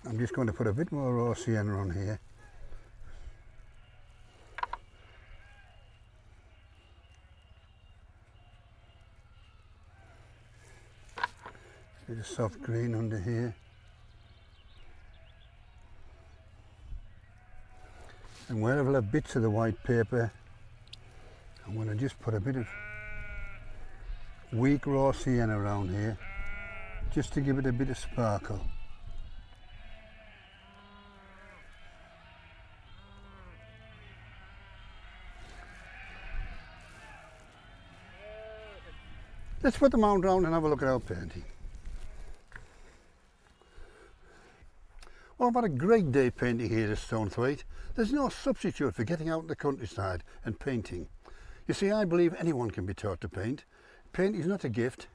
A: I'm just going to put a bit more raw sienna on here. Bit of soft green under here. And where I've left bits of the white paper, I'm going to just put a bit of weak raw sienna around here, just to give it a bit of sparkle. Let's put the mount round and have a look at our painting. Well, I've had a great day painting here at Stonethwaite. There's no substitute for getting out in the countryside and painting. You see, I believe anyone can be taught to paint. Paint is not a gift,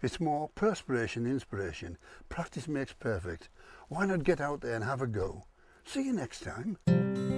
A: it's more perspiration than inspiration. Practice makes perfect. Why not get out there and have a go? See you next time.